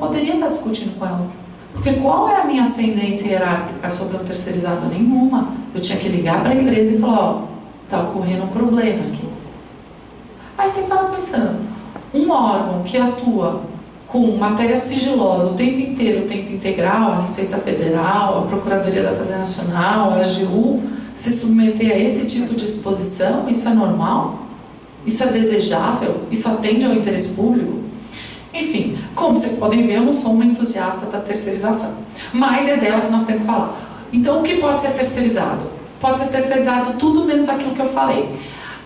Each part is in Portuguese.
poderia estar discutindo com ela. Porque qual é a minha ascendência hierárquica sobre um terceirizado? Nenhuma. Eu tinha que ligar para a empresa e falar, ó, está ocorrendo um problema aqui. Aí você para pensando, um órgão que atua com matéria sigilosa o tempo inteiro, o tempo integral, a Receita Federal, a Procuradoria da Fazenda Nacional, a AGU, se submeter a esse tipo de exposição, isso é normal? Isso é desejável? Isso atende ao interesse público? Enfim, como vocês podem ver, eu não sou uma entusiasta da terceirização, mas é dela que nós temos que falar. Então, o que pode ser terceirizado? Pode ser terceirizado tudo menos aquilo que eu falei.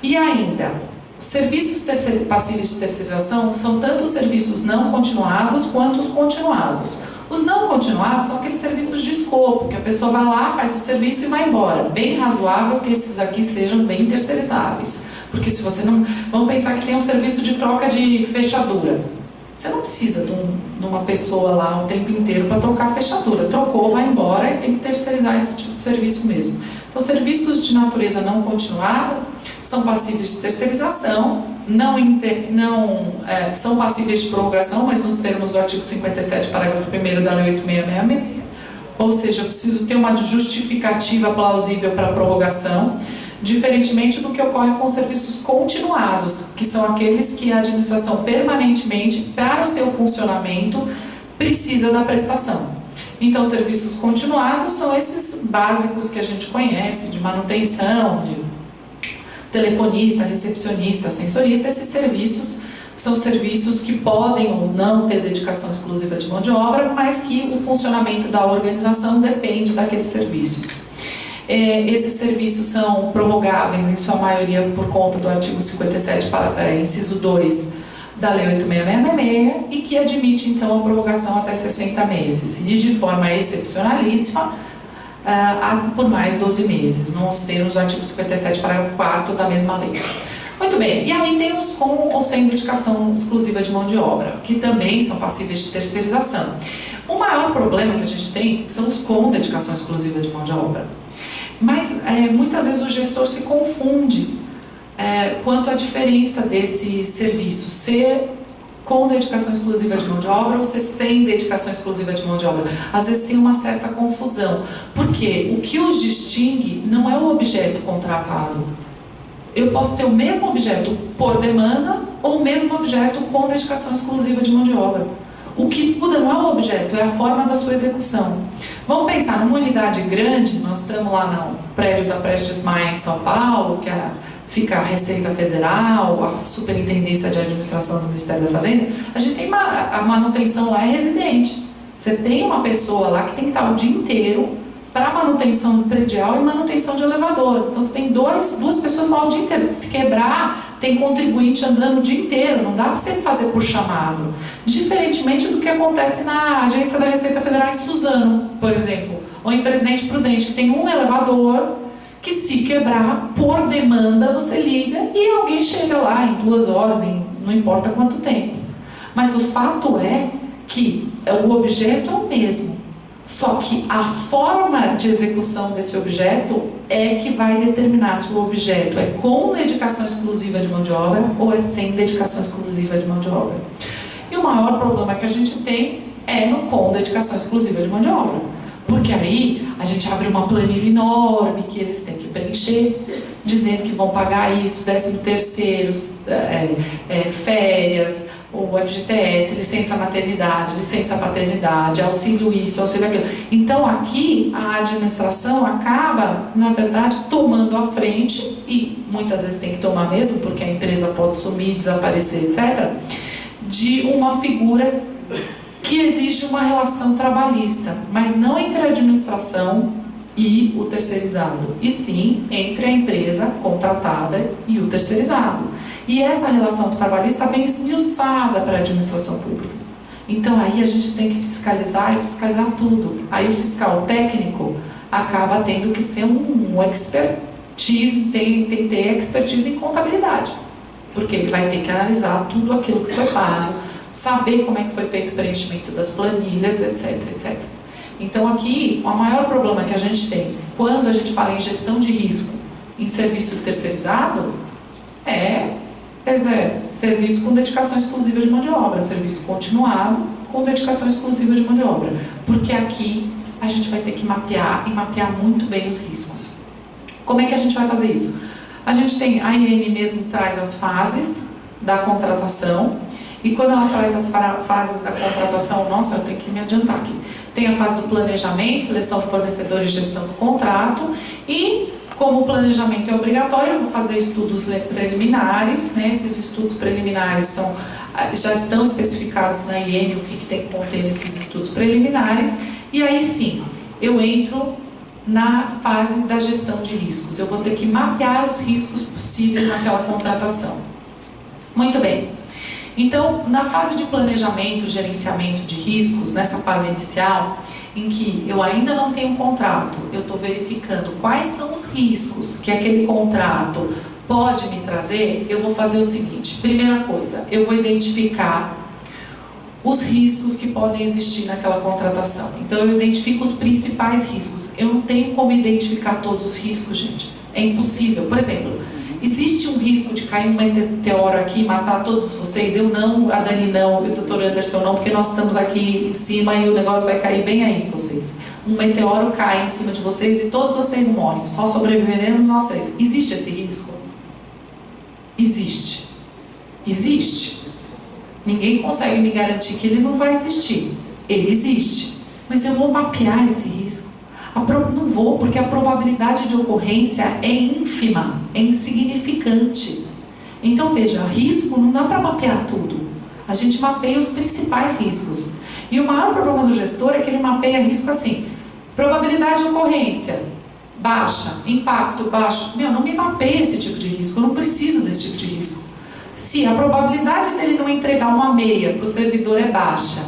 E ainda, os serviços passíveis de terceirização são tanto os serviços não continuados quanto os continuados. Os não continuados são aqueles serviços de escopo, que a pessoa vai lá, faz o serviço e vai embora. Bem razoável que esses aqui sejam bem terceirizáveis. Porque se você não... Vamos pensar que tem um serviço de troca de fechadura. Você não precisa de uma pessoa lá o tempo inteiro para trocar a fechadura. Trocou, vai embora e tem que terceirizar esse tipo de serviço mesmo. Então, serviços de natureza não continuada são passíveis de terceirização, são passíveis de prorrogação, mas nos termos do artigo 57, parágrafo 1º da Lei 8666. Ou seja, eu preciso ter uma justificativa plausível para a prorrogação, diferentemente do que ocorre com serviços continuados, que são aqueles que a administração permanentemente, para o seu funcionamento, precisa da prestação. Então, serviços continuados são esses básicos que a gente conhece, de manutenção, de telefonista, recepcionista, ascensorista. Esses serviços são serviços que podem ou não ter dedicação exclusiva de mão de obra, mas que o funcionamento da organização depende daqueles serviços. Esses serviços são prorrogáveis, em sua maioria, por conta do artigo 57, inciso 2 da Lei 8666, e que admite, então, a prorrogação até 60 meses, e de forma excepcionalíssima, por mais 12 meses, nos termos do artigo 57, parágrafo 4º da mesma lei. Muito bem, e aí tem os com ou sem dedicação exclusiva de mão de obra, que também são passíveis de terceirização. O maior problema que a gente tem são os com dedicação exclusiva de mão de obra. Mas muitas vezes o gestor se confunde quanto à diferença desse serviço, ser com dedicação exclusiva de mão de obra ou ser sem dedicação exclusiva de mão de obra. Às vezes tem uma certa confusão, porque o que os distingue não é o objeto contratado. Eu posso ter o mesmo objeto por demanda ou o mesmo objeto com dedicação exclusiva de mão de obra. O que muda não é o objeto, é a forma da sua execução. Vamos pensar numa unidade grande, nós estamos lá no prédio da Prestes Maia em São Paulo, que fica a Receita Federal, a Superintendência de Administração do Ministério da Fazenda. A gente tem a manutenção lá é residente. Você tem uma pessoa lá que tem que estar o dia inteiro para manutenção predial e manutenção de elevador. Então você tem duas pessoas lá o dia inteiro. Se quebrar, tem contribuinte andando o dia inteiro. Não dá para você fazer por chamado. Diferentemente do que acontece na agência da Receita Federal em Suzano, por exemplo, ou em Presidente Prudente, que tem um elevador que, se quebrar, por demanda, você liga e alguém chega lá em 2 horas, não importa quanto tempo. Mas o fato é que o objeto é o mesmo. Só que a forma de execução desse objeto é que vai determinar se o objeto é com dedicação exclusiva de mão de obra ou é sem dedicação exclusiva de mão de obra. E o maior problema que a gente tem é no com dedicação exclusiva de mão de obra. Porque aí a gente abre uma planilha enorme que eles têm que preencher, dizendo que vão pagar isso, 13º, férias, o FGTS, licença maternidade, licença paternidade, auxílio isso, auxílio aquilo. Então aqui a administração acaba, na verdade, tomando a frente, e muitas vezes tem que tomar mesmo, porque a empresa pode sumir, desaparecer, etc., de uma figura que exige uma relação trabalhista, mas não entre a administração e o terceirizado, e sim entre a empresa contratada e o terceirizado. E essa relação trabalhista vem esmiuçada para a administração pública. Então aí a gente tem que fiscalizar e fiscalizar tudo. Aí o fiscal técnico acaba tendo que ser um expertise, tem que ter expertise em contabilidade, porque ele vai ter que analisar tudo aquilo que foi pago, saber como é que foi feito o preenchimento das planilhas, etc, etc. Então aqui, o maior problema que a gente tem quando a gente fala em gestão de risco em serviço terceirizado serviço com dedicação exclusiva de mão de obra, serviço continuado com dedicação exclusiva de mão de obra, porque aqui a gente vai ter que mapear e mapear muito bem os riscos. Como é que a gente vai fazer isso? A gente tem, a IN mesmo traz as fases da contratação, e quando ela traz as fases da contratação, nossa, eu tenho que me adiantar aqui. Tem a fase do planejamento, seleção de fornecedores e gestão do contrato, e como o planejamento é obrigatório, eu vou fazer estudos preliminares, né? Esses estudos preliminares já estão especificados na IN, o que tem que conter nesses estudos preliminares, e aí sim, eu entro na fase da gestão de riscos. Eu vou ter que mapear os riscos possíveis naquela contratação. Muito bem. Então, na fase de planejamento, gerenciamento de riscos, nessa fase inicial, em que eu ainda não tenho um contrato, eu estou verificando quais são os riscos que aquele contrato pode me trazer, eu vou fazer o seguinte. Primeira coisa, eu vou identificar os riscos que podem existir naquela contratação. Então, eu identifico os principais riscos. Eu não tenho como identificar todos os riscos, gente. É impossível. Por exemplo, existe um risco de cair um meteoro aqui e matar todos vocês? Eu não, a Dani não, e o Dr. Anderson não, porque nós estamos aqui em cima e o negócio vai cair bem aí em vocês. Um meteoro cai em cima de vocês e todos vocês morrem. Só sobreviveremos nós três. Existe esse risco? Existe. Existe. Ninguém consegue me garantir que ele não vai existir. Ele existe. Mas eu vou mapear esse risco. Não vou, porque a probabilidade de ocorrência é ínfima, é insignificante. Então, veja, risco não dá para mapear tudo. A gente mapeia os principais riscos. E o maior problema do gestor é que ele mapeia risco assim. Probabilidade de ocorrência baixa, impacto baixo. Meu, não me mapeia esse tipo de risco, eu não preciso desse tipo de risco. Se a probabilidade dele não entregar uma meia para o servidor é baixa,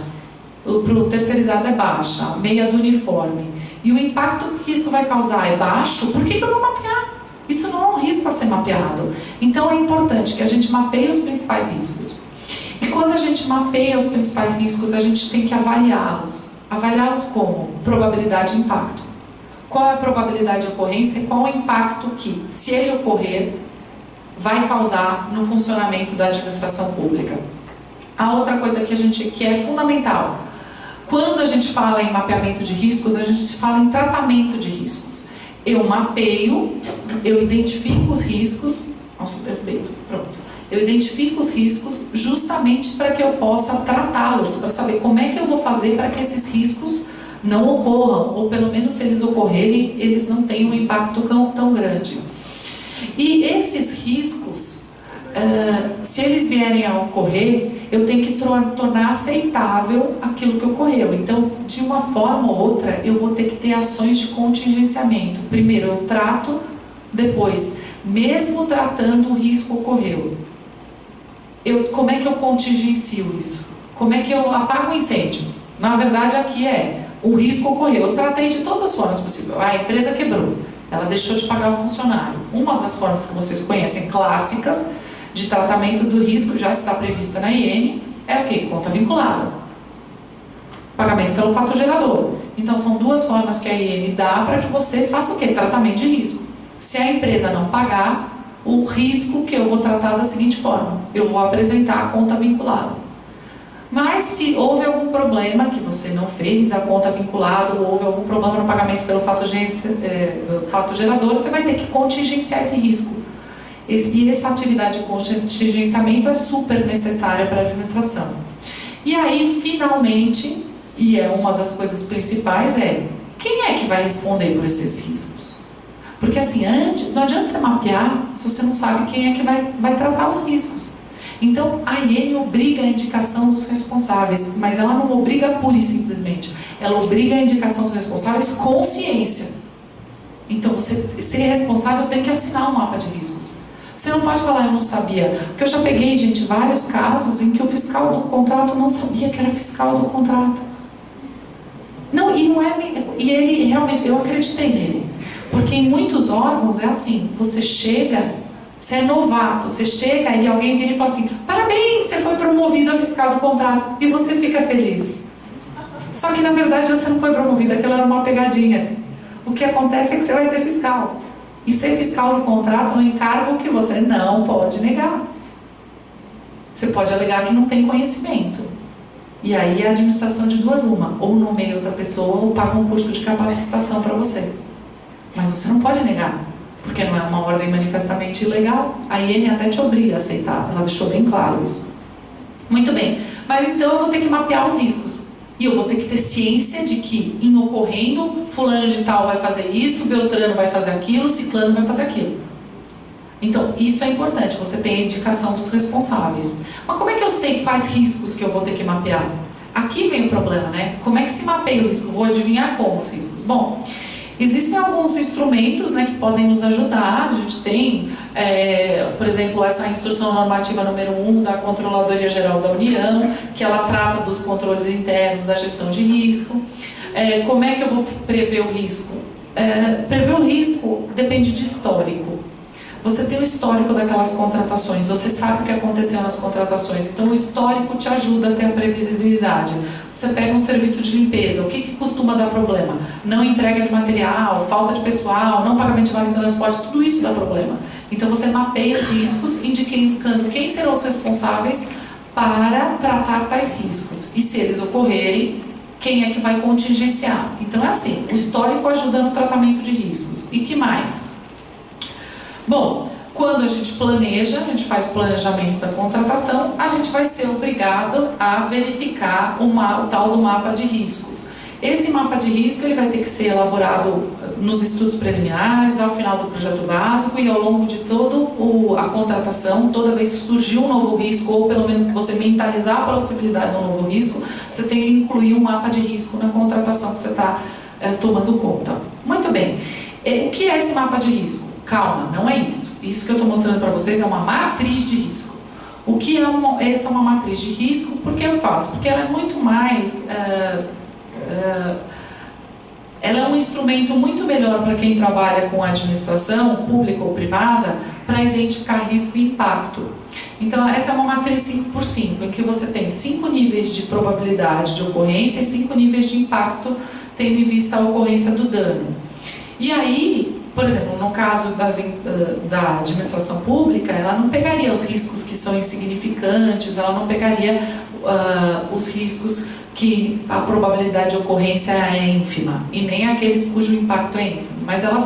para o terceirizado é baixa, a meia do uniforme, e o impacto que isso vai causar é baixo, por que eu vou mapear? Isso não é um risco a ser mapeado. Então é importante que a gente mapeie os principais riscos. E quando a gente mapeia os principais riscos, a gente tem que avaliá-los. Avaliá-los como? Probabilidade de impacto. Qual é a probabilidade de ocorrência e qual o impacto que, se ele ocorrer, vai causar no funcionamento da administração pública. A outra coisa que é fundamental, quando a gente fala em mapeamento de riscos, a gente fala em tratamento de riscos. Eu mapeio, eu identifico os riscos, nossa, perfeito, pronto. Eu identifico os riscos justamente para que eu possa tratá-los, para saber como é que eu vou fazer para que esses riscos não ocorram, ou pelo menos se eles ocorrerem, eles não tenham um impacto tão grande. E esses riscos, se eles vierem a ocorrer, eu tenho que tornar aceitável aquilo que ocorreu. Então, de uma forma ou outra, eu vou ter que ter ações de contingenciamento. Primeiro eu trato, depois, mesmo tratando, o risco ocorreu. Como é que eu contingencio isso? Como é que eu apago o incêndio? Na verdade, aqui o risco ocorreu. Eu tratei de todas as formas possíveis. A empresa quebrou. Ela deixou de pagar o funcionário. Uma das formas que vocês conhecem, clássicas, de tratamento do risco, já está prevista na IN, é o quê? Conta vinculada. Pagamento pelo fato gerador. Então, são duas formas que a IN dá para que você faça o quê? Tratamento de risco. Se a empresa não pagar, o risco que eu vou tratar da seguinte forma: eu vou apresentar a conta vinculada. Mas se houve algum problema que você não fez a conta vinculada, ou houve algum problema no pagamento pelo fato gerador, você vai ter que contingenciar esse risco. E essa atividade de contingenciamento é super necessária para a administração. E aí, finalmente, e é uma das coisas principais, quem é que vai responder por esses riscos? Porque assim, não adianta você mapear se você não sabe quem é que vai tratar os riscos. Então, a IN obriga a indicação dos responsáveis, mas ela não obriga pura e simplesmente. Ela obriga a indicação dos responsáveis com ciência. Então, você ser responsável tem que assinar um mapa de riscos. Você não pode falar, eu não sabia. Porque eu já peguei, gente, vários casos em que o fiscal do contrato não sabia que era fiscal do contrato. Não, e ele realmente, eu acreditei nele. Porque em muitos órgãos é assim, você chega... Você é novato, você chega e alguém vira e fala assim: parabéns, você foi promovido a fiscal do contrato, e você fica feliz. Só que na verdade você não foi promovido, aquilo era uma pegadinha. O que acontece é que você vai ser fiscal. E ser fiscal do contrato é um encargo que você não pode negar. Você pode alegar que não tem conhecimento. E aí a administração de duas uma, ou nomeia outra pessoa ou paga um curso de capacitação para você. Mas você não pode negar, porque não é uma ordem manifestamente ilegal. A IN até te obriga a aceitar, ela deixou bem claro isso. Muito bem, mas então eu vou ter que mapear os riscos. E eu vou ter que ter ciência de que, em ocorrendo, fulano de tal vai fazer isso, Beltrano vai fazer aquilo, Ciclano vai fazer aquilo. Então, isso é importante, você tem a indicação dos responsáveis. Mas como é que eu sei quais riscos que eu vou ter que mapear? Aqui vem o problema, né? Como é que se mapeia o risco? Vou adivinhar como os riscos. Bom, existem alguns instrumentos, né, que podem nos ajudar. A gente tem, por exemplo, essa instrução normativa número 1 da Controladoria Geral da União, que ela trata dos controles internos da gestão de risco. Como é que eu vou prever o risco? Prever o risco depende de histórico. Você tem o histórico daquelas contratações, você sabe o que aconteceu nas contratações, então o histórico te ajuda a ter a previsibilidade. Você pega um serviço de limpeza, o que costuma dar problema? Não entrega de material, falta de pessoal, não pagamento de vale de transporte, tudo isso dá problema. Então você mapeia os riscos, indicando quem serão os responsáveis para tratar tais riscos. E se eles ocorrerem, quem é que vai contingenciar? Então é assim, o histórico ajuda no tratamento de riscos. E que mais? Bom, quando a gente planeja, a gente faz o planejamento da contratação, a gente vai ser obrigado a verificar o tal do mapa de riscos. Esse mapa de risco ele vai ter que ser elaborado nos estudos preliminares, ao final do projeto básico e ao longo de toda a contratação. Toda vez que surgir um novo risco, ou pelo menos que você mentalizar a possibilidade de um novo risco, você tem que incluir um mapa de risco na contratação que você está tomando conta. Muito bem. O que é esse mapa de risco? Calma, não é isso. Isso que eu estou mostrando para vocês é uma matriz de risco. O que é essa é uma matriz de risco? Por que eu faço? Porque ela é muito mais... ela é um instrumento muito melhor para quem trabalha com administração, pública ou privada, para identificar risco e impacto. Então, essa é uma matriz 5x5, em que você tem 5 níveis de probabilidade de ocorrência e 5 níveis de impacto, tendo em vista a ocorrência do dano. E aí, por exemplo, no caso da administração pública, ela não pegaria os riscos que são insignificantes, ela não pegaria os riscos que a probabilidade de ocorrência é ínfima, e nem aqueles cujo impacto é ínfimo, mas ela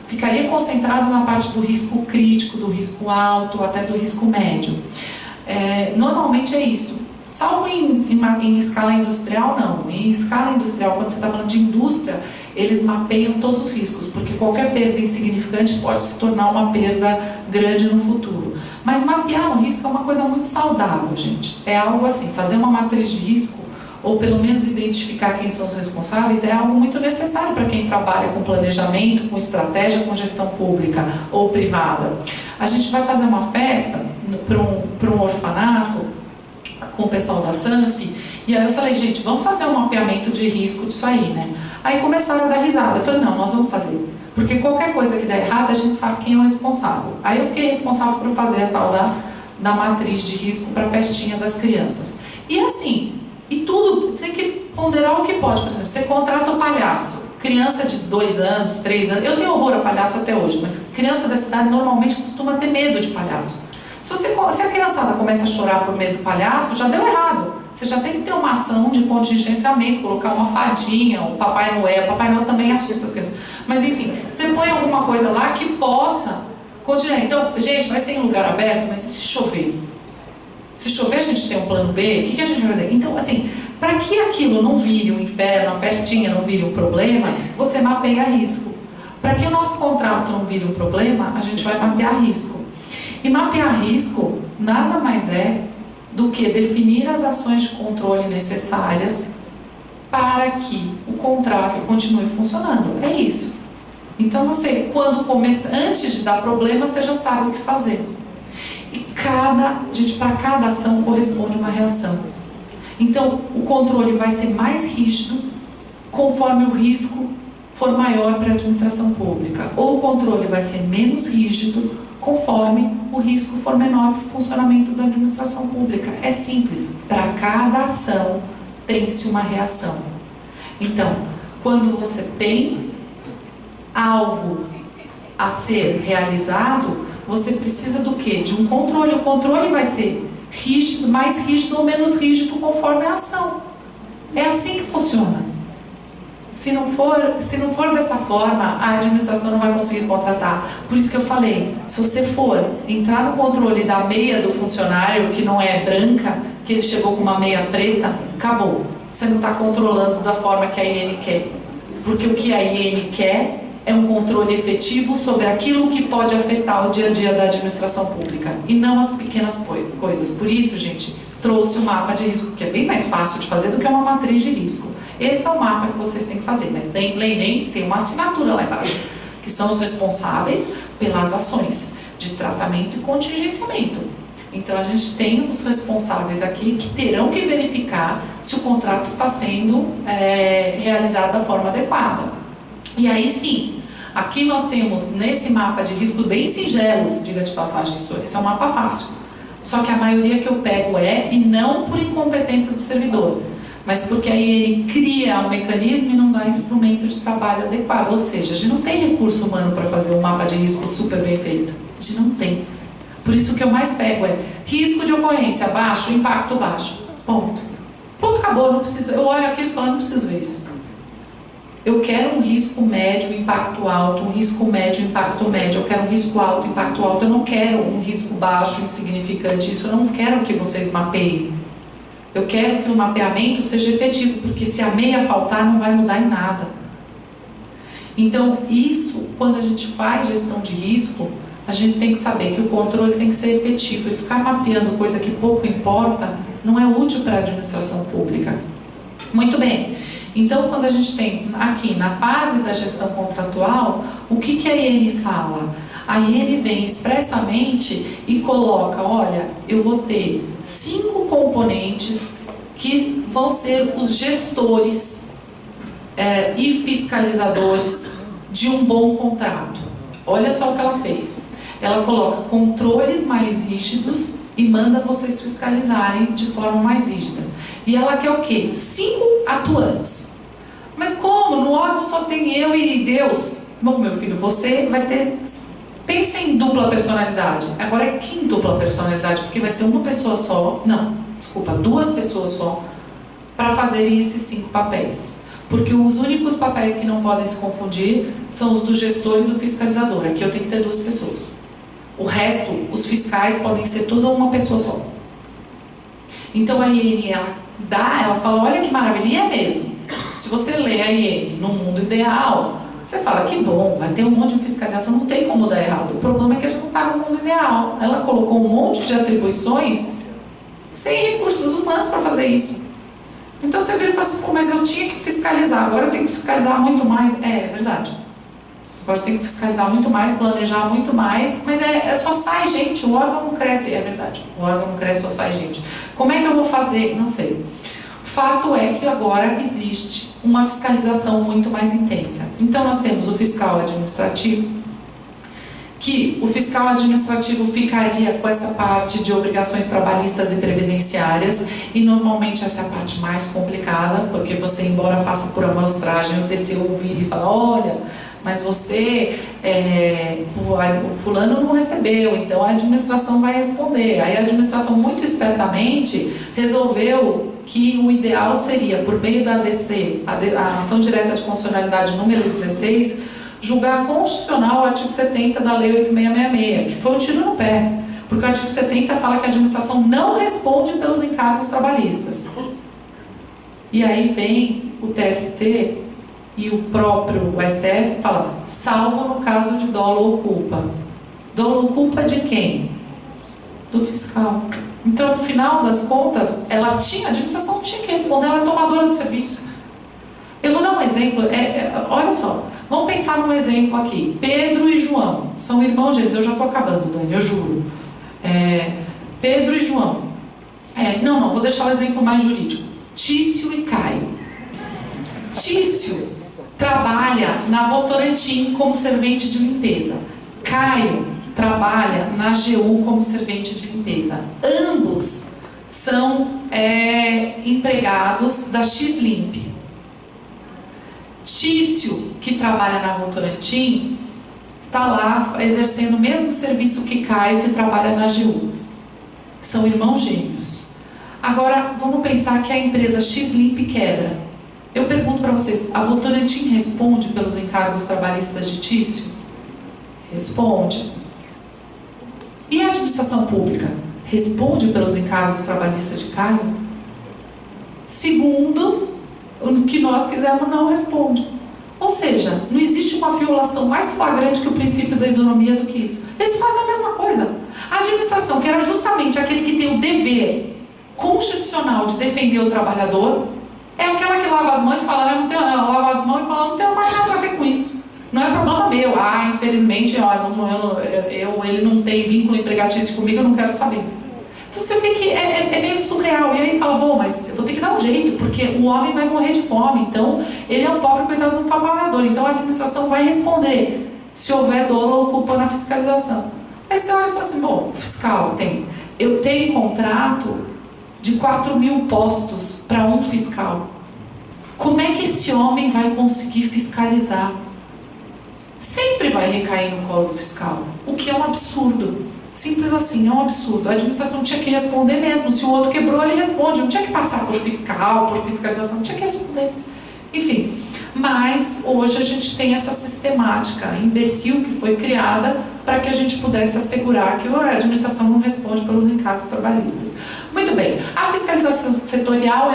ficaria concentrada na parte do risco crítico, do risco alto, até do risco médio. Normalmente é isso. Salvo em escala industrial, não. Em escala industrial, quando você está falando de indústria, eles mapeiam todos os riscos, porque qualquer perda insignificante pode se tornar uma perda grande no futuro. Mas mapear o risco é uma coisa muito saudável, gente. É algo assim, fazer uma matriz de risco, ou pelo menos identificar quem são os responsáveis, é algo muito necessário para quem trabalha com planejamento, com estratégia, com gestão pública ou privada. A gente vai fazer uma festa para um orfanato, com o pessoal da SANF, e aí eu falei, gente, vamos fazer um mapeamento de risco disso aí, né? Aí começaram a dar risada. Eu falei, não, nós vamos fazer. Porque qualquer coisa que der errado, a gente sabe quem é o responsável. Aí eu fiquei responsável por fazer a tal da matriz de risco para a festinha das crianças. E assim, e tudo, tem que ponderar o que pode. Por exemplo, você contrata o palhaço, criança de 2 anos, 3 anos, eu tenho horror a palhaço até hoje, mas criança da cidade normalmente costuma ter medo de palhaço. Se a criançada começa a chorar por medo do palhaço, já deu errado. Você já tem que ter uma ação de contingenciamento, colocar uma fadinha, o Papai Noel. O Papai Noel também assusta as crianças. Mas enfim, você põe alguma coisa lá que possa continuar. Então, gente, vai ser em lugar aberto, mas e se chover? Se chover, a gente tem um plano B, o que a gente vai fazer? Então, assim, para que aquilo não vire um inferno, a festinha não vire um problema, você mapeia risco. Para que o nosso contrato não vire um problema, a gente vai mapear risco. E mapear risco nada mais é do que definir as ações de controle necessárias para que o contrato continue funcionando. É isso. Então você, quando começa, antes de dar problema, você já sabe o que fazer. E para cada ação corresponde uma reação. Então o controle vai ser mais rígido conforme o risco for maior para a administração pública. Ou o controle vai ser menos rígido conforme o risco for menor para o funcionamento da administração pública. É simples, para cada ação tem-se uma reação. Então, quando você tem algo a ser realizado, você precisa do quê? De um controle. O controle vai ser rígido, mais rígido ou menos rígido conforme a ação. É assim que funciona. Se não for dessa forma, a administração não vai conseguir contratar. Por isso que eu falei, se você for entrar no controle da meia do funcionário, que não é branca, que ele chegou com uma meia preta, acabou. Você não está controlando da forma que a IN quer. Porque o que a IN quer é um controle efetivo sobre aquilo que pode afetar o dia a dia da administração pública, e não as pequenas coisas. Por isso, gente, trouxe o mapa de risco, que é bem mais fácil de fazer do que uma matriz de risco. Esse é o mapa que vocês têm que fazer, mas tem uma assinatura lá embaixo, que são os responsáveis pelas ações de tratamento e contingenciamento. Então a gente tem os responsáveis aqui que terão que verificar se o contrato está sendo realizado da forma adequada. E aí sim, aqui nós temos nesse mapa de risco bem singelos, diga de passagem, esse é um mapa fácil. Só que a maioria que eu pego e não por incompetência do servidor, mas porque aí ele cria um mecanismo e não dá instrumento de trabalho adequado. Ou seja, a gente não tem recurso humano para fazer um mapa de risco super bem feito. A gente não tem. Por isso o que eu mais pego é risco de ocorrência baixo, impacto baixo. Ponto. Ponto, acabou, não preciso. Eu olho aqui e falo, não preciso ver isso. Eu quero um risco médio, impacto alto, um risco médio, impacto médio. Eu quero um risco alto, impacto alto. Eu não quero um risco baixo, insignificante. Isso eu não quero que vocês mapeiem. Eu quero que o mapeamento seja efetivo, porque se a meia faltar, não vai mudar em nada. Então, isso, quando a gente faz gestão de risco, a gente tem que saber que o controle tem que ser efetivo. E ficar mapeando coisa que pouco importa, não é útil para a administração pública. Muito bem. Então, quando a gente tem aqui, na fase da gestão contratual, o que a IN fala? A IN vem expressamente e coloca, olha, eu vou ter 5 componentes que vão ser os gestores e fiscalizadores de um bom contrato. Olha só o que ela fez. Ela coloca controles mais rígidos e manda vocês fiscalizarem de forma mais rígida. E ela quer o quê? 5 atuantes. Mas como? No órgão só tem eu e Deus? Bom, meu filho, você vai ter... Pensa em dupla personalidade. Agora é quíntupla personalidade, porque vai ser uma pessoa só. Não, desculpa, 2 pessoas só para fazerem esses 5 papéis. Porque os únicos papéis que não podem se confundir são os do gestor e do fiscalizador. Aqui eu tenho que ter 2 pessoas. O resto, os fiscais podem ser tudo uma pessoa só. Então a IN, ela fala, olha que maravilha, é mesmo. Se você lê a IN no mundo ideal, você fala, que bom, vai ter um monte de fiscalização, não tem como dar errado. O problema é que a gente não está no mundo ideal. Ela colocou um monte de atribuições sem recursos humanos para fazer isso. Então você vira e fala assim, pô, mas eu tinha que fiscalizar, agora eu tenho que fiscalizar muito mais. É verdade. Agora você tem que fiscalizar muito mais, planejar muito mais, mas só sai gente, o órgão não cresce. É verdade, o órgão não cresce, só sai gente. Como é que eu vou fazer? Não sei. O fato é que agora existe uma fiscalização muito mais intensa. Então nós temos o fiscal administrativo, que o fiscal administrativo ficaria com essa parte de obrigações trabalhistas e previdenciárias, e normalmente essa é a parte mais complicada, porque você, embora faça por amostragem, o TCU ouvir e falar, olha, mas você, o fulano não recebeu, então a administração vai responder. Aí a administração, muito espertamente, resolveu que o ideal seria, por meio da ADC, a Ação Direta de Constitucionalidade número 16, julgar constitucional o artigo 70 da Lei 8666, que foi um tiro no pé, porque o artigo 70 fala que a administração não responde pelos encargos trabalhistas. E aí vem o TST e o próprio STF fala, salvo no caso de dolo ou culpa. Dolo ou culpa de quem? Do fiscal. Então, no final das contas, a administração tinha que responder, ela é tomadora de serviço. Eu vou dar um exemplo, olha só, vamos pensar num exemplo aqui. Pedro e João, são irmãos gêmeos, eu já estou acabando, Dani, eu juro. Pedro e João. Não, vou deixar o exemplo mais jurídico. Tício e Caio. Tício trabalha na Votorantim como servente de limpeza. Caio trabalha na AGU como servente de limpeza. Ambos são empregados da X-Limp. Tício, que trabalha na Votorantim, está lá exercendo o mesmo serviço que Caio, que trabalha na AGU. São irmãos gêmeos. Agora, vamos pensar que a empresa X-Limp quebra. Eu pergunto para vocês, a Votorantim responde pelos encargos trabalhistas de Tício? Responde. E a administração pública? Responde pelos encargos trabalhistas de Caio? Segundo o que nós quisermos, não responde. Ou seja, não existe uma violação mais flagrante que o princípio da isonomia do que isso. Eles fazem a mesma coisa. A administração, que era justamente aquele que tem o dever constitucional de defender o trabalhador, é aquela que lava as mãos e fala, lava as mãos e fala, não tenho mais nada a ver com isso. Não é problema meu. Infelizmente, ele não tem vínculo empregatício comigo, eu não quero saber. Então você vê que é meio surreal. E aí fala, bom, mas eu vou ter que dar um jeito, porque o homem vai morrer de fome. Então, ele é um pobre coitado do trabalhador. Então a administração vai responder se houver dolo ou culpa na fiscalização. Aí você olha e fala assim, bom, o fiscal eu tenho contrato de 4.000 postos para um fiscal. Como é que esse homem vai conseguir fiscalizar? Sempre vai recair no colo do fiscal, o que é um absurdo. Simples assim, é um absurdo. A administração tinha que responder mesmo. Se o outro quebrou, ele responde. Não tinha que passar por fiscal, por fiscalização, tinha que responder. Enfim, mas hoje a gente tem essa sistemática imbecil que foi criada para que a gente pudesse assegurar que a administração não responde pelos encargos trabalhistas. Muito bem, a fiscalização setorial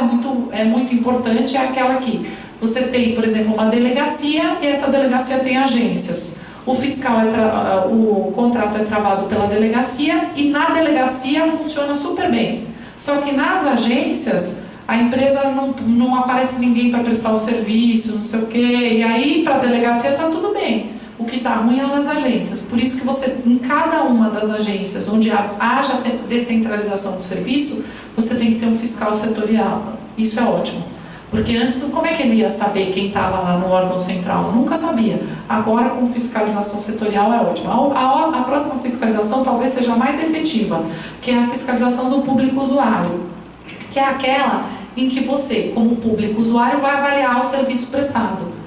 é muito importante, é aquela que você tem, por exemplo, uma delegacia e essa delegacia tem agências. O fiscal o contrato é travado pela delegacia e na delegacia funciona super bem. Só que nas agências a empresa não aparece ninguém para prestar o serviço, não sei o quê, e aí para a delegacia está tudo bem. O que está ruim é nas agências. Por isso que você, em cada uma das agências onde haja descentralização do serviço, você tem que ter um fiscal setorial. Isso é ótimo. Porque antes, como é que ele ia saber quem estava lá no órgão central? Nunca sabia. Agora, com fiscalização setorial, é ótimo. A próxima fiscalização talvez seja mais efetiva, que é a fiscalização do público usuário, que é aquela em que você, como público usuário, vai avaliar o serviço prestado.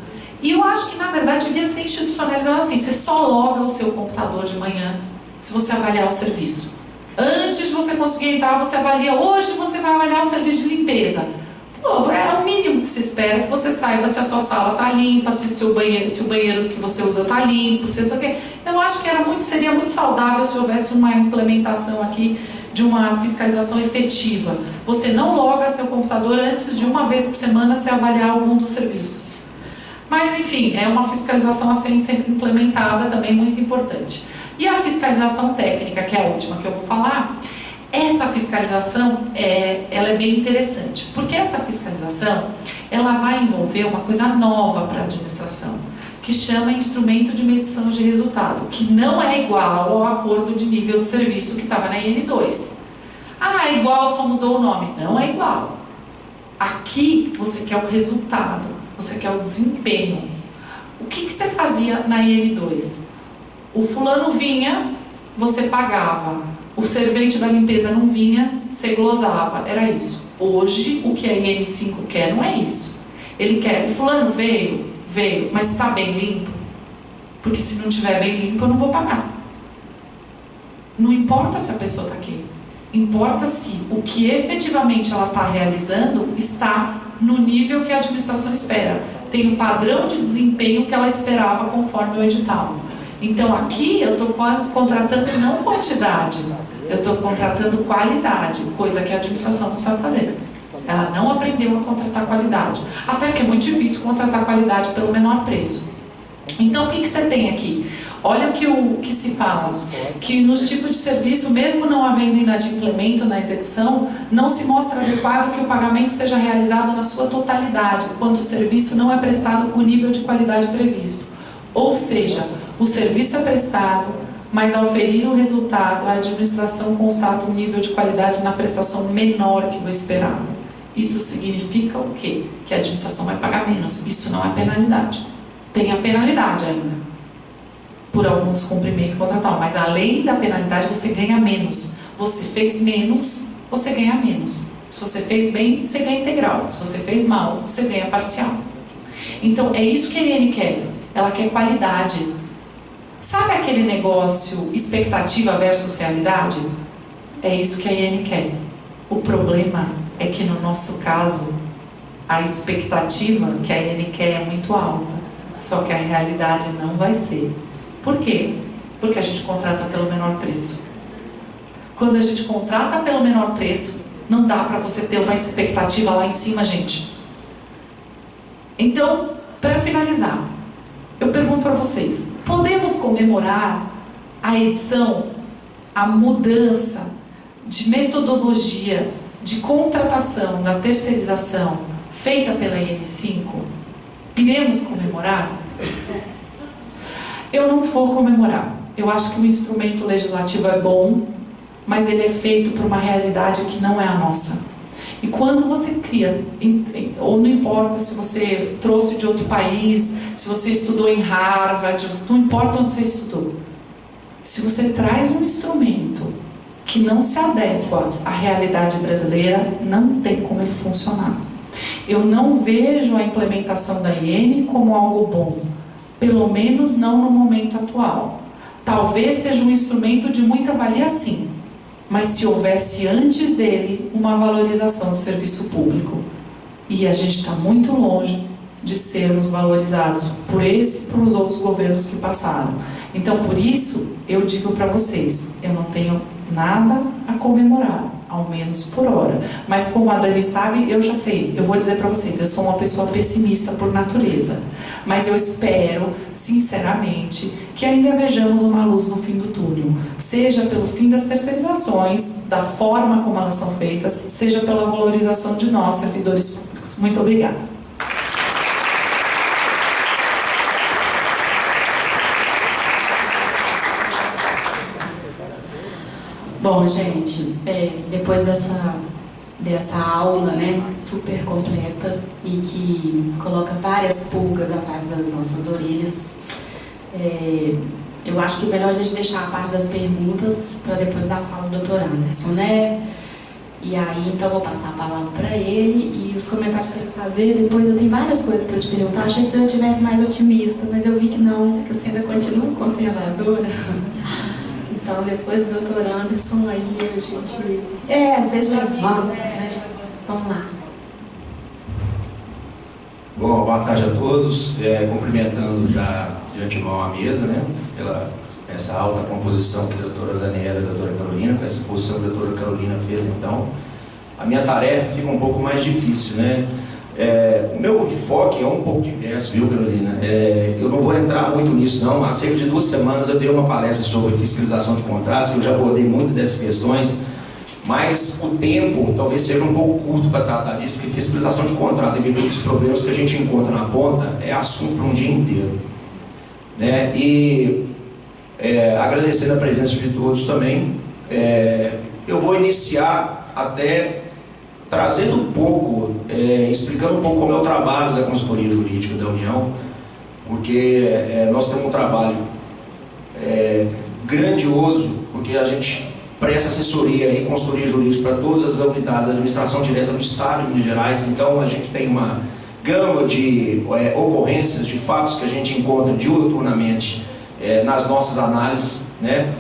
E eu acho que, na verdade, devia ser institucionalizado assim. Você só loga o seu computador de manhã se você avaliar o serviço. Antes de você conseguir entrar, você avalia. Hoje você vai avaliar o serviço de limpeza. É o mínimo que se espera, que você saiba se a sua sala está limpa, se o banheiro que você usa está limpo, se não sei o quê. Eu acho que seria muito saudável se houvesse uma implementação aqui de uma fiscalização efetiva. Você não loga seu computador antes de uma vez por semana se avaliar algum dos serviços. Mas, enfim, é uma fiscalização a ser sempre implementada, também muito importante. E a fiscalização técnica, que é a última que eu vou falar, essa fiscalização ela é bem interessante, porque essa fiscalização ela vai envolver uma coisa nova para a administração, que chama instrumento de medição de resultado, que não é igual ao acordo de nível de serviço que estava na IN2. É igual, só mudou o nome. Não é igual. Aqui você quer o resultado, você quer o desempenho. O que você fazia na IN2? O fulano vinha, você pagava. O servente da limpeza não vinha, você glosava. Era isso. Hoje, o que a IN5 quer não é isso. Ele quer, o fulano veio, mas está bem limpo? Porque se não estiver bem limpo, eu não vou pagar. Não importa se a pessoa está aqui. Importa se o que efetivamente ela está realizando está no nível que a administração espera. Tem um padrão de desempenho que ela esperava conforme o edital. Então aqui eu estou contratando não quantidade, eu estou contratando qualidade, coisa que a administração não sabe fazer. Ela não aprendeu a contratar qualidade. Até que é muito difícil contratar qualidade pelo menor preço. Então o que você tem aqui? Olha o que se fala, que nos tipos de serviço, mesmo não havendo inadimplemento na execução, não se mostra adequado que o pagamento seja realizado na sua totalidade, quando o serviço não é prestado com o nível de qualidade previsto. Ou seja, o serviço é prestado, mas ao ferir o resultado, a administração constata um nível de qualidade na prestação menor que o esperado. Isso significa o quê? Que a administração vai pagar menos. Isso não é penalidade. Tem a penalidade ainda, por algum descumprimento contratual, mas além da penalidade você ganha menos. Você fez menos, você ganha menos. Se você fez bem, você ganha integral. Se você fez mal, você ganha parcial. Então é isso que a IN quer. Ela quer qualidade. Sabe aquele negócio expectativa versus realidade? É isso que a IN quer. O problema é que no nosso caso, a expectativa que a IN quer é muito alta, só que a realidade não vai ser. Por quê? Porque a gente contrata pelo menor preço. Quando a gente contrata pelo menor preço, não dá para você ter uma expectativa lá em cima, gente. Então, para finalizar, eu pergunto para vocês, podemos comemorar a edição, a mudança de metodologia de contratação da terceirização feita pela IN5? Iremos comemorar? Eu não vou comemorar. Eu acho que o instrumento legislativo é bom, mas ele é feito para uma realidade que não é a nossa. E quando você cria, ou não importa se você trouxe de outro país, se você estudou em Harvard, não importa onde você estudou, se você traz um instrumento que não se adequa à realidade brasileira, não tem como ele funcionar. Eu não vejo a implementação da IN como algo bom, pelo menos não no momento atual. Talvez seja um instrumento de muita valia, sim, mas se houvesse antes dele uma valorização do serviço público. E a gente está muito longe de sermos valorizados por esse e por os outros governos que passaram. Então, por isso, eu digo para vocês, eu não tenho nada a comemorar, ao menos por hora. Mas como a Dani sabe, eu já sei, eu vou dizer para vocês, eu sou uma pessoa pessimista por natureza. Mas eu espero, sinceramente, que ainda vejamos uma luz no fim do túnel. Seja pelo fim das terceirizações, da forma como elas são feitas, seja pela valorização de nós, servidores públicos. Muito obrigada. Bom, gente, depois dessa aula, né, super completa e que coloca várias pulgas atrás das nossas orelhas, eu acho que é melhor a gente deixar a parte das perguntas para depois da fala do Dr. Anderson, né? E aí, então, eu vou passar a palavra para ele e os comentários que ele fazer. Depois eu tenho várias coisas para te perguntar. Achei que eu estivesse mais otimista, mas eu vi que não, que você ainda continua conservadora. Então, depois do Dr. Anderson, aí a gente... às vezes levanta, né? Vamos lá. Bom, boa tarde a todos. Cumprimentando já de antemão a mesa, né? Pela essa alta composição que a doutora Daniela e a doutora Carolina, com essa exposição que a doutora Carolina fez, então. A minha tarefa fica um pouco mais difícil, né? O meu enfoque é um pouco diverso, viu, Carolina? Eu não vou entrar muito nisso, não. Há cerca de 2 semanas eu dei uma palestra sobre fiscalização de contratos, que eu já abordei muito dessas questões, mas o tempo talvez seja um pouco curto para tratar disso, porque fiscalização de contrato, devido aos problemas que a gente encontra na ponta, é assunto para um dia inteiro, né? E agradecendo a presença de todos também, eu vou iniciar até trazendo um pouco, explicando um pouco como é o trabalho da consultoria jurídica da União, porque nós temos um trabalho grandioso, porque a gente presta assessoria e consultoria jurídica para todas as unidades da administração direta do Estado de Minas Gerais. Então a gente tem uma gama de ocorrências, de fatos que a gente encontra diuturnamente nas nossas análises, né?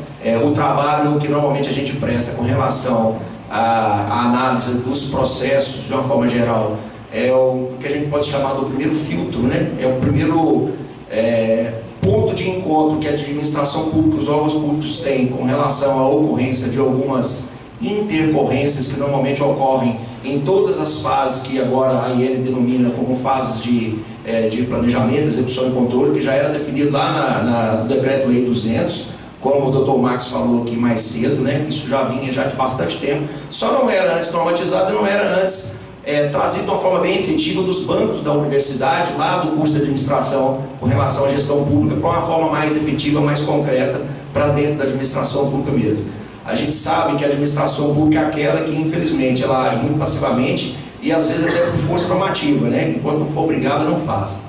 O trabalho que normalmente a gente presta com relação à análise dos processos, de uma forma geral, é o que a gente pode chamar do primeiro filtro, né? É o primeiro ponto de encontro que a administração pública, os órgãos públicos têm com relação à ocorrência de algumas intercorrências que normalmente ocorrem em todas as fases que agora a IN denomina como fases de planejamento, execução e controle, que já era definido lá no Decreto-Lei 200, como o Dr. Marcos falou aqui mais cedo, né? Isso já vinha já de bastante tempo, só não era antes normatizado, não era antes trazido de uma forma bem efetiva dos bancos da universidade, lá do curso de administração, com relação à gestão pública, para uma forma mais efetiva, mais concreta, para dentro da administração pública mesmo. A gente sabe que a administração pública é aquela que, infelizmente, ela age muito passivamente e, às vezes, até por força normativa, né? Enquanto não for obrigado, não faz.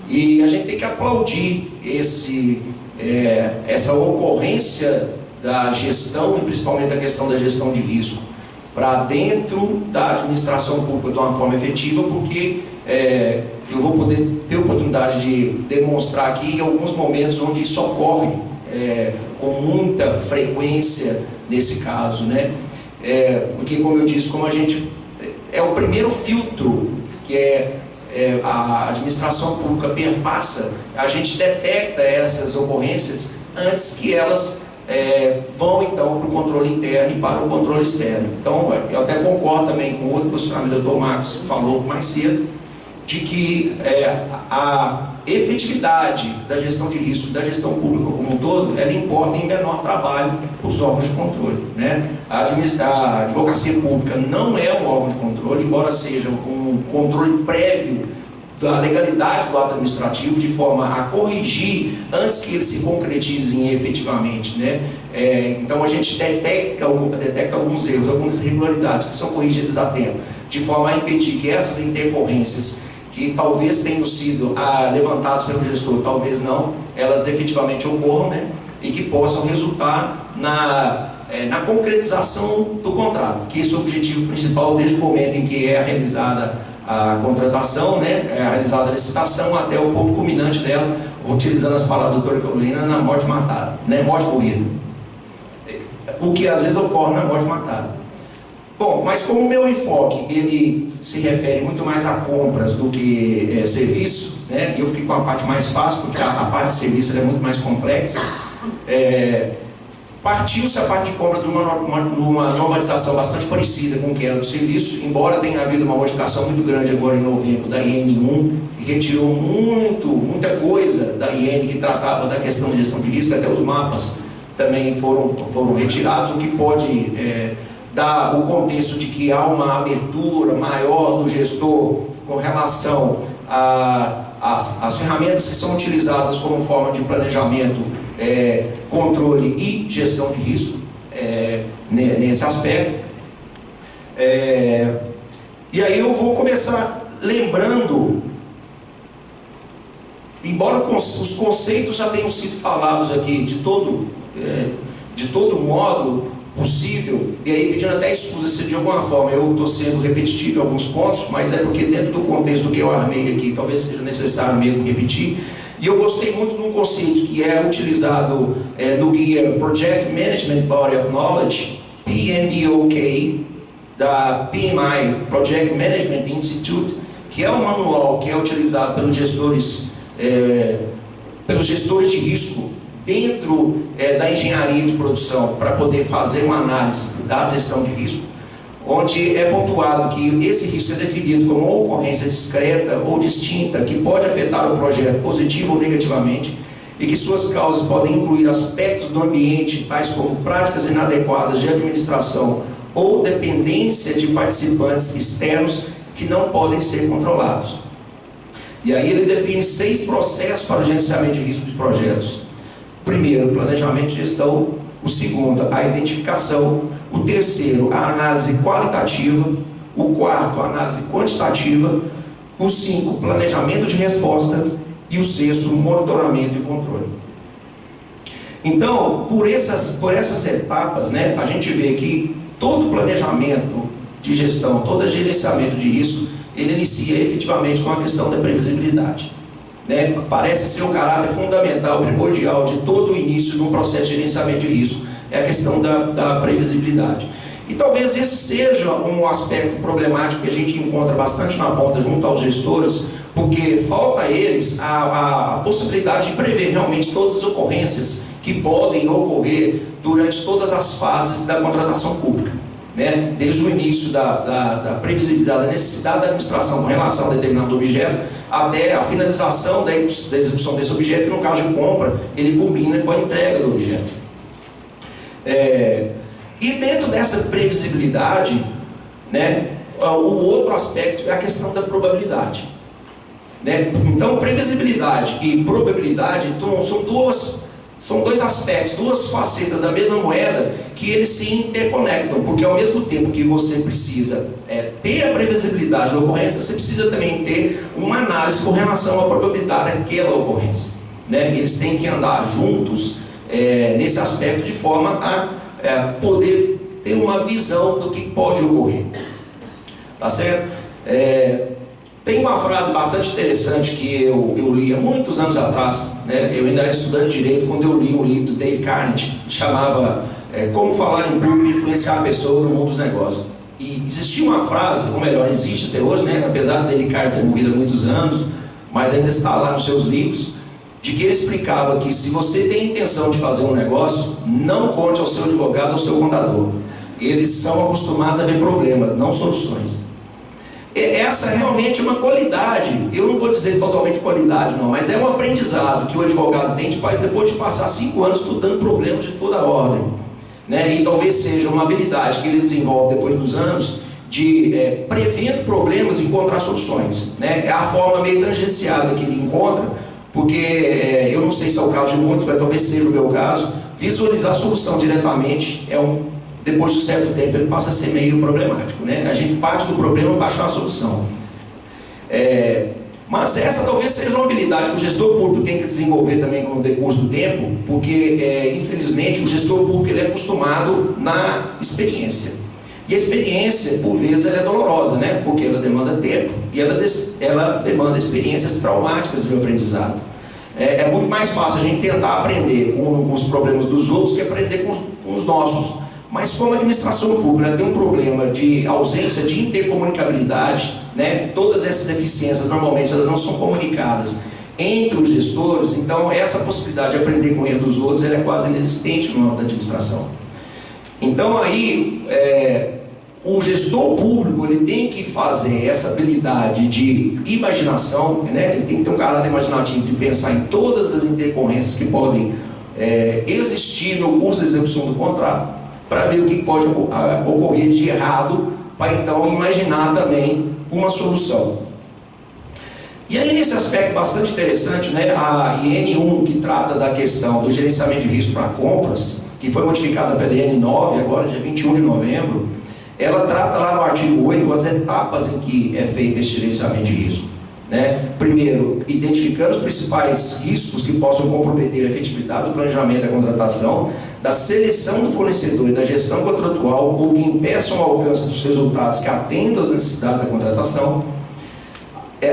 E a gente tem que aplaudir essa ocorrência da gestão, e principalmente da questão da gestão de risco, para dentro da administração pública de uma forma efetiva, porque eu vou poder ter oportunidade de demonstrar aqui alguns momentos onde isso ocorre com muita frequência nesse caso, né? porque, como eu disse, como a gente é o primeiro filtro que a administração pública perpassa, a gente detecta essas ocorrências antes que elas vão então para o controle interno e para o controle externo. Então, eu até concordo também com o outro posicionamento do Dr. Marcos falou mais cedo, de que a efetividade da gestão de risco, da gestão pública como um todo, ela importa em menor trabalho para os órgãos de controle, né? A advocacia pública não é um órgão de controle, embora seja um controle prévio da legalidade do ato administrativo, de forma a corrigir antes que eles se concretizem efetivamente, né? Então a gente detecta alguns erros, algumas irregularidades que são corrigidas a tempo, de forma a impedir que essas intercorrências que talvez tenham sido levantadas pelo gestor, talvez não, elas efetivamente ocorram, né? E que possam resultar na concretização do contrato, que esse é o objetivo principal desde o momento em que é realizada a contratação, né? É realizada a licitação até o ponto culminante dela, utilizando as palavras da doutora Carolina, na morte matada, né? Morte morrida. O que às vezes ocorre na morte matada. Bom, mas como o meu enfoque ele se refere muito mais a compras do que serviço, né? Eu fiquei com a parte mais fácil, porque a parte de serviço é muito mais complexa. Partiu-se a parte de compra de uma normatização bastante parecida com o que era do serviço, embora tenha havido uma modificação muito grande agora em novembro da IN1, que retirou muita coisa da IN que tratava da questão de gestão de risco, até os mapas também foram retirados, o que pode dar o contexto de que há uma abertura maior do gestor com relação às ferramentas que são utilizadas como forma de planejamento, controle e gestão de risco, nesse aspecto. E aí eu vou começar lembrando, embora os conceitos já tenham sido falados aqui de todo modo possível, e aí pedindo até excusa se de alguma forma eu estou sendo repetitivo em alguns pontos, mas é porque dentro do contexto que eu armei aqui, talvez seja necessário mesmo repetir. E eu gostei muito de um conceito que é utilizado no guia Project Management Body of Knowledge, PMBOK, da PMI, Project Management Institute, que é um manual que é utilizado pelos gestores de risco dentro da engenharia de produção, para poder fazer uma análise da gestão de risco, onde é pontuado que esse risco é definido como uma ocorrência discreta ou distinta que pode afetar o projeto positivo ou negativamente, e que suas causas podem incluir aspectos do ambiente, tais como práticas inadequadas de administração ou dependência de participantes externos que não podem ser controlados. E aí ele define 6 processos para o gerenciamento de risco de projetos. O primeiro, o planejamento de gestão. O segundo, a identificação. O terceiro, a análise qualitativa. O quarto, a análise quantitativa. O 5, planejamento de resposta. E o 6º, monitoramento e controle. Então, por essas etapas, né, a gente vê que todo planejamento de gestão, todo gerenciamento de risco, ele inicia efetivamente com a questão da previsibilidade. Né? Parece ser um caráter fundamental, primordial de todo o início de um processo de gerenciamento de risco, é a questão da previsibilidade. E talvez esse seja um aspecto problemático que a gente encontra bastante na ponta junto aos gestores, porque falta a eles a possibilidade de prever realmente todas as ocorrências que podem ocorrer durante todas as fases da contratação pública. Né? Desde o início da previsibilidade, da necessidade da administração com relação a determinado objeto, até a finalização da execução desse objeto, que no caso de compra, ele culmina com a entrega do objeto. E dentro dessa previsibilidade, né, o outro aspecto é a questão da probabilidade. Né? Então, previsibilidade e probabilidade são dois aspectos, duas facetas da mesma moeda que eles se interconectam, porque ao mesmo tempo que você precisa ter a previsibilidade da ocorrência, você precisa também ter uma análise com relação à probabilidade daquela ocorrência. Né? Eles têm que andar juntos nesse aspecto de forma a poder ter uma visão do que pode ocorrer. Tá certo? Tem uma frase bastante interessante que eu li há muitos anos atrás, né? Eu ainda era estudante de direito quando eu li um livro do Dale Carnegie, que chamava como falar em público e influenciar a pessoa no mundo dos negócios. E existia uma frase, ou melhor, existe até hoje, né, apesar dele ter morrido há muitos anos, mas ainda está lá nos seus livros, de que ele explicava que se você tem intenção de fazer um negócio, não conte ao seu advogado ou ao seu contador. Eles são acostumados a ver problemas, não soluções. Essa é realmente uma qualidade, eu não vou dizer totalmente qualidade não, mas é um aprendizado que o advogado tem depois de passar 5 anos estudando problemas de toda a ordem, né? E talvez seja uma habilidade que ele desenvolve depois dos anos de, prevendo problemas, encontrar soluções, né? É a forma meio tangenciada que ele encontra, porque eu não sei se é o caso de muitos, mas talvez seja o meu caso, visualizar a solução diretamente depois de um certo tempo ele passa a ser meio problemático, né? A gente parte do problema para achar a solução. Mas essa talvez seja uma habilidade que o gestor público tem que desenvolver também com o decurso do tempo, porque infelizmente o gestor público ele é acostumado na experiência. E a experiência, por vezes, ela é dolorosa, né? Porque ela demanda tempo e ela demanda experiências traumáticas de aprendizado. É muito mais fácil a gente tentar aprender com os problemas dos outros que aprender com os nossos. Mas como a administração pública tem um problema de ausência de intercomunicabilidade, né? Todas essas deficiências normalmente elas não são comunicadas entre os gestores, então essa possibilidade de aprender com o erro dos outros ela é quase inexistente no âmbito da administração. Então aí o gestor público ele tem que fazer essa habilidade de imaginação, né? Ele tem que ter um caráter imaginativo de pensar em todas as intercorrências que podem existir no curso de execução do contrato, para ver o que pode ocorrer de errado, para então imaginar também uma solução. E aí nesse aspecto bastante interessante, né, a IN1 que trata da questão do gerenciamento de risco para compras, que foi modificada pela IN9 agora dia 21 de novembro, ela trata lá no artigo 8 as etapas em que é feito esse gerenciamento de risco, né? Primeiro, identificando os principais riscos que possam comprometer a efetividade do planejamento da contratação, da seleção do fornecedor e da gestão contratual ou que impeçam o alcance dos resultados que atendam às necessidades da contratação,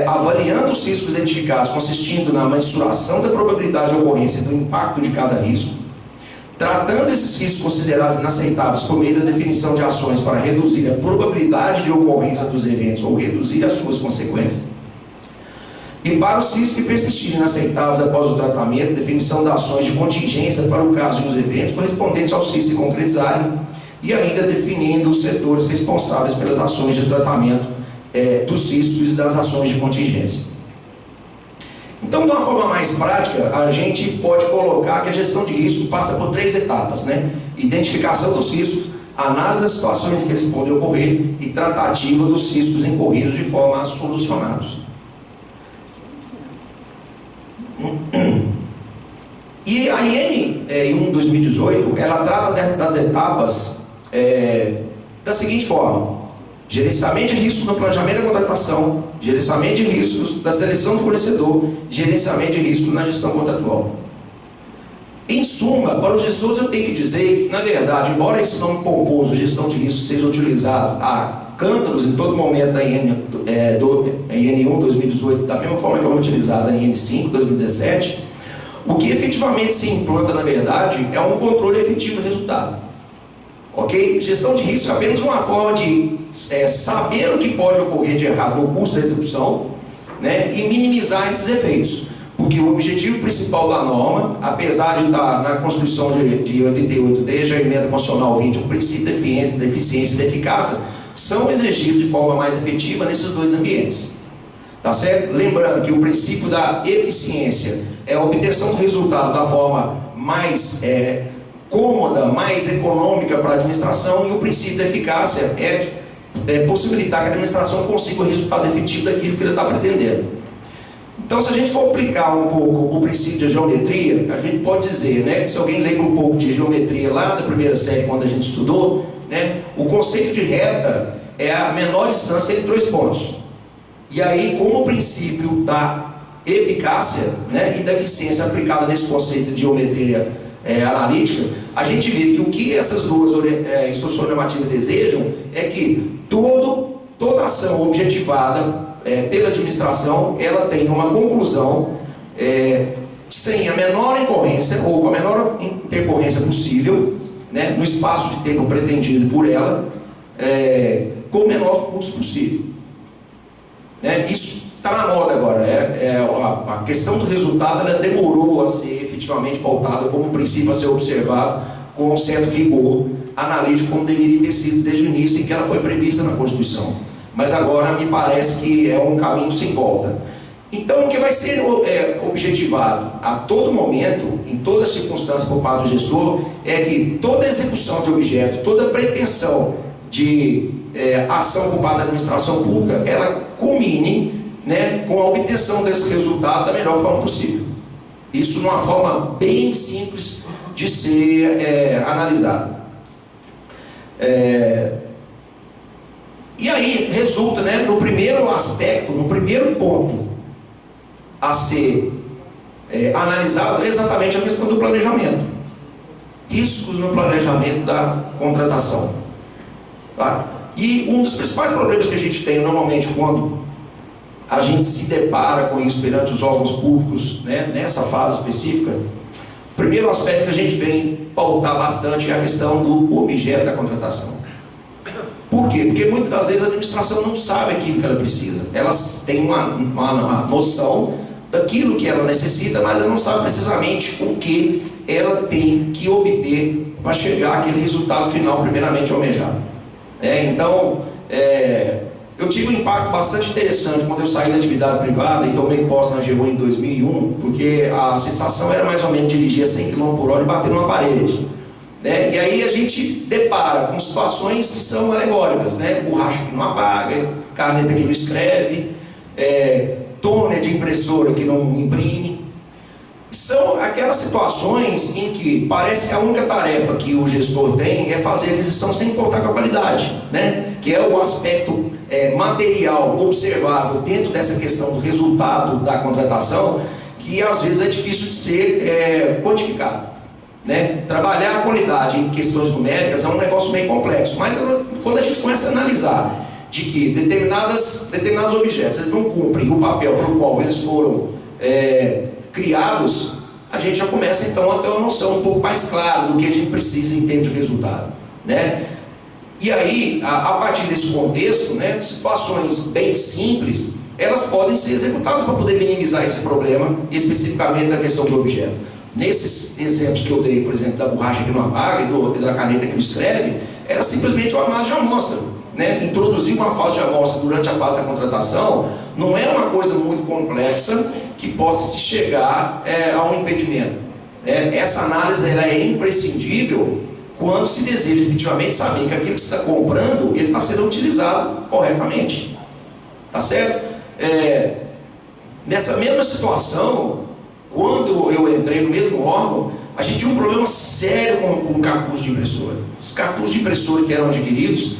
avaliando os riscos identificados, consistindo na mensuração da probabilidade de ocorrência e do impacto de cada risco, tratando esses riscos considerados inaceitáveis por meio da definição de ações para reduzir a probabilidade de ocorrência dos eventos ou reduzir as suas consequências, e para os riscos que persistirem inaceitáveis após o tratamento, definição de ações de contingência para o caso dos eventos correspondentes aos riscos se concretizarem, e ainda definindo os setores responsáveis pelas ações de tratamento dos riscos e das ações de contingência. Então, de uma forma mais prática, a gente pode colocar que a gestão de risco passa por 3 etapas, né? Identificação dos riscos, análise das situações em que eles podem ocorrer e tratativa dos riscos incorridos de forma a solucioná-los. E a IN1 2018 ela trata das etapas da seguinte forma: gerenciamento de riscos no planejamento da contratação, gerenciamento de riscos da seleção do fornecedor, gerenciamento de riscos na gestão contratual. Em suma, para os gestores eu tenho que dizer que, na verdade, embora esse nome pomposo, gestão de riscos, seja utilizado a cântaros em todo momento da IN1 2018, da mesma forma que é utilizada na IN5 2017, o que efetivamente se implanta, na verdade, é um controle efetivo do resultado. Ok? Gestão de risco é apenas uma forma de saber o que pode ocorrer de errado no curso da execução, né, e minimizar esses efeitos. Porque o objetivo principal da norma, apesar de estar na Constituição de 88, desde a emenda constitucional 20, o princípio de eficiência e de eficácia, são exigidos de forma mais efetiva nesses 2 ambientes. Tá certo? Lembrando que o princípio da eficiência é a obtenção do resultado da forma mais cômoda, mais econômica para a administração, e o princípio da eficácia é possibilitar que a administração consiga o resultado efetivo daquilo que ele está pretendendo. Então, se a gente for aplicar um pouco o princípio de geometria, a gente pode dizer, né, se alguém lembra um pouco de geometria lá da primeira série, quando a gente estudou, né, o conceito de reta é a menor distância entre 2 pontos. E aí, como o princípio da eficácia, né, e da eficiência aplicada nesse conceito de geometria analítica, a gente vê que o que essas 2 instruções normativas desejam é que toda ação objetivada pela administração, ela tem uma conclusão sem a menor incorrência ou com a menor intercorrência possível, né, no espaço de tempo pretendido por ela, com o menor custo possível. Né? Isso está na moda agora. A questão do resultado ela demorou a ser efetivamente pautada como um princípio a ser observado com um certo rigor analítico, como deveria ter sido desde o início em que ela foi prevista na Constituição. Mas agora me parece que é um caminho sem volta. Então, o que vai ser objetivado a todo momento, em toda circunstância por parte do gestor, é que toda execução de objeto, toda pretensão de ação por parte da administração pública, ela culmine, né, com a obtenção desse resultado da melhor forma possível. Isso numa forma bem simples de ser analisada. E aí resulta, né, no primeiro aspecto, no primeiro ponto a ser analisado, exatamente a questão do planejamento. Riscos no planejamento da contratação. Tá? E um dos principais problemas que a gente tem normalmente quando a gente se depara com isso perante os órgãos públicos, né, nessa fase específica, o primeiro aspecto que a gente vem pautar bastante é a questão do objeto da contratação. Por quê? Porque muitas das vezes a administração não sabe aquilo que ela precisa. Elas têm uma noção daquilo que ela necessita, mas ela não sabe precisamente o que ela tem que obter para chegar àquele resultado final primeiramente almejado. Então, eu tive um impacto bastante interessante quando eu saí da atividade privada e tomei posse na AGU em 2001, porque a sensação era mais ou menos dirigir a 100 km por hora e bater numa parede. E aí a gente depara com situações que são alegóricas, né? Borracha que não apaga, caneta que não escreve, toner de impressora que não imprime. São aquelas situações em que parece que a única tarefa que o gestor tem é fazer a aquisição sem importar com a qualidade, né? Que é o aspecto material observável dentro dessa questão do resultado da contratação, que às vezes é difícil de ser quantificado. Né? Trabalhar a qualidade em questões numéricas é um negócio meio complexo, mas quando a gente começa a analisar de que determinados objetos eles não cumprem o papel pelo qual eles foram criados, a gente já começa então a ter uma noção um pouco mais clara do que a gente precisa em termos de resultado, né? E aí, a partir desse contexto, né, situações bem simples, elas podem ser executadas para poder minimizar esse problema, especificamente da questão do objeto. Nesses exemplos que eu dei, por exemplo, da borracha que não apaga e da caneta que não escreve, era simplesmente uma análise de amostra. Né? Introduzir uma fase de amostra durante a fase da contratação não é uma coisa muito complexa que possa se chegar a um impedimento. Essa análise ela é imprescindível quando se deseja efetivamente saber que aquilo que você está comprando ele está sendo utilizado corretamente. Tá certo? Nessa mesma situação, quando eu entrei no mesmo órgão, a gente tinha um problema sério com cartuchos de impressora. Os cartuchos de impressora que eram adquiridos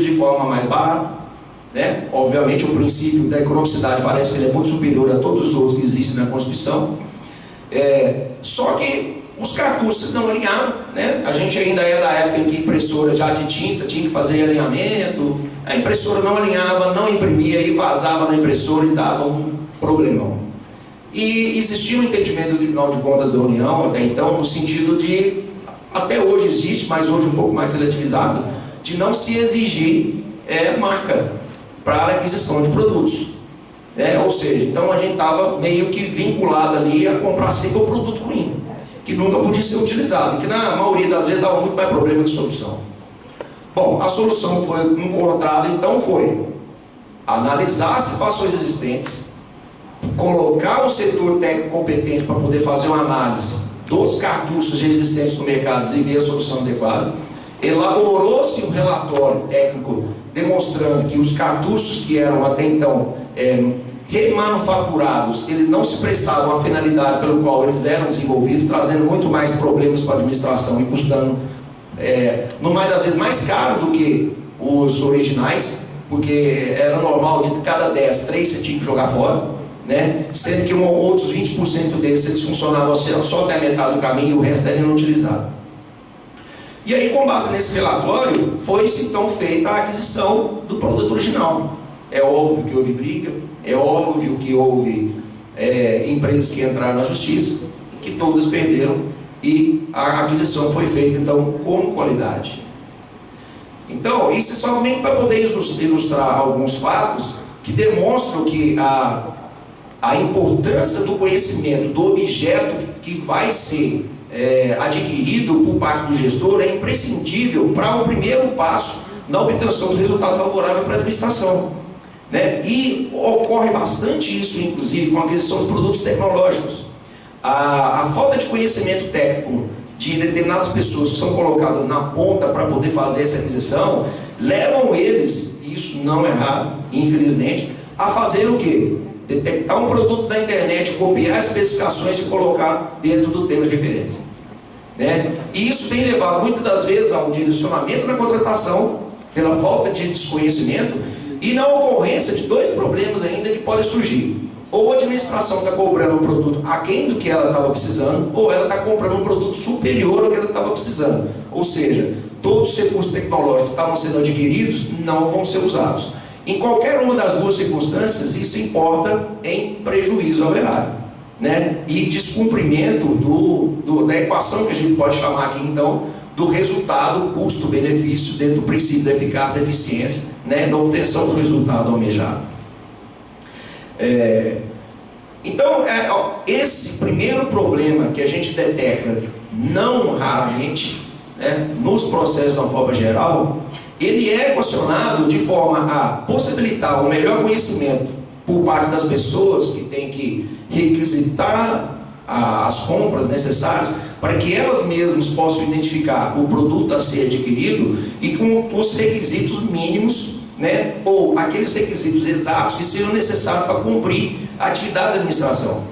de forma mais barata, né? Obviamente o princípio da economicidade parece que ele é muito superior a todos os outros que existem na Constituição. Só que os cartuchos não alinhavam, né? A gente ainda é da época em que impressora já de tinta tinha que fazer alinhamento, a impressora não alinhava, não imprimia e vazava na impressora e dava um problemão. E existia um entendimento do Tribunal de Contas da União, até então, no sentido de, até hoje existe, mas hoje um pouco mais relativizado, de não se exigir marca para a aquisição de produtos. Ou seja, então a gente estava meio que vinculado ali a comprar sempre o produto ruim, que nunca podia ser utilizado, e que na maioria das vezes dava muito mais problema que solução. Bom, a solução que foi encontrada então foi analisar as situações existentes, colocar o setor técnico competente para poder fazer uma análise dos cartuchos existentes no mercado e ver a solução adequada. Elaborou-se um relatório técnico demonstrando que os cartuchos que eram até então remanufaturados, eles não se prestavam à finalidade pelo qual eles eram desenvolvidos, trazendo muito mais problemas para a administração e custando, no mais das vezes, mais caro do que os originais, porque era normal de cada 10, 3 você tinha que jogar fora. Né? Sendo que outros 20% deles eles funcionavam só até a metade do caminho e o resto era inutilizado. E aí, com base nesse relatório, foi-se então feita a aquisição do produto original. É óbvio que houve briga, é óbvio que houve empresas que entraram na justiça, que todas perderam e a aquisição foi feita, então, com qualidade. Então, isso é somente para poder ilustrar alguns fatos que demonstram que a importância do conhecimento do objeto que vai ser adquirido por parte do gestor é imprescindível para o primeiro passo na obtenção do resultado favorável para a administração, né? E ocorre bastante isso, inclusive, com a aquisição de produtos tecnológicos. A falta de conhecimento técnico de determinadas pessoas que são colocadas na ponta para poder fazer essa aquisição, levam eles, e isso não é raro, infelizmente, a fazer o quê? Detectar um produto na internet, copiar as especificações e colocar dentro do tema de referência, né? E isso tem levado muitas das vezes ao direcionamento na contratação, pela falta de desconhecimento, e na ocorrência de dois problemas ainda que podem surgir. Ou a administração está cobrando um produto aquém do que ela estava precisando, ou ela está comprando um produto superior ao que ela estava precisando. Ou seja, todos os recursos tecnológicos que estavam sendo adquiridos não vão ser usados. Em qualquer uma das duas circunstâncias, isso importa em prejuízo ao erário, né? E descumprimento da equação que a gente pode chamar aqui, então, do resultado custo-benefício dentro do princípio da eficácia e eficiência, né? Da obtenção do resultado almejado. Então, esse primeiro problema que a gente detecta não raramente, né, nos processos de uma forma geral, ele é equacionado de forma a possibilitar o melhor conhecimento por parte das pessoas que têm que requisitar as compras necessárias para que elas mesmas possam identificar o produto a ser adquirido e com os requisitos mínimos, né, ou aqueles requisitos exatos que seriam necessários para cumprir a atividade da administração.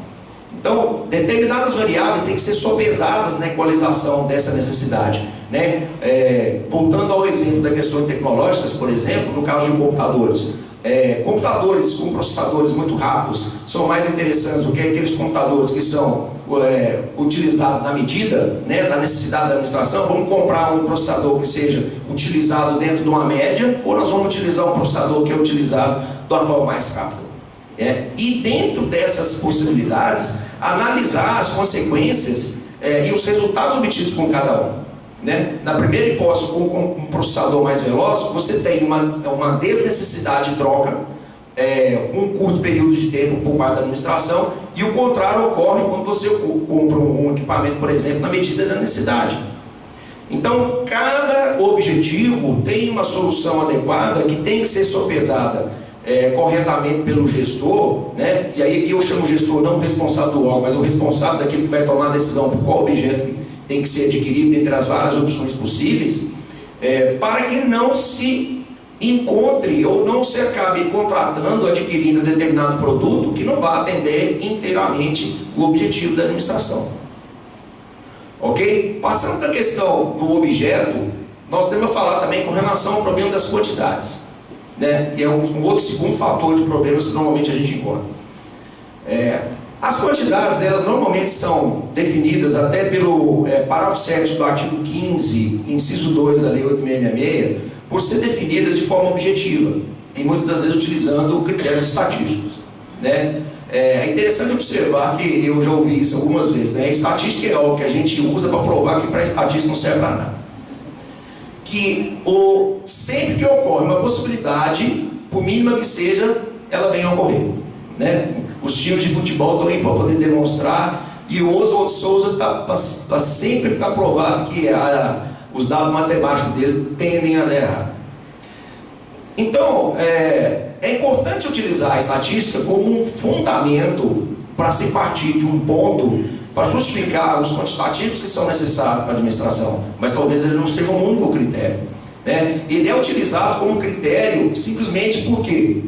Então, determinadas variáveis têm que ser sopesadas na equalização dessa necessidade, né? Voltando ao exemplo das questões tecnológicas, por exemplo, no caso de computadores. Computadores com processadores muito rápidos são mais interessantes do que aqueles computadores que são utilizados na medida, né, da necessidade da administração. Vamos comprar um processador que seja utilizado dentro de uma média, ou nós vamos utilizar um processador que é utilizado de uma forma mais rápida. E dentro dessas possibilidades, analisar as consequências e os resultados obtidos com cada um, né? Na primeira hipótese, com um processador mais veloz, você tem uma desnecessidade de troca, um curto período de tempo por parte da administração, e o contrário ocorre quando você compra um equipamento, por exemplo, na medida da necessidade. Então, cada objetivo tem uma solução adequada que tem que ser sopesada corretamente pelo gestor, né? E aí aqui eu chamo o gestor não o responsável do órgão, mas o responsável daquele que vai tomar a decisão por qual objeto que tem que ser adquirido entre as várias opções possíveis, para que não se encontre ou não se acabe contratando, adquirindo determinado produto que não vai atender inteiramente o objetivo da administração. Ok? Passando da questão do objeto, nós temos a falar também com relação ao problema das quantidades, né? Que é um outro segundo fator de problemas que normalmente a gente encontra. As quantidades, elas normalmente são definidas até pelo parágrafo 7 do artigo 15, inciso 2 da Lei 8.666, por ser definidas de forma objetiva, e muitas das vezes utilizando critérios estatísticos, né? É interessante observar que eu já ouvi isso algumas vezes, né? Estatística é algo que a gente usa para provar que para estatística não serve para nada. Que sempre que ocorre uma possibilidade, por mínima que seja, ela vem a ocorrer, né? Os times de futebol estão aí para poder demonstrar, e o Oswald Souza está sempre para provar que os dados matemáticos dele tendem a dar errado. Então, é importante utilizar a estatística como um fundamento para se partir de um ponto para justificar os quantitativos que são necessários para a administração, mas talvez ele não seja um único critério, né? Ele é utilizado como critério simplesmente porque,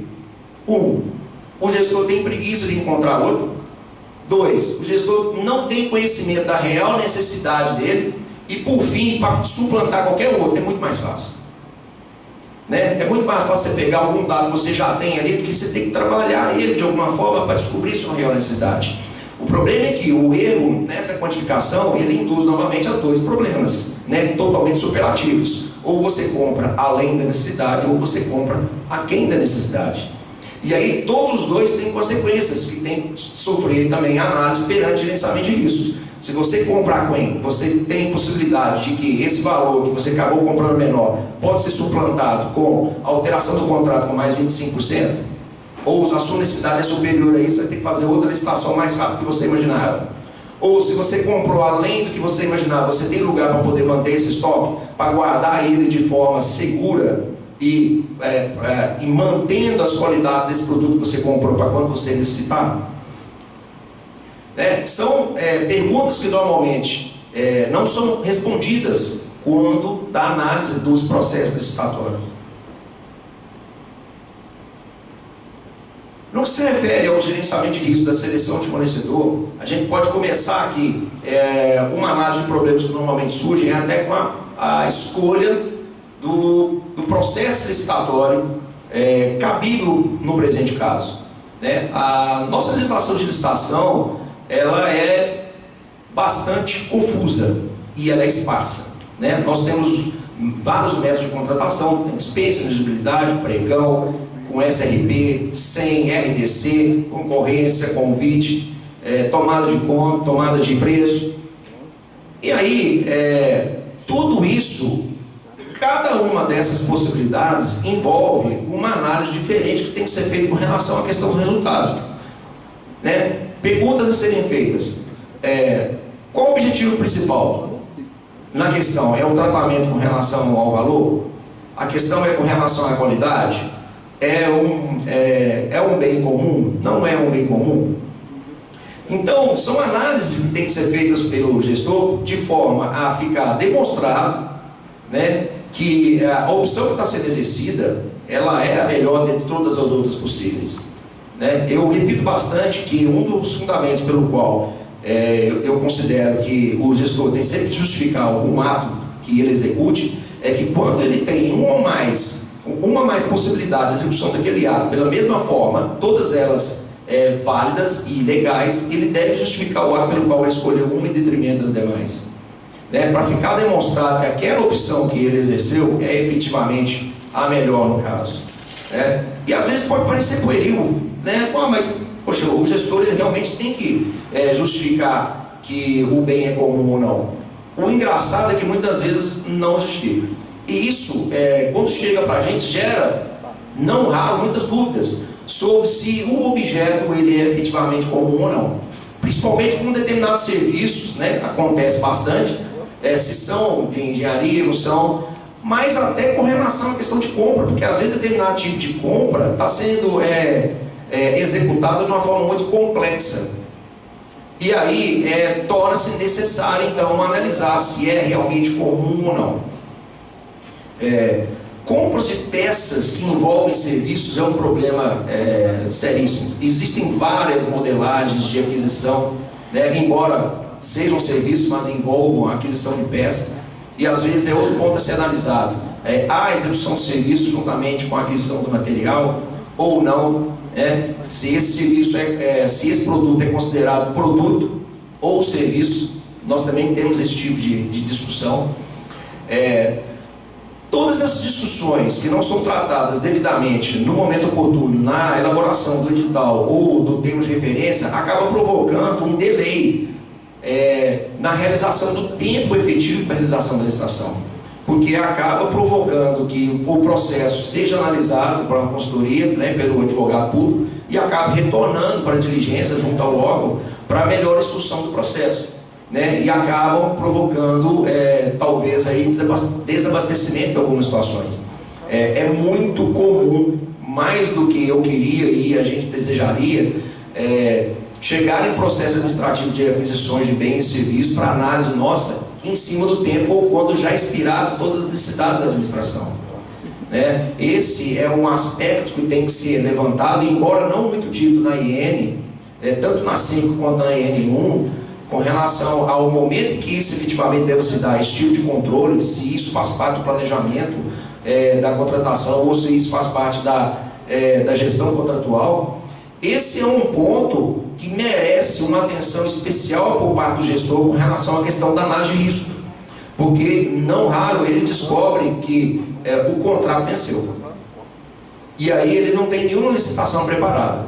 o gestor tem preguiça de encontrar outro. 2, o gestor não tem conhecimento da real necessidade dele. E por fim, para suplantar qualquer outro, é muito mais fácil, né? É muito mais fácil você pegar algum dado que você já tem ali, do que você tem que trabalhar ele de alguma forma para descobrir sua real necessidade. O problema é que o erro nessa quantificação, ele induz novamente a dois problemas, né, totalmente superativos. Ou você compra além da necessidade, ou você compra aquém da necessidade. E aí todos os dois têm consequências que tem que sofrer também análise perante gerenciamento de riscos. se você comprar Quen, você tem possibilidade de que esse valor que você acabou comprando menor pode ser suplantado com a alteração do contrato com mais 25%, ou a sua necessidade é superior a isso, vai ter que fazer outra licitação mais rápido do que você imaginava. Ou se você comprou além do que você imaginava, você tem lugar para poder manter esse estoque, para guardar ele de forma segura e mantendo as qualidades desse produto que você comprou para quando você necessitar? São perguntas que normalmente não são respondidas quando da análise dos processos licitatórios. No que se refere ao gerenciamento de risco da seleção de fornecedor, a gente pode começar aqui uma análise de problemas que normalmente surgem até com a escolha do processo licitatório cabível no presente caso. A nossa legislação de licitação ela é bastante confusa e ela é esparsa. Nós temos vários métodos de contratação, tem dispensa, elegibilidade, pregão, com SRP, sem RDC, concorrência, convite, tomada de conta, tomada de preço. E aí, tudo isso, cada uma dessas possibilidades envolve uma análise diferente que tem que ser feita com relação à questão do resultado. Perguntas a serem feitas. Qual o objetivo principal na questão? É o tratamento com relação ao valor? A questão é com relação à qualidade? É um bem comum? Não é um bem comum? Então, são análises que têm que ser feitas pelo gestor de forma a ficar demonstrado que a opção que está sendo exercida ela é a melhor dentre todas as outras possíveis. Eu repito bastante que um dos fundamentos pelo qual eu considero que o gestor tem sempre que justificar algum ato que ele execute é que quando ele tem uma mais possibilidade de execução daquele ato, pela mesma forma, todas elas válidas e legais, ele deve justificar o ato pelo qual ele escolheu uma em detrimento das demais. Para ficar demonstrado que aquela opção que ele exerceu é efetivamente a melhor no caso. E às vezes pode parecer pueril, mas poxa, o gestor ele realmente tem que justificar que o bem é comum ou não. O engraçado é que muitas vezes não justifica. E isso, quando chega para a gente, gera, não raro, muitas dúvidas sobre se o objeto ele é efetivamente comum ou não. Principalmente com determinados serviços, acontece bastante, se são de engenharia, não são, mas até com relação à questão de compra, porque às vezes determinado tipo de compra está sendo executado de uma forma muito complexa. E aí torna-se necessário então analisar se é realmente comum ou não. Compras de peças que envolvem serviços é um problema seríssimo. Existem várias modelagens de aquisição, embora sejam serviços, mas envolvam a aquisição de peça. E às vezes é outro ponto a ser analisado. A execução de serviço juntamente com a aquisição do material ou não, se esse serviço se esse produto é considerado produto ou serviço. Nós também temos esse tipo de discussão. Todas essas discussões que não são tratadas devidamente no momento oportuno na elaboração do edital ou do termo de referência acaba provocando um delay na realização do tempo efetivo para a realização da licitação, porque acaba provocando que o processo seja analisado por uma consultoria, pelo advogado público, e acabe retornando para a diligência junto ao órgão para a melhor instrução do processo, e acabam provocando talvez aí desabastecimento em algumas situações. É muito comum, mais do que eu queria e a gente desejaria, chegar em processo administrativo de aquisições de bens e serviços para análise nossa em cima do tempo ou quando já expirado todas as necessidades da administração. Esse é um aspecto que tem que ser levantado, embora não muito dito na IN, tanto na 5 quanto na IN 1, com relação ao momento em que isso efetivamente deve se dar, esse tipo de controle, se isso faz parte do planejamento da contratação ou se isso faz parte da gestão contratual. Esse é um ponto que merece uma atenção especial por parte do gestor com relação à questão da análise de risco, porque não raro ele descobre que o contrato venceu e aí ele não tem nenhuma licitação preparada.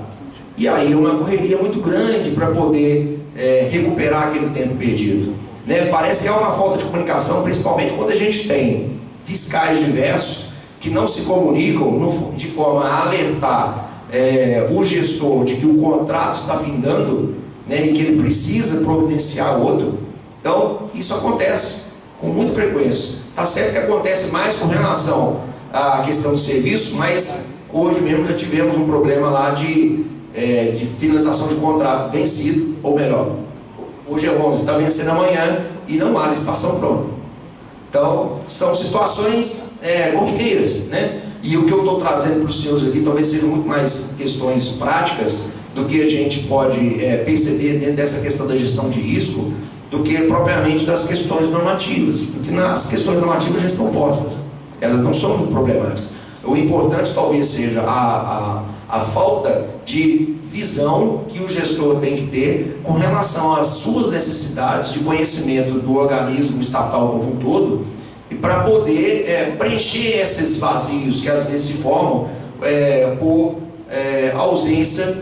E aí é uma correria muito grande para poder recuperar aquele tempo perdido, né? Parece que é uma falta de comunicação, principalmente quando a gente tem fiscais diversos que não se comunicam de forma a alertar o gestor de que o contrato está findando, né, e que ele precisa providenciar outro. Então, isso acontece com muita frequência. Está certo que acontece mais com relação à questão do serviço, mas hoje mesmo já tivemos um problema lá de finalização de contrato vencido, ou melhor, hoje é 11, está vencendo amanhã e não há licitação pronta. Então, são situações corriqueiras, né? E o que eu estou trazendo para os senhores aqui talvez sejam muito mais questões práticas do que a gente pode perceber dentro dessa questão da gestão de risco, do que propriamente das questões normativas, porque as questões normativas já estão postas, elas não são muito problemáticas. O importante talvez seja a falta de visão que o gestor tem que ter com relação às suas necessidades de conhecimento do organismo estatal como um todo, e para poder preencher esses vazios que às vezes se formam por ausência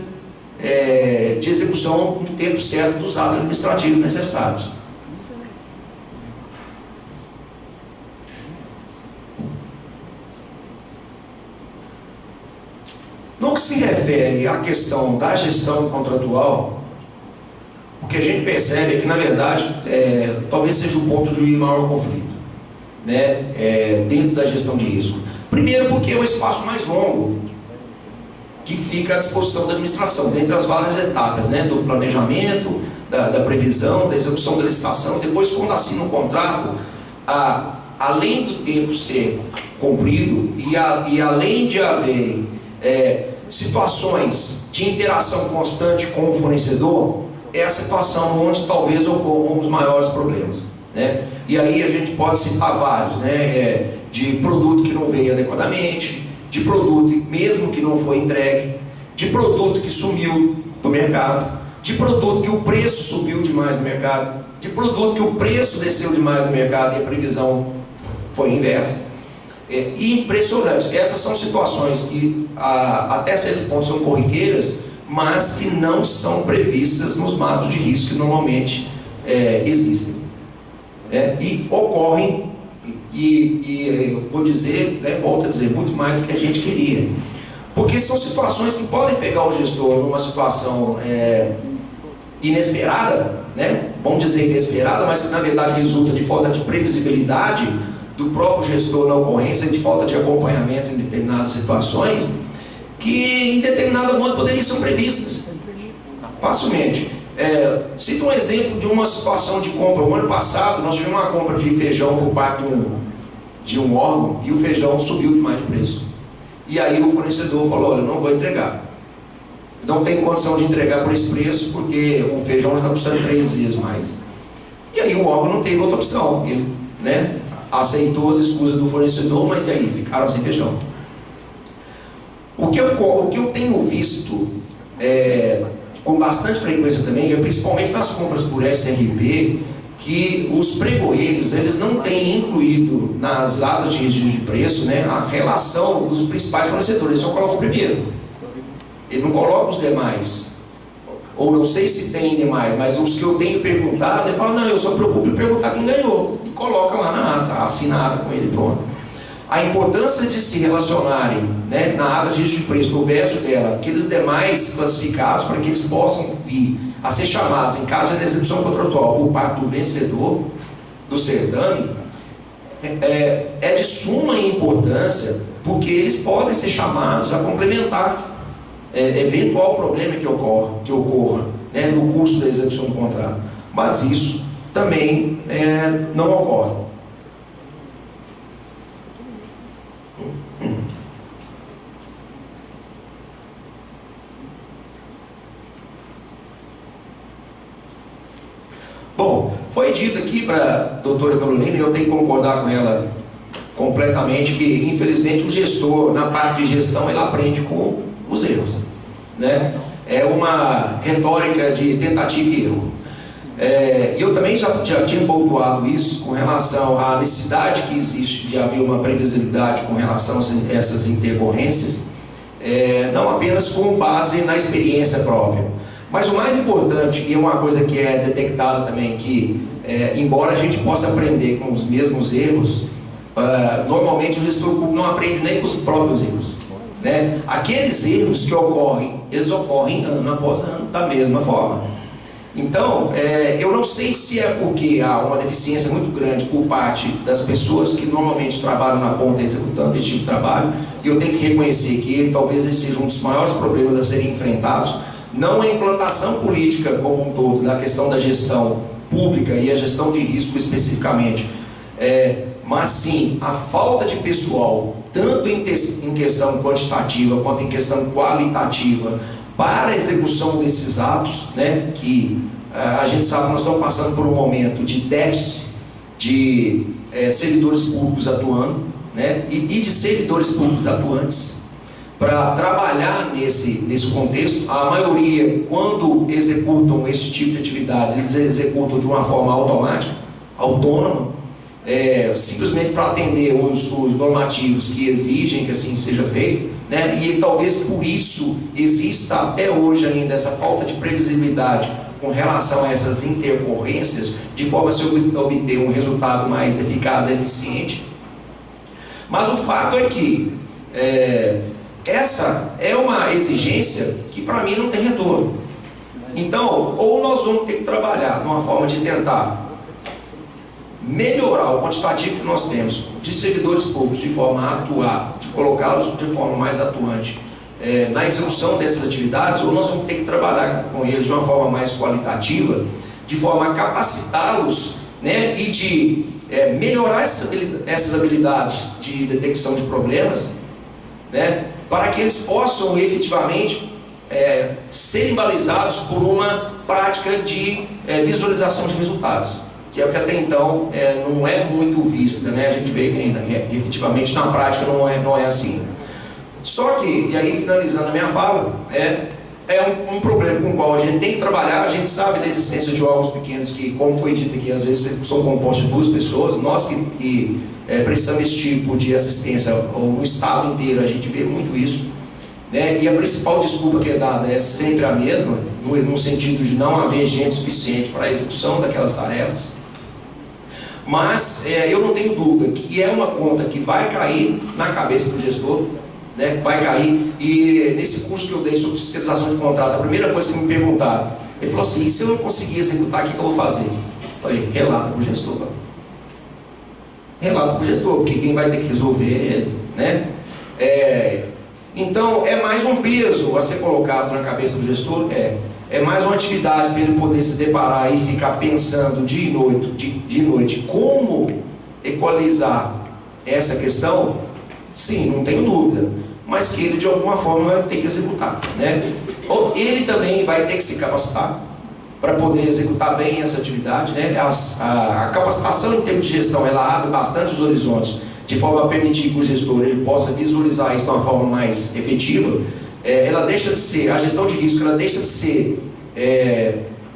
de execução no tempo certo dos atos administrativos necessários. No que se refere à questão da gestão contratual, o que a gente percebe é que, na verdade, talvez seja o ponto de maior conflito, né, dentro da gestão de risco. Primeiro porque é o espaço mais longo que fica à disposição da administração, dentre as várias etapas, né, do planejamento, da previsão, da execução da licitação. Depois, quando assina um contrato, além do tempo ser cumprido e além de haver situações de interação constante com o fornecedor, é a situação onde talvez ocorram os maiores problemas, né? E aí a gente pode citar vários, né? De produto que não veio adequadamente, de produto mesmo que não foi entregue, de produto que sumiu do mercado, de produto que o preço subiu demais no mercado, de produto que o preço desceu demais no mercado e a previsão foi inversa. Impressionante. Essas são situações que até certo ponto são corriqueiras, mas que não são previstas nos mapas de risco que normalmente existem, e ocorrem, e vou dizer, volto a dizer, muito mais do que a gente queria, porque são situações que podem pegar o gestor numa situação inesperada, né? Vamos dizer inesperada, mas que na verdade resulta de falta de previsibilidade do próprio gestor na ocorrência, de falta de acompanhamento em determinadas situações, que em determinado momento poderiam ser previstas facilmente. Cito um exemplo de uma situação de compra. O ano passado nós tivemos uma compra de feijão por parte de um órgão, e o feijão subiu demais de preço. E aí o fornecedor falou: olha, não vou entregar, não tem condição de entregar por esse preço, porque o feijão já está custando 3 vezes mais. E aí o órgão não teve outra opção, ele, né, aceitou as escusas do fornecedor, mas aí ficaram sem feijão. O que eu tenho visto com bastante frequência também, principalmente nas compras por SRP, que os pregoeiros, eles não têm incluído nas atas de registro de preço, né, a relação dos principais fornecedores. Eles só colocam o primeiro, ele não coloca os demais, ou não sei se tem demais, mas os que eu tenho perguntado, ele fala: não, eu só me preocupo em perguntar quem ganhou, e coloca lá na ata, assinada com ele, pronto. A importância de se relacionarem, né, na ata de registro de preço, no verso dela, aqueles demais classificados, para que eles possam vir a ser chamados em caso de execução contratual por parte do vencedor do certame, é de suma importância, porque eles podem ser chamados a complementar eventual problema que ocorra, né, no curso da execução do contrato. Mas isso também não ocorre. Bom, foi dito aqui para a doutora Carolina, e eu tenho que concordar com ela completamente, que infelizmente o gestor, na parte de gestão, ele aprende com os erros, né? É uma retórica de tentativa e erro. E eu também já tinha pontuado isso com relação à necessidade que existe de haver uma previsibilidade com relação a essas intercorrências, não apenas com base na experiência própria. Mas o mais importante, e é uma coisa que é detectada também, que embora a gente possa aprender com os mesmos erros, normalmente o gestor público não aprende nem com os próprios erros, né? Aqueles erros que ocorrem, eles ocorrem ano após ano, da mesma forma. Então, eu não sei se é porque há uma deficiência muito grande por parte das pessoas que normalmente trabalham na ponta executando esse tipo de trabalho, e eu tenho que reconhecer que talvez esse seja um dos maiores problemas a serem enfrentados, não a implantação política como um todo, da questão da gestão pública e a gestão de risco especificamente, mas sim a falta de pessoal, tanto em questão quantitativa quanto em questão qualitativa, para a execução desses atos, né, que a gente sabe que nós estamos passando por um momento de déficit de servidores públicos atuando, né, e de servidores públicos atuantes, para trabalhar nesse contexto. A maioria, quando executam esse tipo de atividades, eles executam de uma forma automática, autônoma, simplesmente para atender os normativos que exigem que assim seja feito, né? E talvez por isso exista até hoje ainda essa falta de previsibilidade com relação a essas intercorrências, de forma a se obter um resultado mais eficaz e eficiente. Mas o fato é que essa é uma exigência que para mim não tem retorno. Então, ou nós vamos ter que trabalhar de uma forma de tentar melhorar o quantitativo que nós temos de servidores públicos de forma a atuar, de colocá-los de forma mais atuante na execução dessas atividades, ou nós vamos ter que trabalhar com eles de uma forma mais qualitativa, de forma a capacitá-los, né, e de melhorar essas habilidades de detecção de problemas, né, para que eles possam efetivamente serem balizados por uma prática de visualização de resultados, que é o que até então não é muito vista, né? A gente vê que efetivamente na prática não é assim. Só que, e aí finalizando a minha fala, um problema com o qual a gente tem que trabalhar. A gente sabe da existência de órgãos pequenos que, como foi dito aqui, às vezes são compostos de 2 pessoas. Nós que precisamos desse tipo de assistência no estado inteiro, a gente vê muito isso, né? E a principal desculpa que é dada é sempre a mesma, no sentido de não haver gente suficiente para a execução daquelas tarefas. Mas eu não tenho dúvida que é uma conta que vai cair na cabeça do gestor, né? Vai cair. E nesse curso que eu dei sobre fiscalização de contrato, a primeira coisa que me perguntaram, ele falou assim: e se eu não conseguir executar, o que eu vou fazer? Eu falei: relata para o gestor. Relata para o gestor, porque quem vai ter que resolver é ele, né? Então é mais um peso a ser colocado na cabeça do gestor, é mais uma atividade para ele poder se deparar e ficar pensando dia e noite como equalizar essa questão. Sim, não tenho dúvida, mas que ele de alguma forma vai ter que executar, né? Ele também vai ter que se capacitar para poder executar bem essa atividade, né? A capacitação em termos de gestão, ela abre bastante os horizontes, de forma a permitir que o gestor ele possa visualizar isso de uma forma mais efetiva. Ela deixa de ser, a gestão de risco, ela deixa de ser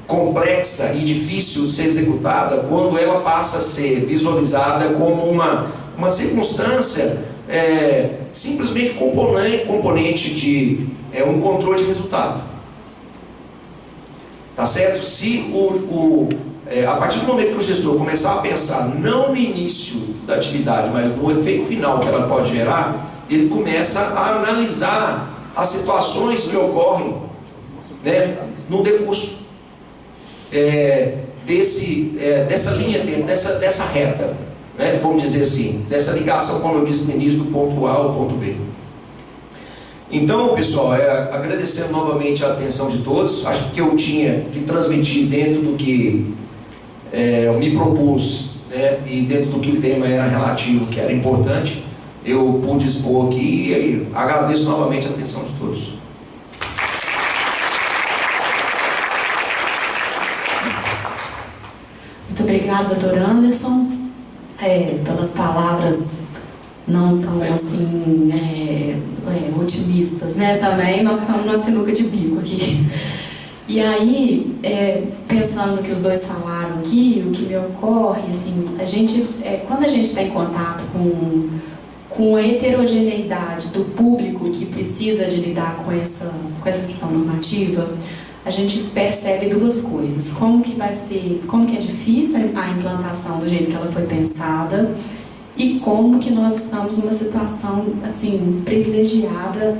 complexa e difícil de ser executada quando ela passa a ser visualizada como uma circunstância, simplesmente componente de um controle de resultado. Tá certo? Se a partir do momento que o gestor começar a pensar não no início da atividade, mas no efeito final que ela pode gerar, ele começa a analisar as situações que ocorrem, né, no decurso dessa linha, dessa reta, né, vamos dizer assim, dessa ligação, como eu disse no início, do ponto A ao ponto B. Então, pessoal, agradecendo novamente a atenção de todos. Acho que eu tinha que transmitir dentro do que eu me propus, né, e dentro do que o tema era relativo, que era importante, eu pude expor aqui, e agradeço novamente a atenção de todos. Muito obrigada, doutor Anderson, pelas palavras não tão assim otimistas, né? Também nós estamos na sinuca de bico aqui. E aí, pensando no que os dois falaram aqui, o que me ocorre, assim, quando a gente está em contato com com a heterogeneidade do público que precisa de lidar com essa discussão normativa, a gente percebe duas coisas. Como que é difícil a implantação do jeito que ela foi pensada e como que nós estamos numa situação assim, privilegiada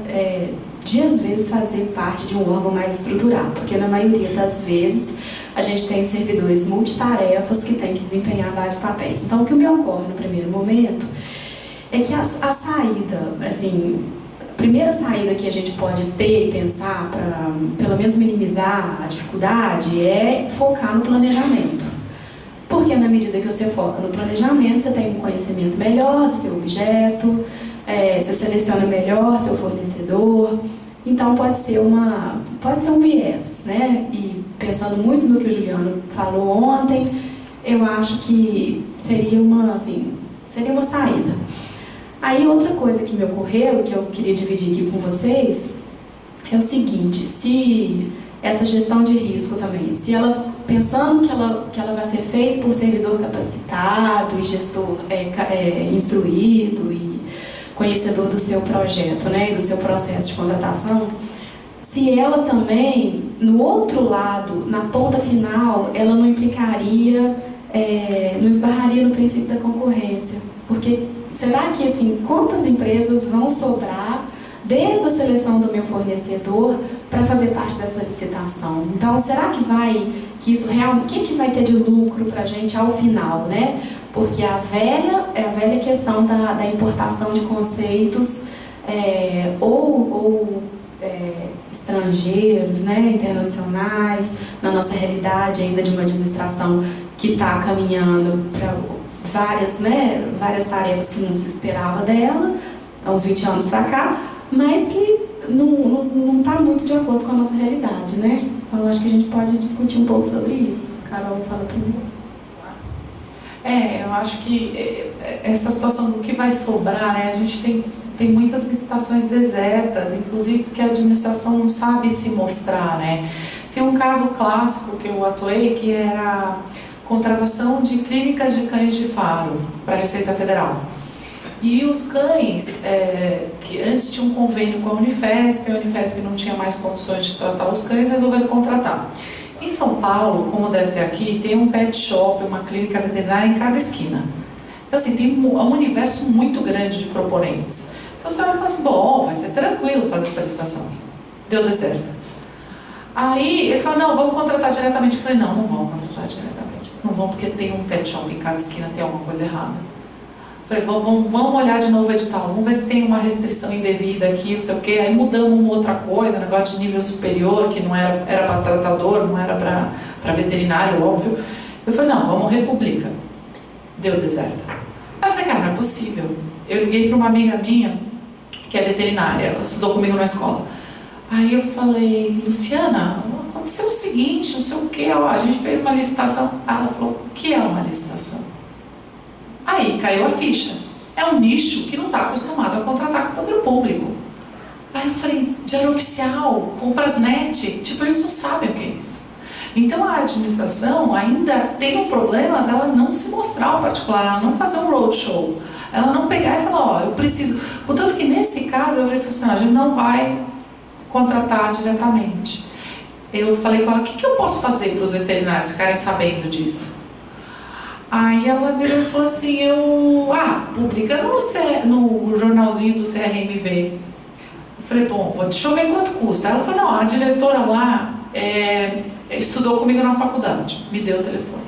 de, às vezes, fazer parte de um órgão mais estruturado, porque na maioria das vezes a gente tem servidores multitarefas que têm que desempenhar vários papéis. Então, o que me ocorre no primeiro momento é que a saída, assim, a primeira saída que a gente pode ter e pensar para, pelo menos, minimizar a dificuldade é focar no planejamento. Porque na medida que você foca no planejamento, você tem um conhecimento melhor do seu objeto, você seleciona melhor seu fornecedor. Então pode ser um viés, né? E pensando muito no que o Juliano falou ontem, eu acho que seria uma saída. Aí outra coisa que me ocorreu, que eu queria dividir aqui com vocês, é o seguinte: se essa gestão de risco também, se ela, pensando que ela vai ser feita por servidor capacitado e gestor instruído e conhecedor do seu projeto, né, e do seu processo de contratação, se ela também, no outro lado, na ponta final, ela não implicaria, não esbarraria no princípio da concorrência. Porque será que, assim, quantas empresas vão sobrar desde a seleção do meu fornecedor para fazer parte dessa licitação? Então, será que isso realmente, o que vai ter de lucro para a gente ao final, né? Porque a velha questão da importação de conceitos estrangeiros, né, internacionais, na nossa realidade ainda de uma administração que está caminhando para várias tarefas que não se esperava dela, há uns 20 anos para cá, mas que não está muito de acordo com a nossa realidade, né? Então, acho que a gente pode discutir um pouco sobre isso. Carol, fala primeiro. Eu acho que essa situação do que vai sobrar, né? A gente tem muitas licitações desertas, inclusive porque a administração não sabe se mostrar, né? Tem um caso clássico que eu atuei, que era a contratação de clínicas de cães de faro para a Receita Federal. E os cães, que antes tinham um convênio com a Unifesp não tinha mais condições de tratar os cães, resolveram contratar. Em São Paulo, como deve ter aqui, tem um pet shop, uma clínica veterinária em cada esquina. Então, assim, tem um universo muito grande de proponentes. Então, você olha e fala assim, bom, vai ser tranquilo fazer essa licitação. Deu certo. Aí, eles falaram, não, vamos contratar diretamente. Eu falei, não vamos contratar diretamente. Não vamos, porque tem um pet shop em cada esquina, tem alguma coisa errada. Falei, vamos olhar de novo o edital, vamos ver se tem uma restrição indevida aqui, não sei o quê. Aí mudamos uma outra coisa, um negócio de nível superior, que não era para tratador, não era para veterinário, óbvio. Eu falei, não, vamos republica. Deu deserto. Aí eu falei, cara, não é possível. Eu liguei para uma amiga minha, que é veterinária, ela estudou comigo na escola. Aí eu falei, Luciana, aconteceu o seguinte, não sei o quê, ó, a gente fez uma licitação. Ela falou, o que é uma licitação? Aí caiu a ficha. É um nicho que não está acostumado a contratar com o poder público. Aí eu falei, diário oficial, compras net, tipo, eles não sabem o que é isso. Então a administração ainda tem um problema dela não se mostrar ao particular, ela não fazer um roadshow, ela não pegar e falar, ó, eu preciso. Portanto que nesse caso eu falei assim, não, a gente não vai contratar diretamente. Eu falei com ela, o que eu posso fazer para os veterinários ficarem sabendo disso? Aí ela virou e falou assim, publica no jornalzinho do CRMV. Eu falei, bom, deixa eu ver quanto custa. Ela falou, não, a diretora lá estudou comigo na faculdade, me deu o telefone.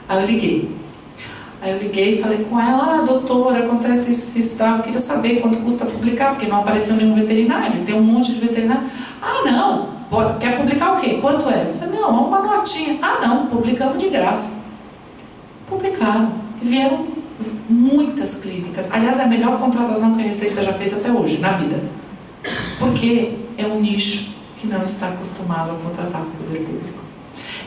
Aí eu liguei e falei com ela, doutora, acontece isso, tal, eu queria saber quanto custa publicar, porque não apareceu nenhum veterinário, tem um monte de veterinário. Não, quer publicar o quê? Quanto é? Eu falei, não, uma notinha. Não, publicamos de graça. Publicaram. E vieram muitas clínicas. Aliás, é a melhor contratação que a Receita já fez até hoje, na vida. Porque é um nicho que não está acostumado a contratar com o poder público.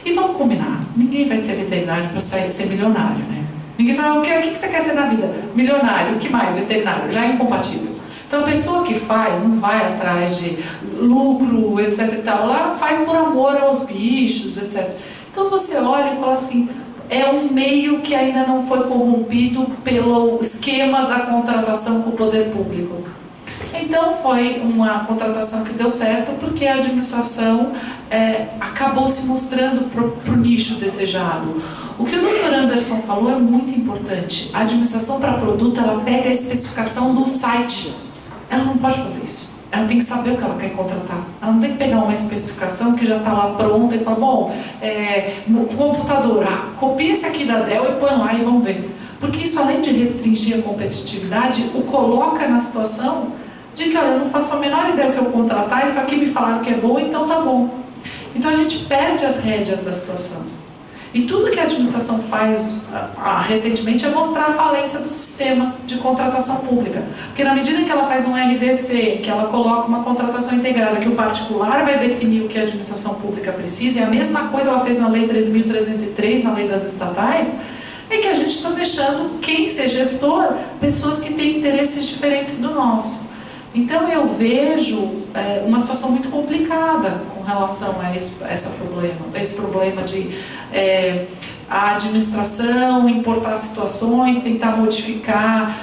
E vamos combinar, ninguém vai ser veterinário para ser milionário, né? Ninguém vai, o que você quer ser na vida? Milionário, o que mais? Veterinário, já é incompatível. Então a pessoa que faz, não vai atrás de lucro, etc e tal, lá faz por amor aos bichos, etc. Então você olha e fala assim, é um meio que ainda não foi corrompido pelo esquema da contratação com o poder público. Então foi uma contratação que deu certo porque a administração acabou se mostrando para o nicho desejado. O que o Dr. Anderson falou é muito importante. A administração para produto, ela pega a especificação do site. Ela não pode fazer isso. Ela tem que saber o que ela quer contratar. Ela não tem que pegar uma especificação que já está lá pronta e falar, bom, no computador, copia esse aqui da Dell e põe lá e vamos ver. Porque isso, além de restringir a competitividade, o coloca na situação de que, olha, eu não faço a menor ideia do que eu contratar, isso aqui me falaram que é bom, então tá bom. Então a gente perde as rédeas da situação. E tudo que a administração faz recentemente é mostrar a falência do sistema de contratação pública. Porque na medida em que ela faz um RDC, que ela coloca uma contratação integrada, que o particular vai definir o que a administração pública precisa, e a mesma coisa ela fez na Lei 13.303, na Lei das Estatais, é que a gente está deixando quem ser gestor, pessoas que têm interesses diferentes do nosso. Então eu vejo uma situação muito complicada com relação a esse problema de a administração importar situações, tentar modificar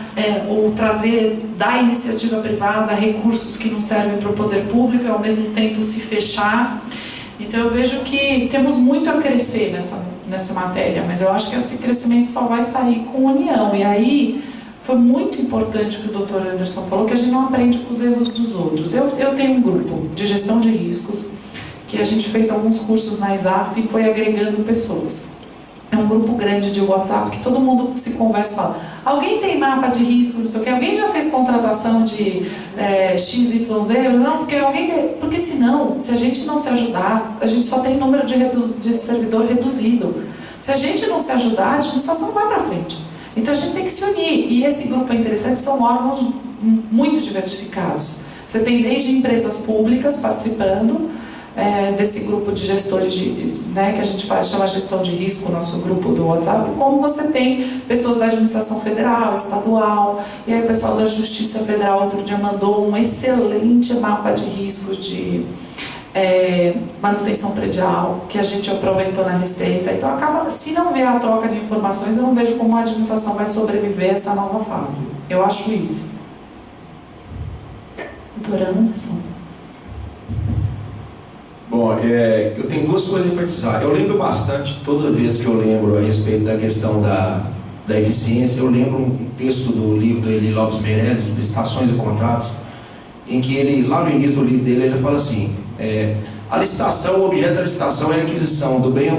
ou trazer da iniciativa privada recursos que não servem para o poder público e ao mesmo tempo se fechar. Então eu vejo que temos muito a crescer nessa matéria, mas eu acho que esse crescimento só vai sair com união. E aí foi muito importante o que o Dr. Anderson falou, que a gente não aprende com os erros dos outros. Eu tenho um grupo de gestão de riscos, que a gente fez alguns cursos na ESAF e foi agregando pessoas. É um grupo grande de WhatsApp que todo mundo se conversa e fala, alguém tem mapa de risco, não sei o quê? Alguém já fez contratação de XYZ? Não, porque senão, se a gente não se ajudar, a gente só tem número de servidor reduzido. Se a gente não se ajudar, a administração não vai para frente. Então a gente tem que se unir, e esse grupo é interessante, são órgãos muito diversificados. Você tem desde empresas públicas participando desse grupo de gestores, que a gente chama gestão de risco, nosso grupo do WhatsApp, como você tem pessoas da administração federal, estadual, e aí o pessoal da Justiça Federal outro dia mandou um excelente mapa de risco de manutenção predial, que a gente aproveitou na Receita. Então acaba, se não vier a troca de informações, eu não vejo como a administração vai sobreviver a essa nova fase. Eu acho isso. Doutora Anderson. Bom, eu tenho duas coisas a enfatizar. Eu lembro bastante, toda vez que eu lembro a respeito da questão da eficiência, eu lembro um texto do livro do Eli Lopes Meirelles, Licitações e Contratos, em que ele, lá no início do livro dele, ele fala assim, a licitação, o objeto da licitação é a aquisição do bem,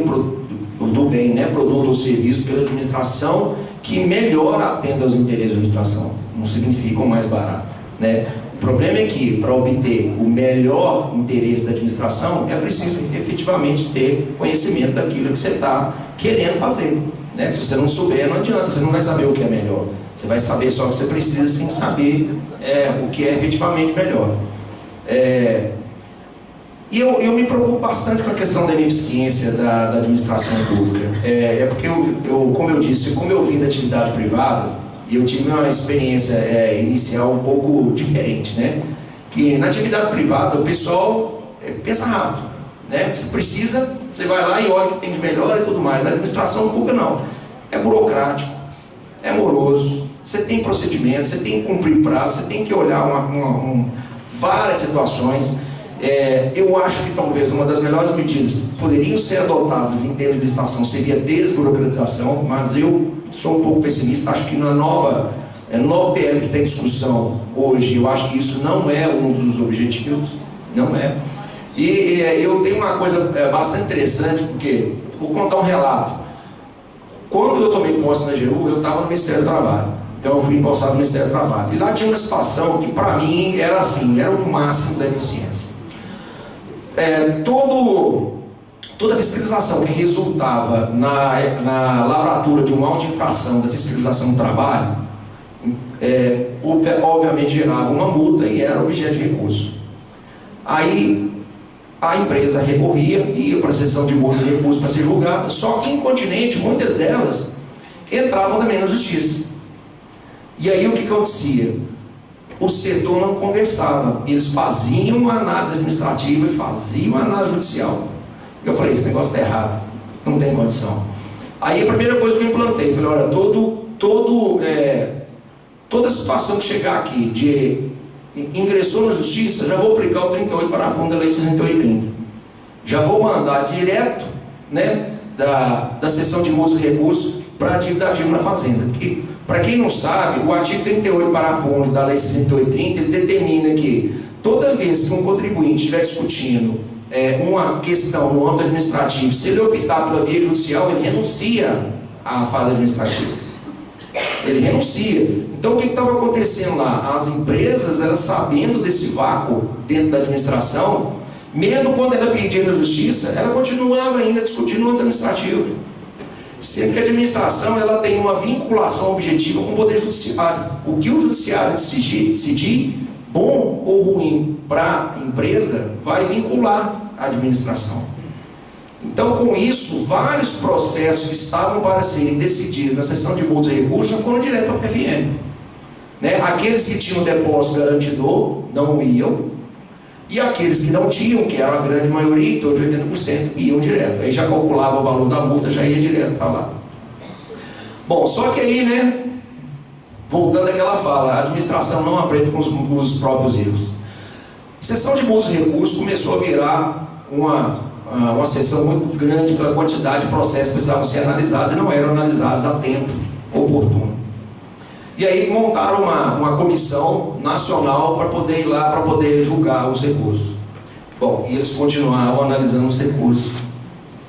produto ou serviço pela administração que melhor atenda aos interesses da administração, não significa o mais barato, né? O problema é que, para obter o melhor interesse da administração, é preciso efetivamente ter conhecimento daquilo que você está querendo fazer, né? Se você não souber, não adianta, você não vai saber o que é melhor. Você vai saber só o que você precisa, sem saber o que é efetivamente melhor. E eu me preocupo bastante com a questão da ineficiência da administração pública. Porque, como eu disse, como eu vim da atividade privada, e eu tive uma experiência inicial um pouco diferente, né? Que na atividade privada o pessoal pensa rápido, né? Você precisa, você vai lá e olha o que tem de melhor e tudo mais. Na administração pública não. É burocrático, é moroso, você tem procedimentos, você tem que cumprir prazo, você tem que olhar várias situações. Eu acho que talvez uma das melhores medidas poderiam ser adotadas em termos de licitação seria a desburocratização, mas eu sou um pouco pessimista. Acho que na nova PL que tem discussão hoje, eu acho que isso não é um dos objetivos, não é. E eu tenho uma coisa bastante interessante, porque vou contar um relato. Quando eu tomei posse na AGU, eu estava no Ministério do Trabalho. Então eu fui empossado no Ministério do Trabalho. E lá tinha uma situação que para mim era assim, era o máximo da eficiência. Toda fiscalização que resultava na lavratura de um auto de infração da fiscalização do trabalho, obviamente gerava uma multa e era objeto de recurso. Aí a empresa recorria, ia para a sessão de multas e recursos para ser julgada, só que incontinente, muitas delas entravam também na justiça. E aí o que acontecia? O setor não conversava, eles faziam uma análise administrativa e faziam uma análise judicial. Eu falei, esse negócio está errado, não tem condição. Aí a primeira coisa que eu implantei, falei, olha, toda situação que chegar aqui de ingressou na justiça, já vou aplicar o 38 parágrafo 1 da lei 6830. Já vou mandar direto, né, da seção de multas e recursos para a dívida ativa na fazenda. Porque, para quem não sabe, o artigo 38 parágrafo 1 da lei 6830, ele determina que toda vez que um contribuinte estiver discutindo uma questão no âmbito administrativo, se ele optar pela via judicial, ele renuncia à fase administrativa. Ele renuncia. Então o que estava acontecendo lá? As empresas, elas sabendo desse vácuo dentro da administração, mesmo quando ela pedia na justiça, ela continuava ainda discutindo no administrativo. Sendo que a administração, ela tem uma vinculação objetiva com o poder judiciário. O que o judiciário decidir, bom ou ruim para a empresa, vai vincular a administração. Então, com isso, vários processos que estavam para serem decididos na seção de multas e recursos já foram direto para a PFN. Né? Aqueles que tinham depósito garantidor não iam, e aqueles que não tinham, que era a grande maioria, em torno de 80%, iam direto. Aí já calculava o valor da multa, já ia direto para lá. Bom, só que aí, né, voltando àquela fala, a administração não aprende com os próprios erros. A seção de multas e recursos começou a virar uma seção muito grande pela quantidade de processos que precisavam ser analisados e não eram analisados a tempo oportuno. E aí montaram uma comissão nacional para poder ir lá, para poder julgar os recursos. Bom, e eles continuavam analisando os recursos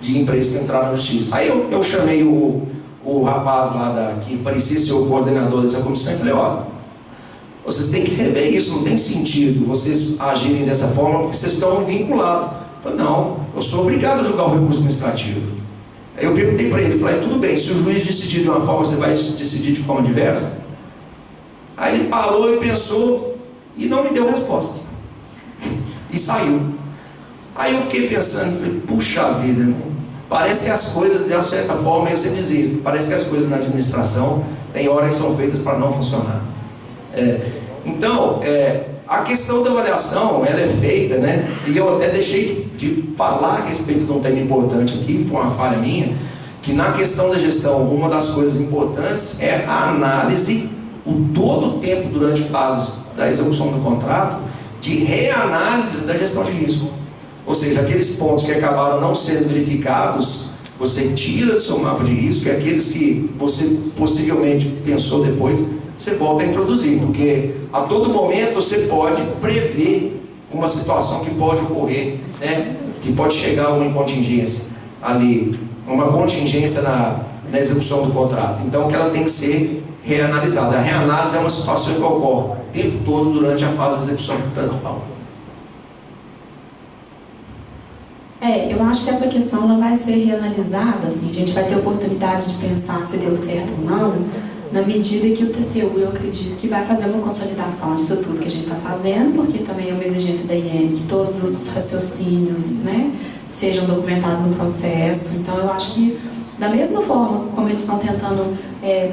de empresas que entraram na justiça. Aí eu chamei o rapaz lá que parecia ser o coordenador dessa comissão e falei, ó, vocês têm que rever isso, não tem sentido vocês agirem dessa forma porque vocês estão vinculados. Eu falei, não, eu sou obrigado a julgar o recurso administrativo. Aí eu perguntei para ele, falei, tudo bem, se o juiz decidir de uma forma, você vai decidir de forma diversa? Aí ele parou e pensou e não me deu resposta. E saiu. Aí eu fiquei pensando, falei, puxa vida, né? Parece que as coisas, de uma certa forma, eu sempre dizia isso, parece que as coisas na administração tem horas que são feitas para não funcionar. Então, a questão da avaliação, ela é feita, né? E eu até deixei de falar a respeito de um tema importante aqui, foi uma falha minha, que na questão da gestão, uma das coisas importantes é a análise, todo o tempo durante a fase da execução do contrato, de reanálise da gestão de risco. Ou seja, aqueles pontos que acabaram não sendo verificados, você tira do seu mapa de risco, e aqueles que você possivelmente pensou depois, você volta a introduzir, porque a todo momento você pode prever uma situação que pode ocorrer, né? Que pode chegar a uma contingência ali, uma contingência na execução do contrato. Então, que ela tem que ser reanalisada. A reanálise é uma situação que ocorre o tempo todo durante a fase de execução do contrato. Eu acho que essa questão ela vai ser reanalisada, assim, a gente vai ter oportunidade de pensar se deu certo ou não, na medida que o TCU, eu acredito que vai fazer uma consolidação disso tudo que a gente está fazendo, porque também é uma exigência da IN que todos os raciocínios, né, sejam documentados no processo. Então eu acho que da mesma forma como eles estão tentando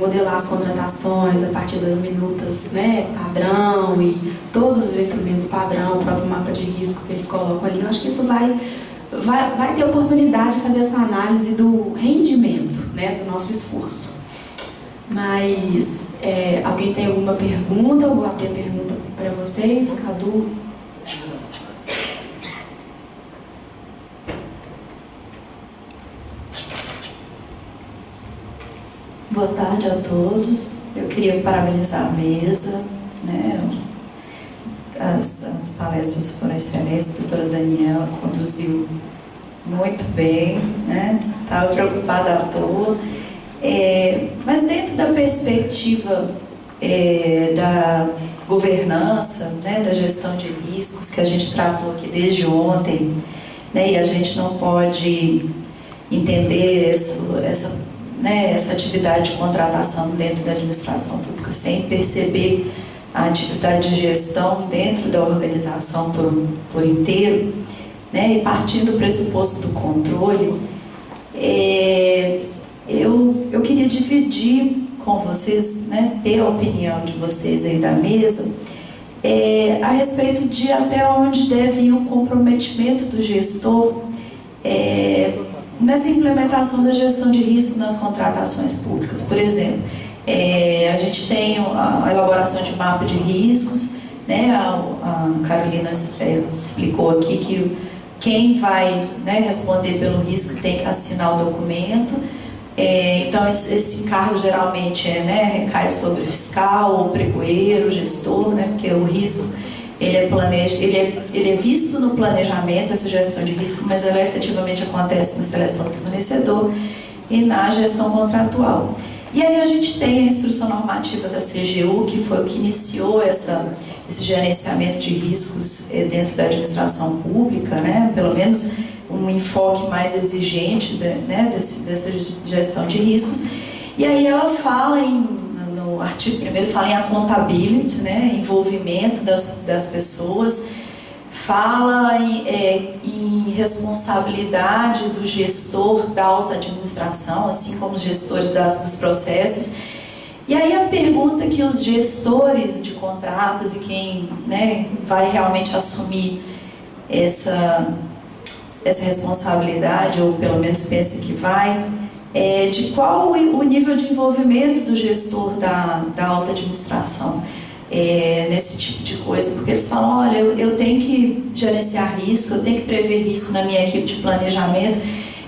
modelar as contratações a partir das minutas, né, padrão e todos os instrumentos padrão, o próprio mapa de risco que eles colocam ali, eu acho que isso vai ter oportunidade de fazer essa análise do rendimento, né, do nosso esforço. Mas alguém tem alguma pergunta? Eu vou abrir a pergunta para vocês. Cadu? Boa tarde a todos. Eu queria parabenizar a mesa, né? As palestras foram excelentes, a doutora Daniela conduziu muito bem, né? Estava preocupada à toa. Mas dentro da perspectiva da governança, né, da gestão de riscos, que a gente tratou aqui desde ontem, né, e a gente não pode entender essa atividade de contratação dentro da administração pública sem perceber a atividade de gestão dentro da organização por inteiro, né, e partindo do pressuposto do controle, eu queria dividir com vocês, né, ter a opinião de vocês aí da mesa, a respeito de até onde deve ir o comprometimento do gestor nessa implementação da gestão de risco nas contratações públicas. Por exemplo, a gente tem a elaboração de mapa de riscos, né? A Carolina explicou aqui que quem vai, né, responder pelo risco tem que assinar o documento. Então esse encargo geralmente recai sobre o fiscal, o pregoeiro, o gestor, né? Porque o risco ele é visto no planejamento, essa gestão de risco, mas ela efetivamente acontece na seleção do fornecedor e na gestão contratual. E aí a gente tem a instrução normativa da CGU, que foi o que iniciou esse gerenciamento de riscos dentro da administração pública, né? Pelo menos um enfoque mais exigente dessa gestão de riscos. E aí ela fala no artigo 1º, fala em accountability, né? Envolvimento das pessoas, fala em responsabilidade do gestor da alta administração, assim como os gestores dos processos. E aí a pergunta que os gestores de contratos e quem, né, vai realmente assumir essa responsabilidade, ou pelo menos pensa que vai, de qual o nível de envolvimento do gestor da alta administração nesse tipo de coisa, porque eles falam, olha, eu tenho que gerenciar risco, eu tenho que prever risco na minha equipe de planejamento,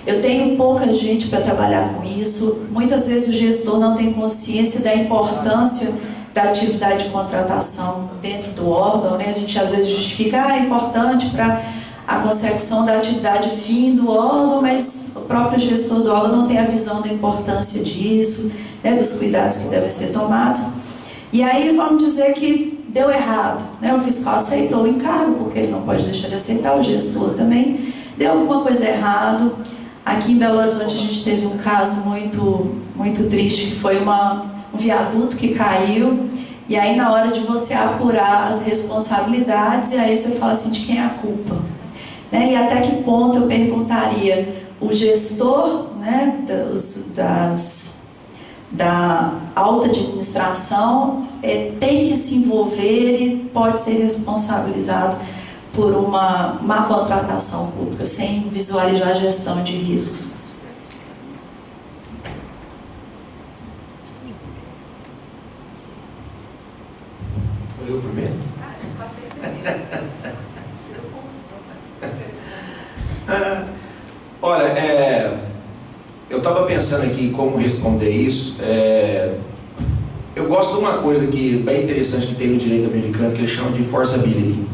eu tenho pouca gente para trabalhar com isso. Muitas vezes o gestor não tem consciência da importância da atividade de contratação dentro do órgão, né? A gente às vezes justifica, é importante para a consecução da atividade fim do órgão, mas o próprio gestor do órgão não tem a visão da importância disso, né? Dos cuidados que devem ser tomados. E aí vamos dizer que deu errado, né? O fiscal aceitou o encargo, porque ele não pode deixar de aceitar, o gestor também, deu alguma coisa errado. Aqui em Belo Horizonte a gente teve um caso muito triste, que foi um viaduto que caiu, e aí na hora de você apurar as responsabilidades, e aí você fala assim, de quem é a culpa? Né? E até que ponto eu perguntaria, o gestor, né, da alta administração tem que se envolver e pode ser responsabilizado por uma má contratação pública, sem visualizar a gestão de riscos. Foi eu primeiro? Olha, eu estava pensando aqui como responder isso. Eu gosto de uma coisa bem interessante que tem no direito americano, que eles chamam de enforceability,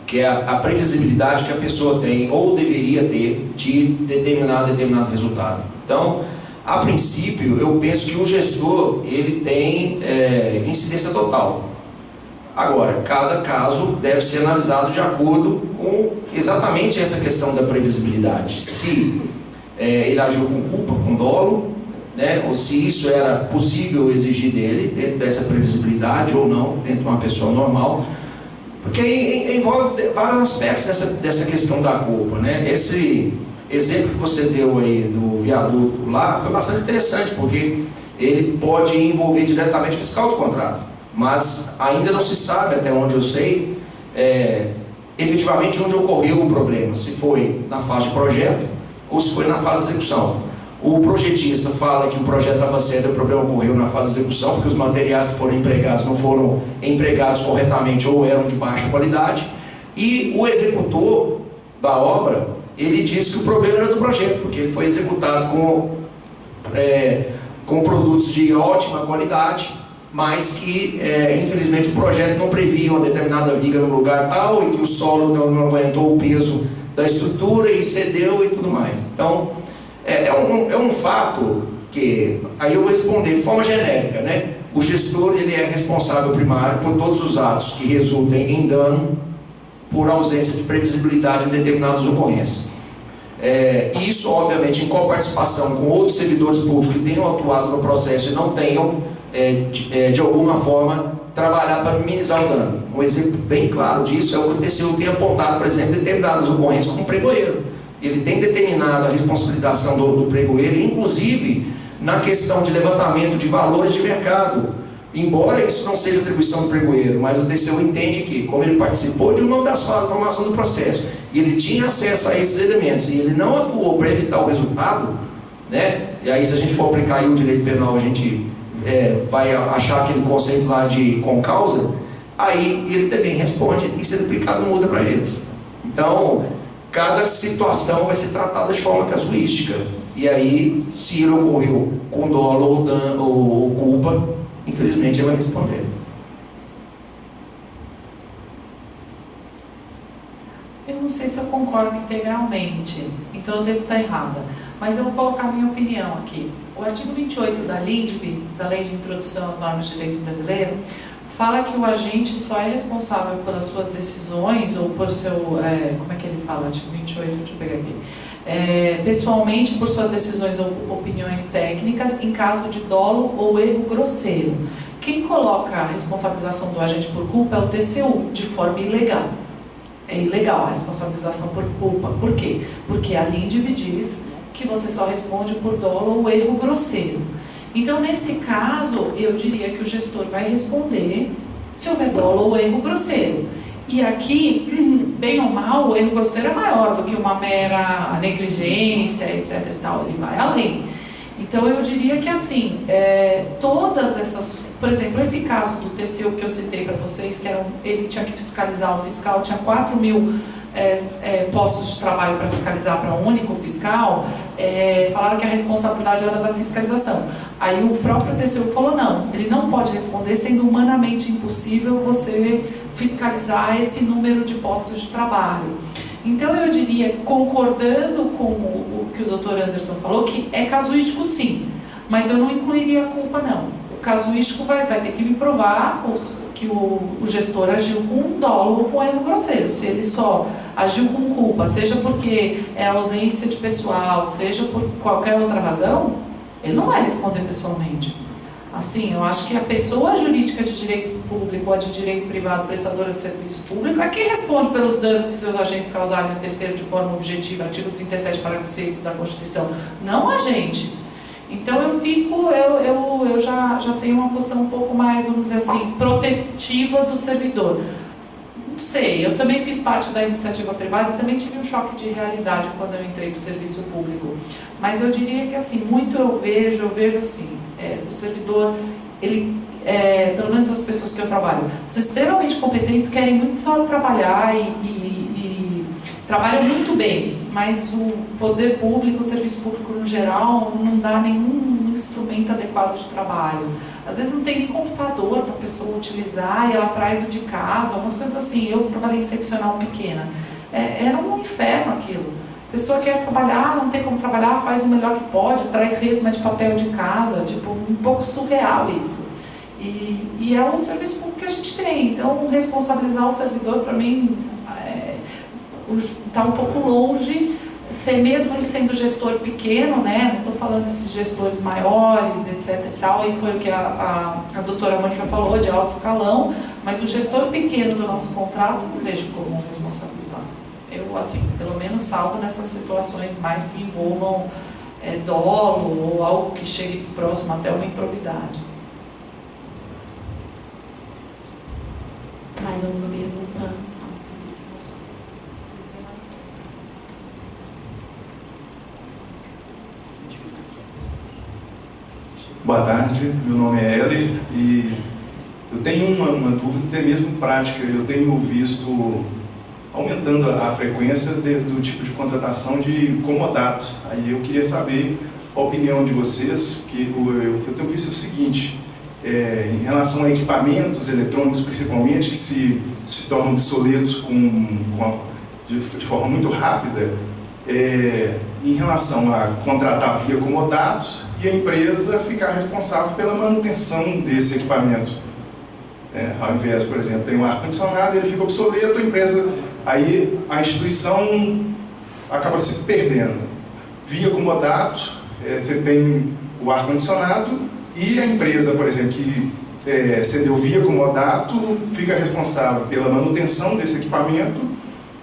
que é a previsibilidade que a pessoa tem ou deveria ter de determinado resultado. Então, a princípio, eu penso que o gestor ele tem incidência total. Agora, cada caso deve ser analisado de acordo com exatamente essa questão da previsibilidade. Se ele agiu com culpa, com dolo, né, ou se isso era possível exigir dele, dentro dessa previsibilidade ou não, dentro de uma pessoa normal. Porque envolve vários aspectos dessa questão da culpa, né? Esse exemplo que você deu aí do viaduto lá foi bastante interessante, porque ele pode envolver diretamente o fiscal do contrato, mas ainda não se sabe, até onde eu sei, efetivamente onde ocorreu o problema, se foi na fase de projeto ou se foi na fase de execução. O projetista fala que o projeto estava certo, o problema ocorreu na fase de execução, porque os materiais que foram empregados não foram empregados corretamente ou eram de baixa qualidade. E o executor da obra, ele disse que o problema era do projeto, porque ele foi executado com produtos de ótima qualidade, mas que, infelizmente, o projeto não previa uma determinada viga no lugar tal, e que o solo não aguentou o peso da estrutura e cedeu e tudo mais. Então, é um fato que, aí eu vou responder de forma genérica, né? O gestor ele é responsável primário por todos os atos que resultem em dano por ausência de previsibilidade em determinadas ocorrências. Isso, obviamente, em coparticipação com outros servidores públicos que tenham atuado no processo e não tenham, de alguma forma, trabalhado para minimizar o dano. Um exemplo bem claro disso é o que o TCU tem apontado, por exemplo, determinadas ocorrências como pregoeiro. Ele tem determinado a responsabilização do pregoeiro, inclusive na questão de levantamento de valores de mercado. Embora isso não seja atribuição do pregoeiro, mas o TCU entende que, como ele participou de uma das fases de formação do processo, e ele tinha acesso a esses elementos, e ele não atuou para evitar o resultado, né? E aí, se a gente for aplicar aí o direito penal, a gente vai achar aquele conceito lá de concausa, aí ele também responde, e sendo aplicado multa para eles. Então, cada situação vai ser tratada de forma casuística. E aí, se ele ocorreu com dolo ou dano ou culpa, infelizmente ele vai responder. Eu não sei se eu concordo integralmente, então eu devo estar errada. Mas eu vou colocar a minha opinião aqui. O artigo 28 da LINDB, da Lei de Introdução às Normas de Direito Brasileiro, fala que o agente só é responsável pelas suas decisões, ou por seu... como é que ele fala? Artigo 28, deixa eu pegar aqui. Pessoalmente, por suas decisões ou opiniões técnicas, em caso de dolo ou erro grosseiro. Quem coloca a responsabilização do agente por culpa é o TCU, de forma ilegal. É ilegal a responsabilização por culpa. Por quê? Porque a LINDB diz que você só responde por dolo ou erro grosseiro. Então, nesse caso, eu diria que o gestor vai responder se houver dolo ou erro grosseiro. E aqui, bem ou mal, o erro grosseiro é maior do que uma mera negligência, etc. e tal, ele vai além. Então, eu diria que assim, todas essas... Por exemplo, esse caso do TCU que eu citei para vocês, que ele tinha que fiscalizar, o fiscal tinha 4.000 postos de trabalho para fiscalizar para um único fiscal, falaram que a responsabilidade era da fiscalização. Aí o próprio TCU falou, não, ele não pode responder, sendo humanamente impossível você fiscalizar esse número de postos de trabalho. Então eu diria, concordando com o que o Dr. Anderson falou, que é casuístico sim, mas eu não incluiria a culpa não. O casuístico vai ter que me provar que o gestor agiu com dolo ou com erro grosseiro. Se ele só agiu com culpa, seja porque é ausência de pessoal, seja por qualquer outra razão, ele não vai responder pessoalmente. Assim, eu acho que a pessoa jurídica de direito público ou de direito privado, prestadora de serviço público, é quem responde pelos danos que seus agentes causarem a terceiro de forma objetiva, artigo 37, parágrafo 6º da Constituição, não a gente. Então eu já tenho uma posição um pouco mais, vamos dizer assim, protetiva do servidor. Não sei, eu também fiz parte da iniciativa privada e também tive um choque de realidade quando eu entrei para o serviço público. Mas eu diria que assim, muito eu vejo assim, o servidor, ele, pelo menos as pessoas que eu trabalho, são extremamente competentes, querem muito só trabalhar e trabalham muito bem, mas o poder público, o serviço público no geral, não dá nenhum instrumento adequado de trabalho. Às vezes não tem nem computador para a pessoa utilizar e ela traz o de casa, umas coisas assim. Eu trabalhei em seccional pequena, era um inferno aquilo. A pessoa quer trabalhar, não tem como trabalhar, faz o melhor que pode, traz resma de papel de casa, tipo, um pouco surreal isso. E é um serviço público que a gente tem, então responsabilizar o servidor, para mim, está um pouco longe, mesmo ele sendo gestor pequeno, né? Não estou falando desses gestores maiores, etc e tal, e foi o que a doutora Mônica falou, de alto escalão, mas o gestor pequeno do nosso contrato não vejo como responsabilizar. Eu, assim, pelo menos salvo nessas situações mais que envolvam dolo ou algo que chegue próximo até uma improbidade. Mais alguma pergunta? Boa tarde, meu nome é Heller e eu tenho uma dúvida até mesmo prática. Eu tenho visto aumentando a frequência do tipo de contratação de comodato. Aí eu queria saber a opinião de vocês, que eu tenho visto o seguinte, em relação a equipamentos eletrônicos principalmente, que se tornam obsoletos de forma muito rápida, em relação a contratar via comodato, e a empresa ficar responsável pela manutenção desse equipamento. Ao invés, por exemplo, tem um ar-condicionado, ele fica obsoleto, a empresa, aí a instituição acaba se perdendo. Via comodato, você tem o ar-condicionado e a empresa, por exemplo, que cedeu via comodato, fica responsável pela manutenção desse equipamento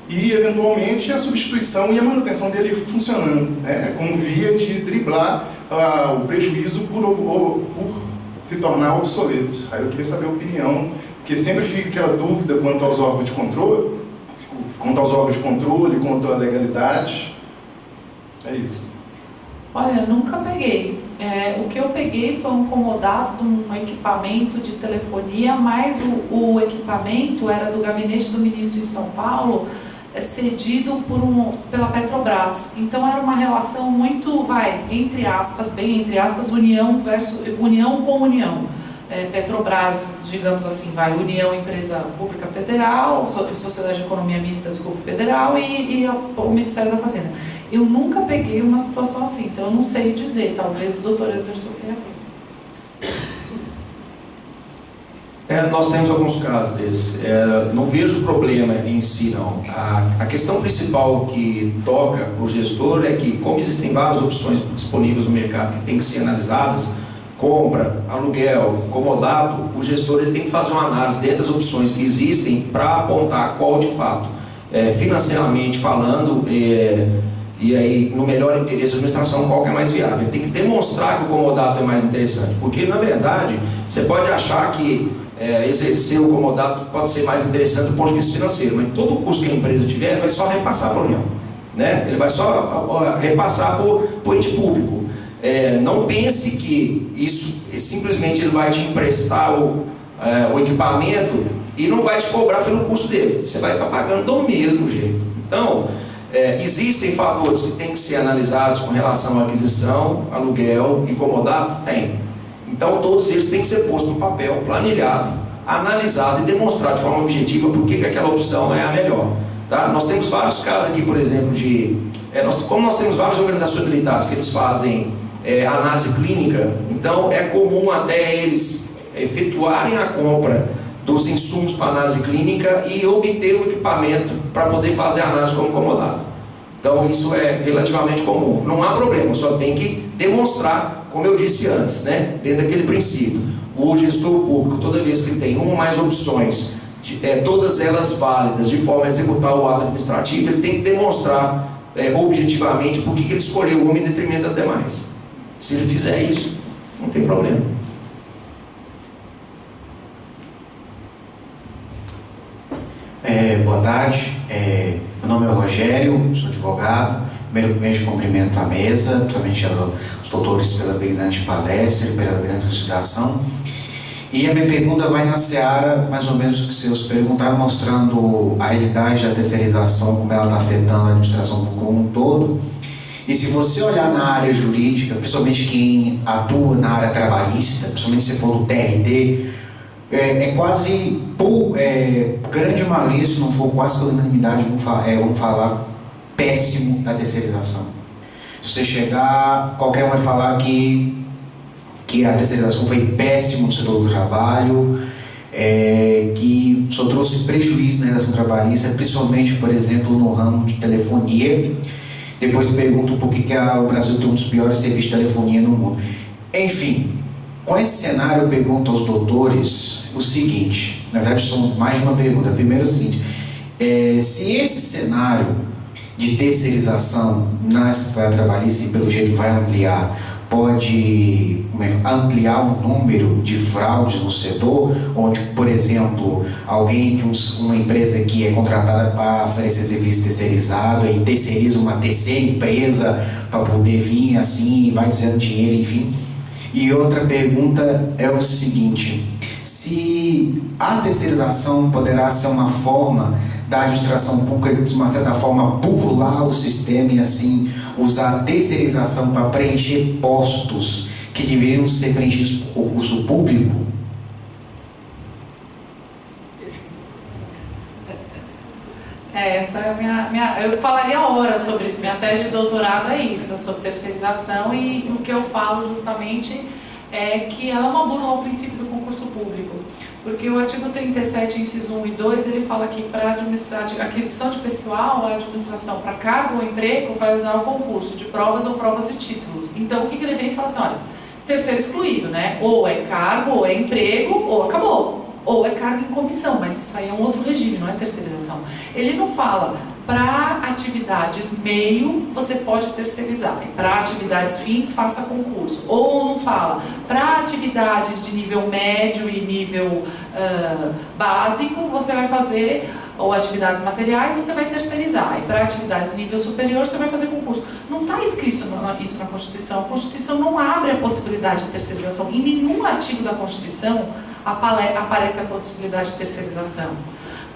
e, eventualmente, a substituição e a manutenção dele funcionando, como via de driblar o prejuízo por se tornar obsoletos. Aí eu queria saber a opinião, porque sempre fica aquela dúvida quanto aos órgãos de controle, quanto à legalidade. É isso. Olha, nunca peguei. O que eu peguei foi um comodato de um equipamento de telefonia, mas o equipamento era do gabinete do ministro em São Paulo, cedido pela Petrobras. Então era uma relação muito, entre aspas, bem entre aspas, união com união. Petrobras, digamos assim, União Empresa Pública Federal, Sociedade de Economia Mista, desculpa, Federal e o Ministério da Fazenda. Eu nunca peguei uma situação assim, então eu não sei dizer, talvez o doutor Anderson tenha feito. Nós temos alguns casos desses. Não vejo problema em si, não. A questão principal que toca para o gestor é que, como existem várias opções disponíveis no mercado que têm que ser analisadas, compra, aluguel, comodato, o gestor ele tem que fazer uma análise dentro das opções que existem para apontar qual de fato, financeiramente falando, e aí no melhor interesse da administração, qual que é mais viável. Ele tem que demonstrar que o comodato é mais interessante, porque na verdade você pode achar que exercer o comodato pode ser mais interessante do ponto de vista financeiro, mas todo o custo que a empresa tiver, ele vai só repassar para a União, né? Ele vai só repassar para o ente público. Não pense que isso simplesmente ele vai te emprestar o equipamento e não vai te cobrar pelo custo dele. Você vai estar pagando do mesmo jeito. Então, existem fatores que têm que ser analisados com relação à aquisição, aluguel e comodato? Tem. Então, todos eles têm que ser postos no papel, planilhado, analisado e demonstrado de forma objetiva por que aquela opção é a melhor. Tá? Nós temos vários casos aqui, por exemplo, como nós temos várias organizações militares que eles fazem análise clínica, então é comum até eles efetuarem a compra dos insumos para análise clínica e obter o equipamento para poder fazer a análise como comodato. Então isso é relativamente comum. Não há problema, só tem que demonstrar, como eu disse antes, né, dentro daquele princípio. O gestor público, toda vez que tem uma ou mais opções, todas elas válidas, de forma a executar o ato administrativo, ele tem que demonstrar objetivamente por que ele escolheu uma em detrimento das demais. Se ele fizer isso, não tem problema. Boa tarde, meu nome é Rogério, sou advogado. Primeiramente cumprimento a mesa, principalmente os doutores pela brilhante palestra e pela brilhante elucidação. E a minha pergunta vai na seara, mais ou menos, o que vocês perguntaram, mostrando a realidade da terceirização, como ela está afetando a administração como um todo. E se você olhar na área jurídica, principalmente quem atua na área trabalhista, principalmente se for do TRT, quase, grande maioria, se não for quase toda a unanimidade, vamos falar péssimo da terceirização. Se você chegar, qualquer um vai falar que a terceirização foi péssimo no setor do trabalho, que só trouxe prejuízo na relação trabalhista, principalmente, por exemplo, no ramo de telefonia. Depois pergunto por que o Brasil tem um dos piores serviços de telefonia no mundo. Enfim, com esse cenário eu pergunto aos doutores o seguinte, na verdade são mais de uma pergunta. A primeira é o seguinte, se esse cenário de terceirização na esfera trabalhista, e pelo jeito vai ampliar, pode ampliar o número de fraudes no setor, onde, por exemplo, uma empresa que é contratada para oferecer serviço terceirizado e terceiriza uma terceira empresa para poder vir assim, vai dizendo dinheiro, enfim. E outra pergunta é o seguinte, se a terceirização poderá ser uma forma da administração pública, de uma certa forma, burlar o sistema e assim usar a terceirização para preencher postos que deveriam ser preenchidos por concurso público? Essa é eu falaria horas sobre isso. Minha tese de doutorado é isso, sobre terceirização, e o que eu falo justamente é que ela é uma burla ao princípio do concurso público. Porque o artigo 37, inciso 1 e 2, ele fala que para aquisição de pessoal, a administração para cargo ou emprego vai usar o concurso de provas ou provas e títulos. Então, o que ele vem e fala assim, olha, terceiro excluído, né? Ou é cargo, ou é emprego, ou acabou. Ou é cargo em comissão, mas isso aí é um outro regime, não é terceirização. Ele não fala para atividades meio, você pode terceirizar. Para atividades fins, faça concurso. Ou não fala, para atividades de nível médio e nível básico, você vai fazer, ou atividades materiais, você vai terceirizar. E para atividades de nível superior, você vai fazer concurso. Não está escrito isso na Constituição. A Constituição não abre a possibilidade de terceirização. Em nenhum artigo da Constituição aparece a possibilidade de terceirização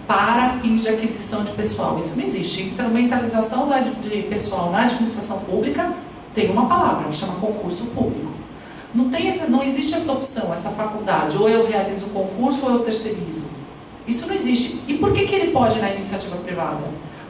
para fins de aquisição de pessoal. Isso não existe. Instrumentalização de pessoal na administração pública tem uma palavra, que chama concurso público. Não existe essa opção, essa faculdade. Ou eu realizo o concurso ou eu terceirizo. Isso não existe. E por que ele pode na iniciativa privada?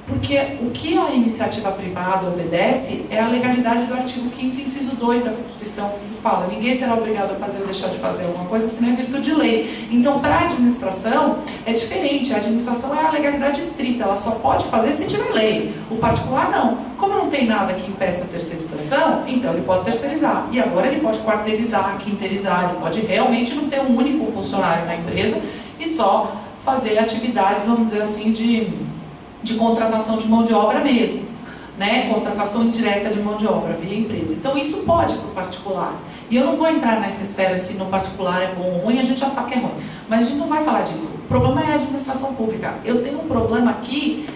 Porque o que a iniciativa privada obedece é a legalidade do artigo 5º, inciso 2 da Constituição, que fala: ninguém será obrigado a fazer ou deixar de fazer alguma coisa se não é virtude de lei. Então, para a administração, é diferente. A administração é a legalidade estrita, ela só pode fazer se tiver lei. O particular, não. Como não tem nada que impeça a terceirização, então ele pode terceirizar. E agora ele pode quarteirizar, quinterizar, ele pode realmente não ter um único funcionário na empresa e só fazer atividades, vamos dizer assim, de contratação de mão de obra mesmo, né? Contratação indireta de mão de obra via empresa. Então isso pode para o particular. E eu não vou entrar nessa esfera se no particular é bom ou ruim, a gente já sabe que é ruim. Mas a gente não vai falar disso. O problema é a administração pública. Eu tenho um problema aqui,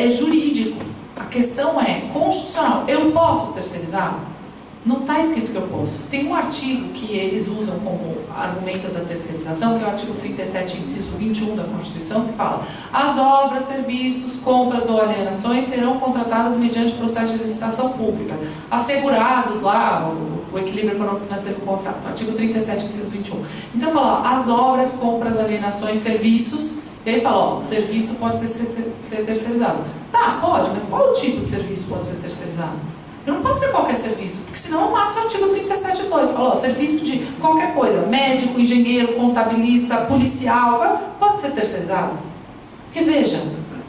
jurídico. A questão é constitucional. Eu posso terceirizar? Não está escrito que eu posso. Tem um artigo que eles usam como argumento da terceirização, que é o artigo 37, inciso 21 da Constituição, que fala: as obras, serviços, compras ou alienações serão contratadas mediante processo de licitação pública, assegurados lá o equilíbrio econômico-financeiro do contrato. Artigo 37, inciso 21. Então fala: as obras, compras, alienações, serviços. E aí fala: ó, serviço pode ser terceirizado. Tá, pode, mas qual o tipo de serviço pode ser terceirizado? Não pode ser qualquer serviço, porque senão eu mato o artigo 37.2. Fala: ó, serviço de qualquer coisa, médico, engenheiro, contabilista, policial, pode ser terceirizado. Porque veja,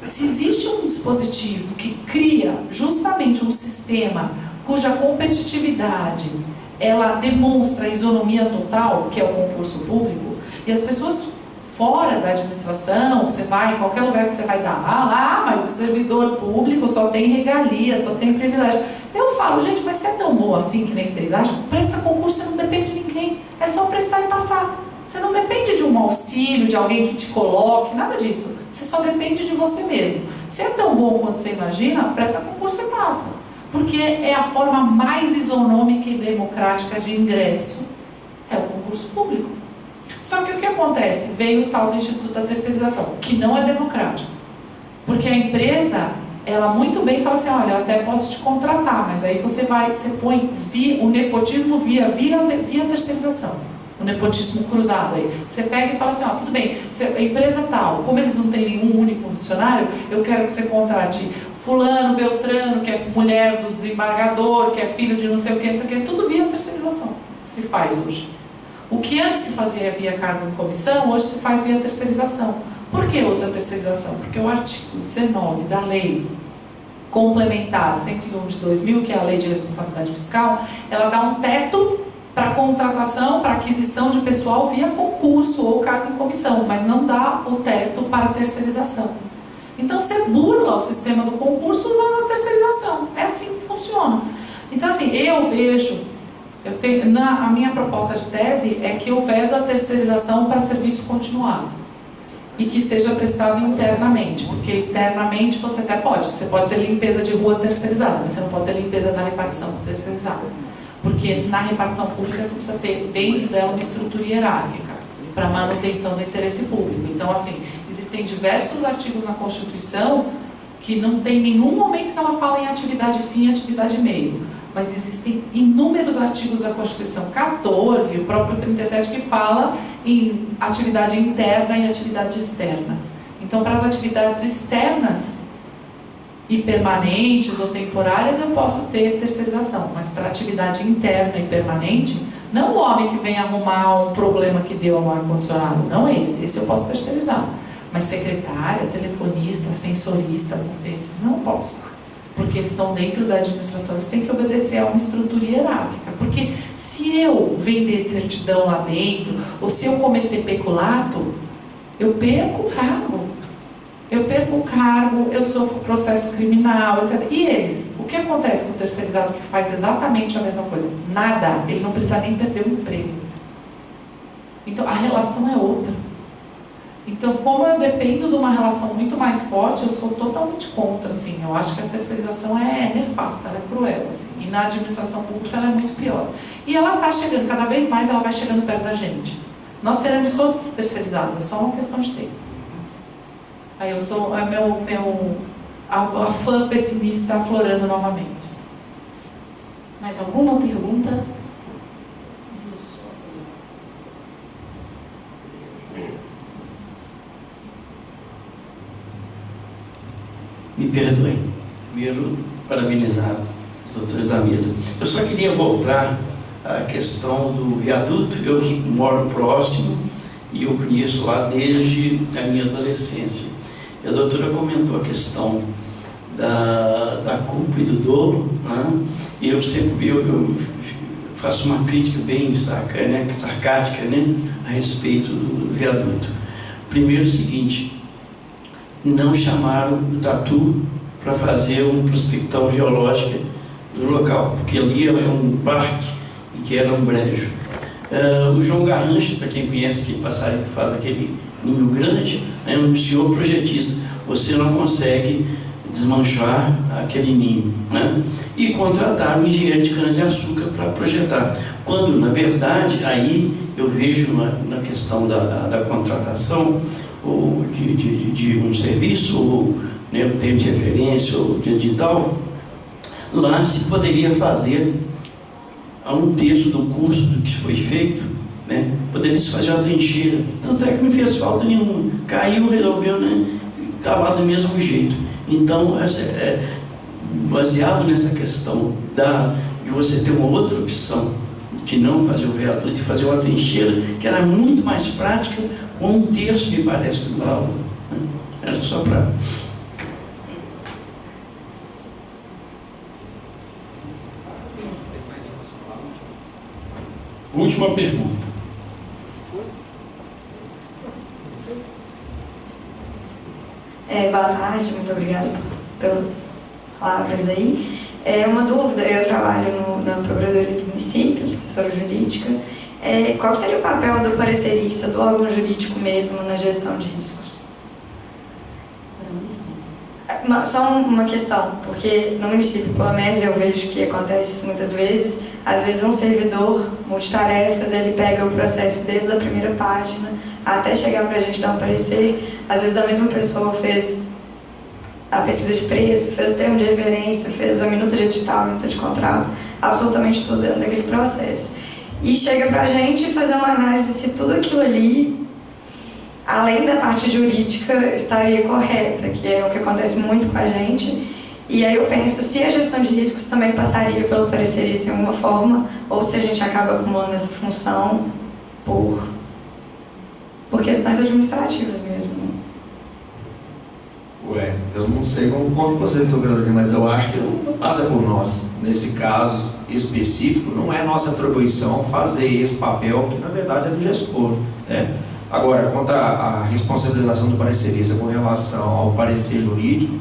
se existe um dispositivo que cria justamente um sistema cuja competitividade ela demonstra a isonomia total, que é o concurso público, e as pessoas fora da administração, você vai em qualquer lugar que você vai dar, mas o servidor público só tem regalia, só tem privilégio. Eu falo: gente, mas você é tão bom assim que nem vocês acham? Presta concurso, você não depende de ninguém, é só prestar e passar. Você não depende de um auxílio, de alguém que te coloque, nada disso. Você só depende de você mesmo. Se é tão bom quanto você imagina, presta concurso e passa. Porque é a forma mais isonômica e democrática de ingresso, é o concurso público. Só que o que acontece? Veio o tal do Instituto da Terceirização, que não é democrático. Porque a empresa, ela muito bem fala assim: olha, eu até posso te contratar, mas aí você põe o nepotismo via terceirização. O nepotismo cruzado aí. Você pega e fala assim: ó, tudo bem, a empresa tal, como eles não têm nenhum único funcionário, eu quero que você contrate fulano, beltrano, que é mulher do desembargador, que é filho de não sei o que, tudo via terceirização. Se faz hoje. O que antes se fazia via cargo em comissão, hoje se faz via terceirização. Por que usa a terceirização? Porque o artigo 19 da Lei Complementar 101 de 2000, que é a Lei de Responsabilidade Fiscal, ela dá um teto para contratação, para aquisição de pessoal via concurso ou cargo em comissão, mas não dá o teto para terceirização. Então você burla o sistema do concurso usando a terceirização. É assim que funciona. Então assim, eu vejo... a minha proposta de tese é que eu vedo a terceirização para serviço continuado e que seja prestado internamente, porque externamente você até pode. Você pode ter limpeza de rua terceirizada, mas você não pode ter limpeza da repartição terceirizada, porque na repartição pública você precisa ter dentro dela uma estrutura hierárquica para manutenção do interesse público. Então assim, existem diversos artigos na Constituição que não tem nenhum momento que ela fala em atividade fim e atividade meio. Mas existem inúmeros artigos da Constituição, 14, o próprio 37, que fala em atividade interna e atividade externa. Então, para as atividades externas e permanentes ou temporárias, eu posso ter terceirização. Mas para atividade interna e permanente, não o homem que vem arrumar um problema que deu ao ar-condicionado, não é esse. Esse eu posso terceirizar. Mas secretária, telefonista, sensorista, esses não posso. Porque eles estão dentro da administração, eles têm que obedecer a uma estrutura hierárquica. Porque se eu vender certidão lá dentro, ou se eu cometer peculato, eu perco o cargo. eu perco o cargo, eu sofro processo criminal, etc. E eles? O que acontece com o terceirizado que faz exatamente a mesma coisa? Nada, ele não precisa nem perder o emprego. Então a relação é outra. Então, como eu dependo de uma relação muito mais forte, eu sou totalmente contra, assim. Eu acho que a terceirização é nefasta, ela é cruel, assim. E na administração pública ela é muito pior. E ela está chegando, cada vez mais ela vai chegando perto da gente. Nós seremos todos terceirizados, é só uma questão de tempo. Aí eu sou, a fã pessimista aflorando novamente. Mais alguma pergunta? Me perdoem. Primeiro, parabenizar os doutores da mesa. Eu só queria voltar à questão do viaduto. Eu moro próximo e eu conheço lá desde a minha adolescência. E a doutora comentou a questão da culpa e do dolo, né? E eu sempre eu faço uma crítica bem sarcástica, né, a respeito do viaduto. Primeiro, o seguinte: não chamaram o Tatu para fazer uma prospecção geológica do local, porque ali é um parque e que era um brejo. O João Garrancho, para quem conhece, que passarinho que faz aquele ninho grande, é um senhor projetista. Você não consegue desmanchar aquele ninho, né? E contratar um engenheiro de cana-de-açúcar para projetar. Quando, na verdade, aí eu vejo na questão da contratação, ou de um serviço, ou né, o tempo de referência, ou de tal, lá se poderia fazer a 1/3 do curso do que foi feito, né, poderia se fazer uma trincheira. Tanto é que não fez falta nenhuma. Caiu, resolveu, né, estava do mesmo jeito. Então, baseado nessa questão de você ter uma outra opção, que não fazer o viaduto e fazer uma trincheira, que era muito mais prática, com 1/3, me parece, do valor. Né? Era só para... Última pergunta. Boa tarde, muito obrigada pelas palavras aí. Uma dúvida: eu trabalho na Procuradoria do Município, assessora jurídica. Qual seria o papel do parecerista, do órgão jurídico mesmo, na gestão de riscos? Só uma questão, porque no município, pelo menos, eu vejo que acontece muitas vezes, às vezes um servidor multitarefas, ele pega o processo desde a primeira página até chegar para a gente dar um parecer. Às vezes a mesma pessoa fez a pesquisa de preço, fez o termo de referência, fez a minuta de edital, a minuta de contrato, absolutamente tudo dentro daquele processo. E chega para a gente fazer uma análise se tudo aquilo ali, além da parte jurídica, estaria correta, que é o que acontece muito com a gente. E aí eu penso se a gestão de riscos também passaria pelo parecerista em alguma forma, ou se a gente acaba acumulando essa função por questões administrativas mesmo, né? Eu não sei como você, doutor Carolina, mas eu acho que não passa por nós. Nesse caso específico, não é nossa atribuição fazer esse papel, que na verdade é do gestor, né? Agora, quanto à responsabilização do parecerista com relação ao parecer jurídico,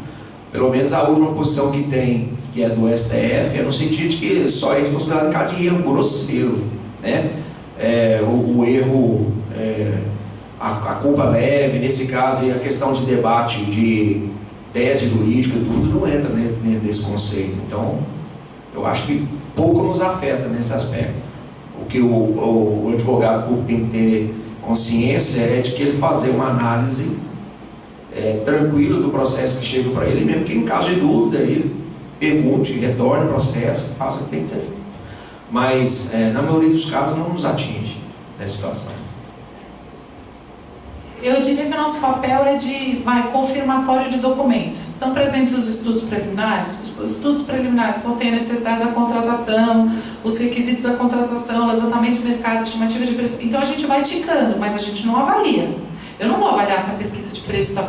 pelo menos a última posição que tem, que é do STF, é no sentido de que só é responsabilidade em caso de erro grosseiro, né? O erro, a culpa leve, nesse caso, e a questão de debate de tese jurídica e tudo não entra nesse conceito. Então, eu acho que pouco nos afeta nesse aspecto. O que o advogado público tem que ter consciência é de que ele fazer uma análise tranquila do processo que chega para ele, mesmo que em caso de dúvida ele pergunte, retorne o processo, faça o que tem que ser feito. Mas, na maioria dos casos, não nos atinge nessa situação. Eu diria que o nosso papel é confirmatório de documentos. Estão presentes os estudos preliminares? Os estudos preliminares contêm a necessidade da contratação, os requisitos da contratação, levantamento de mercado, estimativa de preço. Então a gente vai ticando, mas a gente não avalia. Eu não vou avaliar se a pesquisa de preço está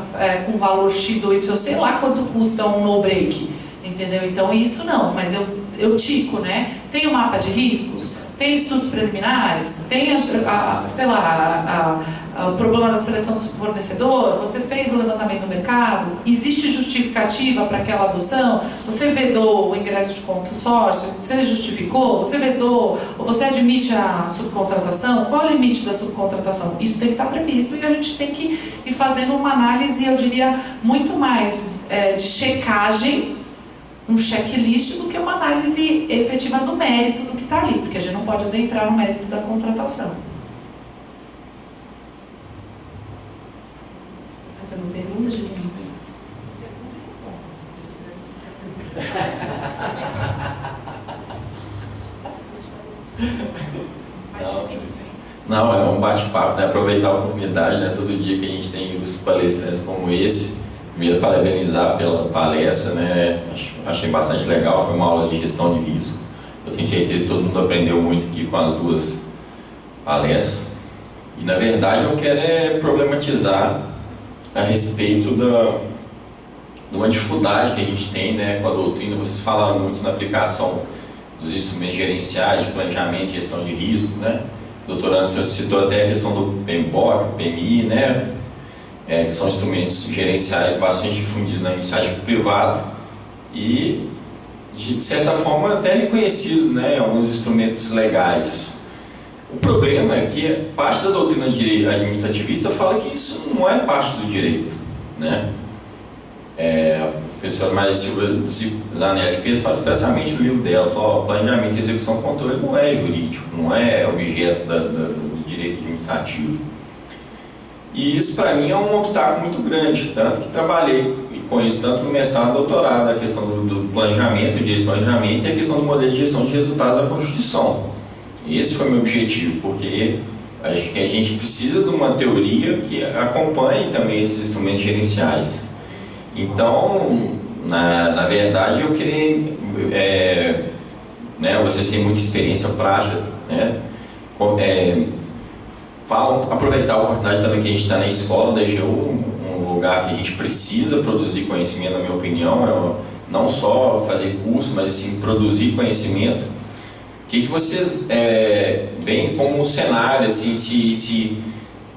com valor X ou Y, eu sei lá quanto custa um no-break, entendeu? Então isso não, mas eu tico, né? Tem o mapa de riscos? Tem estudos preliminares? Tem, sei lá, o problema da seleção do fornecedor, você fez o levantamento do mercado, existe justificativa para aquela adoção, você vedou o ingresso de consórcio, você justificou, você vedou, ou você admite a subcontratação, qual é o limite da subcontratação? Isso tem que estar previsto e a gente tem que ir fazendo uma análise, eu diria, muito mais de checagem, um checklist, do que uma análise efetiva do mérito do que está ali, porque a gente não pode adentrar no mérito da contratação. Essa é uma pergunta, Juliana? Não, é um bate-papo, né? Aproveitar a oportunidade, né? Todo dia que a gente tem os palestrantes como esse, primeiro parabenizar pela palestra, né? Achei bastante legal, foi uma aula de gestão de risco. Eu tenho certeza que todo mundo aprendeu muito aqui com as duas palestras. E na verdade eu quero problematizar a respeito de uma dificuldade que a gente tem, né, com a doutrina. Vocês falaram muito na aplicação dos instrumentos gerenciais, de planejamento e gestão de risco, né? Doutor Anderson citou até a questão do PMBOK, PMI, né? Que são instrumentos gerenciais bastante difundidos na iniciativa privada e, de certa forma, até reconhecidos, né, em alguns instrumentos legais. O problema é que parte da doutrina administrativista fala que isso não é parte do direito, né? A professora Maria Silva Zanelli de Pedro fala expressamente no livro dela, fala, planejamento, execução e controle não é jurídico, não é objeto do direito administrativo. E isso para mim é um obstáculo muito grande, tanto que trabalhei com isso tanto no mestrado e doutorado, a questão do planejamento, o direito de planejamento e a questão do modelo de gestão de resultados da Constituição. Esse foi o meu objetivo, porque acho que a gente precisa de uma teoria que acompanhe também esses instrumentos gerenciais. Então, na verdade, eu queria, né, vocês têm muita experiência prática, né, aproveitar a oportunidade também que a gente está na escola da EGU, um lugar que a gente precisa produzir conhecimento, na minha opinião, não só fazer curso, mas sim produzir conhecimento. O que vocês veem como um cenário, assim, se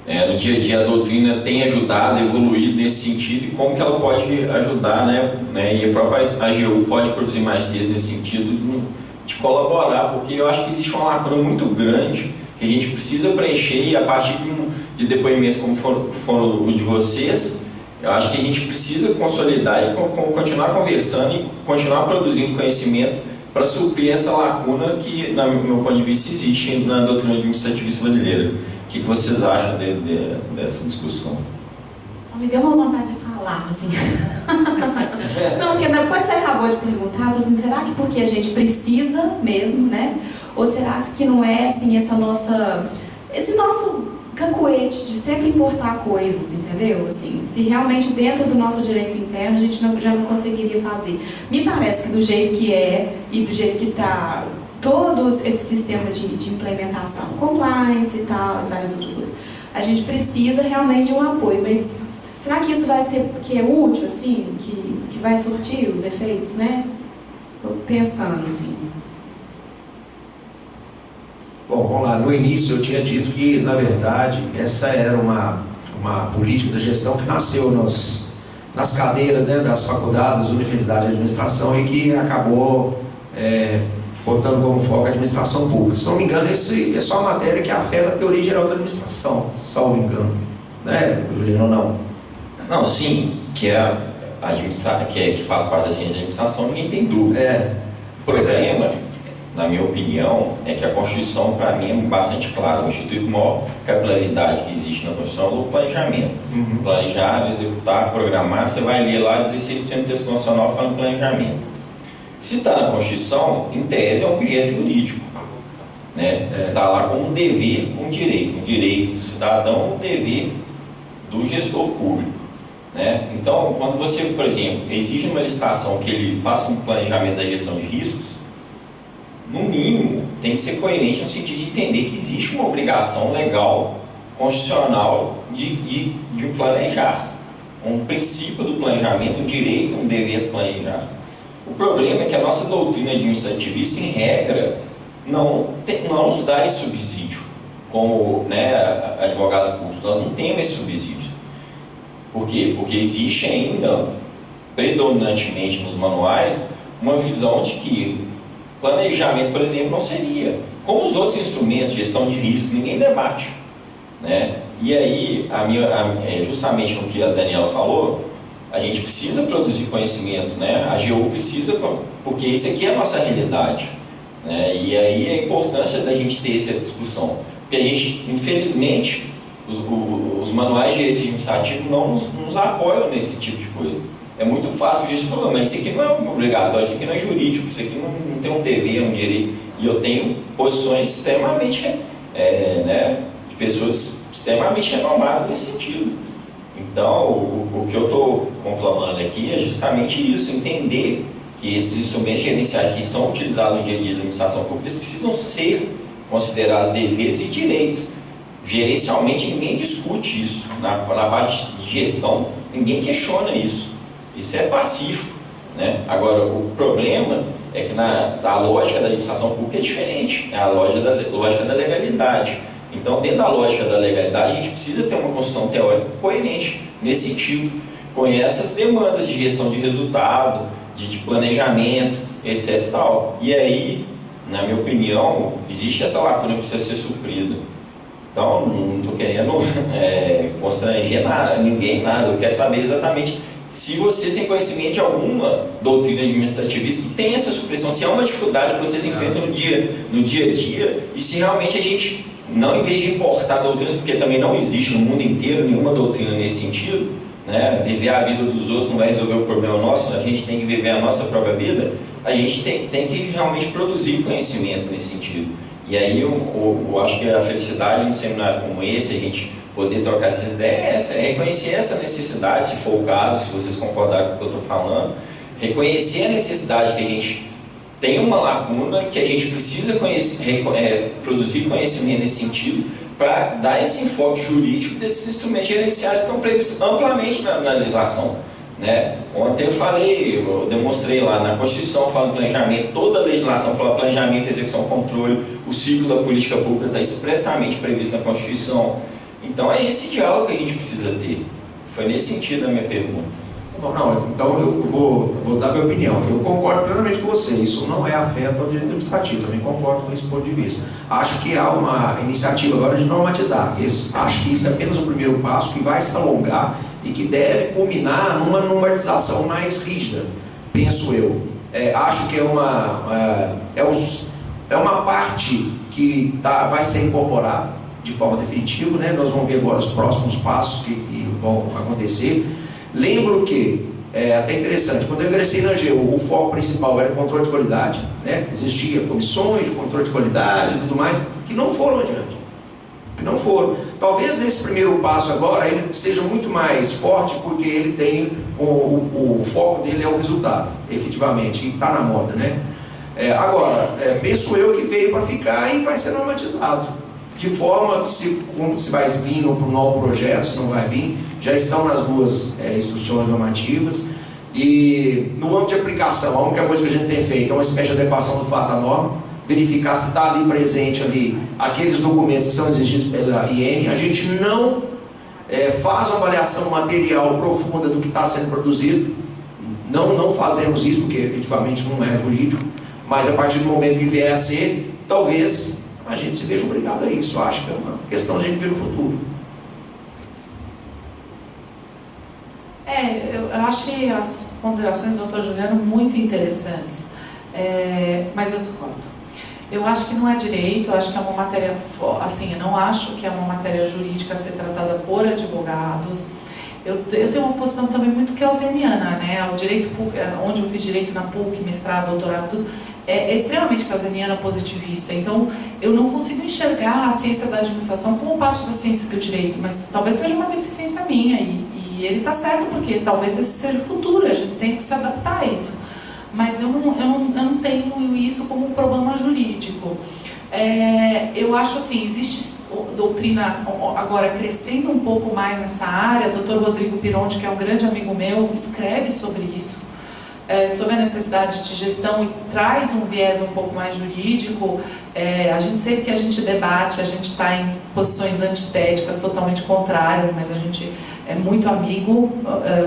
no dia a dia a doutrina tem ajudado a evoluir nesse sentido e como que ela pode ajudar, né, e a própria AGU pode produzir mais textos nesse sentido de colaborar, porque eu acho que existe uma lacuna muito grande que a gente precisa preencher e a partir de depoimentos como foram os de vocês, eu acho que a gente precisa consolidar e continuar conversando e continuar produzindo conhecimento para suprir essa lacuna que, no meu ponto de vista, existe na doutrina administrativista brasileira. O que vocês acham dessa discussão? Só me deu uma vontade de falar, assim. Não, porque depois você acabou de perguntar, assim, será que porque a gente precisa mesmo, né? Ou será que não é, assim, esse nosso cacuete de sempre importar coisas, entendeu? Assim, se realmente dentro do nosso direito interno a gente já não conseguiria fazer. Me parece que do jeito que é e do jeito que está todos esse sistema de implementação, compliance e tal, e várias outras coisas, a gente precisa realmente de um apoio, mas será que isso vai ser que é útil, assim, que vai surtir os efeitos, né? Tô pensando, assim. Bom, vamos lá. No início eu tinha dito que, na verdade, essa era uma política da gestão que nasceu nas cadeiras, né, das faculdades, das universidades de administração e que acabou botando como foco a administração pública. Se não me engano, esse é só uma matéria que afeta a teoria geral da administração, salvo engano. Né, Juliano, ou não? Não, sim, que faz parte da ciência de administração, ninguém tem dúvida. O problema, na minha opinião, é que a Constituição, para mim, é bastante clara. O instituto com maior capilaridade que existe na Constituição é o planejamento. Planejar, executar, programar, você vai ler lá 16% do texto constitucional falando planejamento. Se está na Constituição, em tese é um objeto jurídico, né? Está lá como um dever, um direito do cidadão, um dever do gestor público, né? Então, quando você, por exemplo, exige uma licitação que ele faça um planejamento da gestão de riscos, no mínimo, tem que ser coerente no sentido de entender que existe uma obrigação legal, constitucional, de planejar. Um princípio do planejamento, um direito, um dever de planejar. O problema é que a nossa doutrina administrativista, em regra, não nos dá esse subsídio como, né, advogados públicos, nós não temos esse subsídio. Por quê? Porque existe ainda, predominantemente nos manuais, uma visão de que planejamento, por exemplo, não seria. Como os outros instrumentos, gestão de risco, ninguém debate, né? E aí, justamente no que a Daniela falou, a gente precisa produzir conhecimento, né? A AGU precisa, porque isso aqui é a nossa realidade, né? E aí a importância da gente ter essa discussão. Porque a gente, infelizmente, os manuais de direito administrativo não nos apoiam nesse tipo de coisa. É muito fácil disso falar, mas isso aqui não é obrigatório, isso aqui não é jurídico, isso aqui não tem um dever, um direito. E eu tenho posições extremamente, né, de pessoas extremamente renomadas nesse sentido. Então, o que eu estou conclamando aqui é justamente isso, entender que esses instrumentos gerenciais que são utilizados no dia a dia de administração pública precisam ser considerados deveres e direitos. Gerencialmente, ninguém discute isso. Na parte de gestão, ninguém questiona isso. Isso é pacífico, né? Agora, o problema é que a lógica da administração pública é diferente. É a lógica da legalidade. Então, dentro da lógica da legalidade, a gente precisa ter uma construção teórica coerente nesse sentido, com essas demandas de gestão de resultado, de planejamento, etc. E tal. E aí, na minha opinião, existe essa lacuna que precisa ser suprida. Então, não estou querendo constranger ninguém, nada. Eu quero saber exatamente se você tem conhecimento de alguma doutrina administrativista que tem essa supressão, se é uma dificuldade que vocês enfrentam no dia a dia, e se realmente a gente, não, em vez de importar doutrinas, porque também não existe no mundo inteiro nenhuma doutrina nesse sentido, né? Viver a vida dos outros não vai resolver o problema nosso, a gente tem que viver a nossa própria vida, a gente tem que realmente produzir conhecimento nesse sentido. E aí eu acho que a felicidade num seminário como esse, a gente poder trocar essas ideias, é reconhecer essa necessidade, se for o caso, se vocês concordarem com o que eu estou falando, reconhecer a necessidade que a gente tem uma lacuna, que a gente precisa produzir conhecimento nesse sentido, para dar esse enfoque jurídico desses instrumentos gerenciais que estão previstos amplamente na legislação, né? Ontem eu demonstrei lá na Constituição, fala em planejamento, toda a legislação fala planejamento, execução, controle, o ciclo da política pública está expressamente previsto na Constituição. Então é esse diálogo que a gente precisa ter. Foi nesse sentido a minha pergunta. Não, então eu vou dar minha opinião. Eu concordo plenamente com você. Isso não é afeto ao direito administrativo. Também concordo com esse ponto de vista. Acho que há uma iniciativa agora de normatizar. Acho que isso é apenas o primeiro passo que vai se alongar e que deve culminar numa normatização mais rígida, penso eu. Acho que é uma parte que vai ser incorporada de forma definitiva, né? Nós vamos ver agora os próximos passos que vão acontecer. Lembro que, até interessante, quando eu ingressei na AGU, o foco principal era o controle de qualidade, né? Existiam comissões de controle de qualidade e tudo mais, que não foram adiante. Não foram. Talvez esse primeiro passo agora ele seja muito mais forte, porque ele tem o foco dele é o resultado, efetivamente, e está na moda, né? Agora, penso eu que veio para ficar e vai ser normatizado, de forma que se vai vir para um novo projeto, se não vai vir, já estão nas duas instruções normativas. E no âmbito de aplicação, a única coisa que a gente tem feito é uma espécie de adequação do fato à norma, verificar se está ali presente aqueles documentos que são exigidos pela IN. A gente não faz uma avaliação material profunda do que está sendo produzido, não fazemos isso porque efetivamente não é jurídico, mas a partir do momento que vier a ser, talvez a gente se veja obrigado a isso. Eu acho que é uma questão de a gente ver no futuro. Eu achei as ponderações do Dr. Juliano muito interessantes, mas eu discordo. Eu acho que não é direito, eu acho que é uma matéria, assim, eu não acho que é uma matéria jurídica a ser tratada por advogados. Eu tenho uma posição também muito keynesiana, né? O direito PUC, onde eu fiz direito na PUC, mestrado, doutorado, tudo, é extremamente keynesiana, positivista. Então, eu não consigo enxergar a ciência da administração como parte da ciência do direito, mas talvez seja uma deficiência minha, e ele está certo, porque talvez esse seja o futuro, a gente tem que se adaptar a isso. Mas eu não tenho isso como um problema jurídico. Eu acho assim, existe doutrina agora crescendo um pouco mais nessa área. O Dr. Rodrigo Pironti, que é um grande amigo meu, escreve sobre isso. sobre a necessidade de gestão e traz um viés um pouco mais jurídico. A gente sempre que a gente debate, a gente está em posições antitéticas, totalmente contrárias, mas a gente é muito amigo.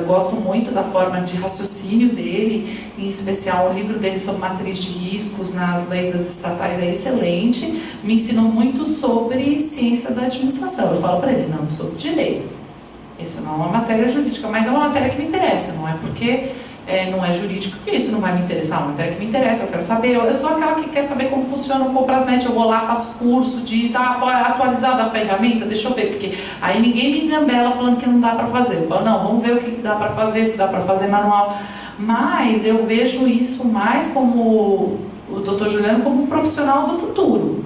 Gosto muito da forma de raciocínio dele, em especial o livro dele sobre matriz de riscos nas leis das estatais é excelente, me ensinou muito sobre ciência da administração. Eu falo para ele, não, sobre direito. Isso não é uma matéria jurídica, mas é uma matéria que me interessa, não é porque não é jurídico que isso não vai me interessar, é uma matéria que me interessa, eu quero saber. Eu sou aquela que quer saber como funciona o Comprasnet, eu vou lá, faço curso disso, foi atualizada a ferramenta, deixa eu ver, porque aí ninguém me engambela falando que não dá para fazer. Eu falo, não, vamos ver o que dá para fazer, se dá para fazer manual. Mas eu vejo isso mais como o Dr. Juliano como um profissional do futuro,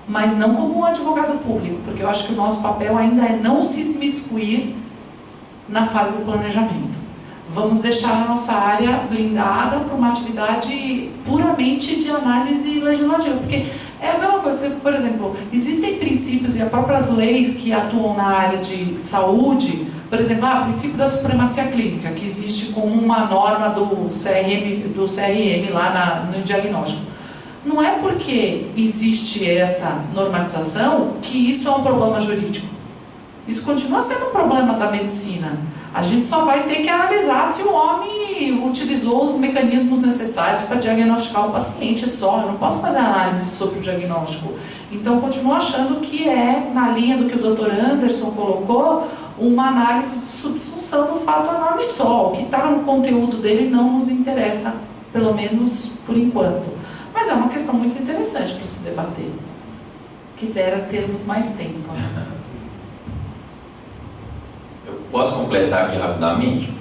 mas não como um advogado público, porque eu acho que o nosso papel ainda é não se imiscuir na fase do planejamento. Vamos deixar a nossa área blindada para uma atividade puramente de análise legislativa, porque é a mesma coisa, por exemplo, existem princípios e as próprias leis que atuam na área de saúde, por exemplo, o princípio da supremacia clínica, que existe como uma norma do CRM lá no diagnóstico. Não é porque existe essa normatização que isso é um problema jurídico. Isso continua sendo um problema da medicina. A gente só vai ter que analisar se o homem utilizou os mecanismos necessários para diagnosticar o paciente só. Eu não posso fazer análise sobre o diagnóstico. Então, eu continuo achando que na linha do que o Dr. Anderson colocou, uma análise de subsunção do fato anônimo só. O que está no conteúdo dele não nos interessa, pelo menos por enquanto. Mas é uma questão muito interessante para se debater. Quisera termos mais tempo. Posso completar aqui rapidamente?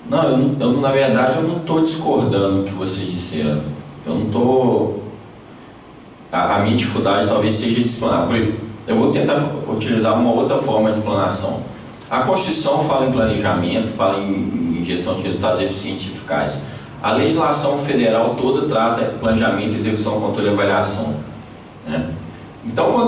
Não, na verdade, eu não estou discordando do que vocês disseram. Eu não estou... A minha dificuldade talvez seja de explanar. Eu vou tentar utilizar uma outra forma de explanação. A Constituição fala em planejamento, fala em gestão de resultados eficientes e eficazes. A legislação federal toda trata planejamento, execução, controle e avaliação, né? Então,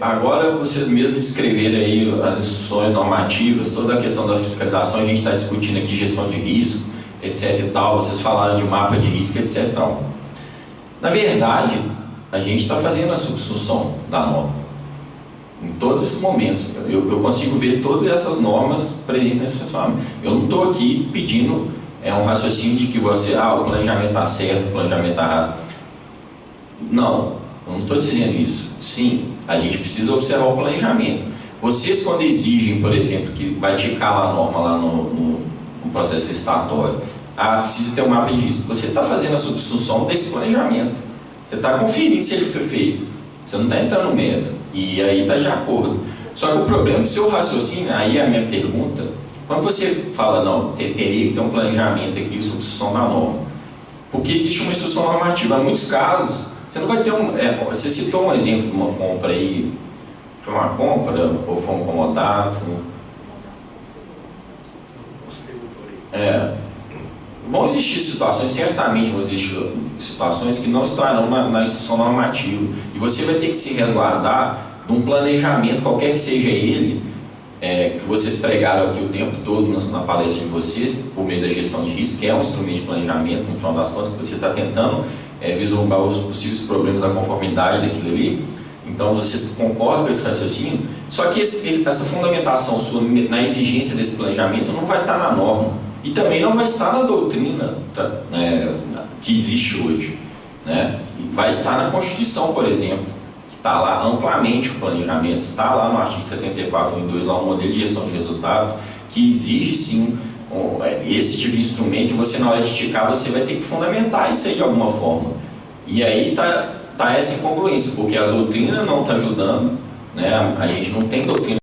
agora vocês mesmos descreveram aí as instruções normativas, toda a questão da fiscalização, a gente está discutindo aqui gestão de risco, etc e tal, vocês falaram de mapa de risco, etc e tal. Na verdade, a gente está fazendo a subsunção da norma. Em todos esses momentos, eu consigo ver todas essas normas presentes nesse funcionamento. Eu não estou aqui pedindo um raciocínio de que o planejamento está certo, o planejamento está errado. Não. Eu não estou dizendo isso. Sim, a gente precisa observar o planejamento. Vocês, quando exigem, por exemplo, que vai ticar lá a norma lá no processo licitatório, precisa ter um mapa de risco. Você está fazendo a subsunção desse planejamento. Você está conferindo se ele foi feito. Você não está entrando no mérito. E aí está de acordo. Só que o problema é que seu raciocínio, aí é a minha pergunta, quando você fala, não, teria que ter um planejamento aqui, subsunção da norma. Porque existe uma instrução normativa. Em muitos casos, você não vai ter você citou um exemplo de uma compra aí, foi uma compra ou foi um comodato? Vão existir situações, certamente vão existir situações que não estarão na instrução normativa. E você vai ter que se resguardar de um planejamento, qualquer que seja ele, que vocês pregaram aqui o tempo todo na palestra de vocês, por meio da gestão de risco, que é um instrumento de planejamento, no final das contas, que você está tentando vislumbrar os possíveis problemas da conformidade daquilo ali. Então vocês concordam com esse raciocínio, só que essa fundamentação sua na exigência desse planejamento não vai estar na norma e também não vai estar na doutrina que existe hoje, né? E vai estar na Constituição, por exemplo, que está lá amplamente o planejamento, está lá no artigo 74.1.2, lá o modelo de gestão de resultados, que exige sim esse tipo de instrumento, e você, na hora de esticar, você vai ter que fundamentar isso aí de alguma forma. E aí está essa incongruência, porque a doutrina não está ajudando, né? A gente não tem doutrina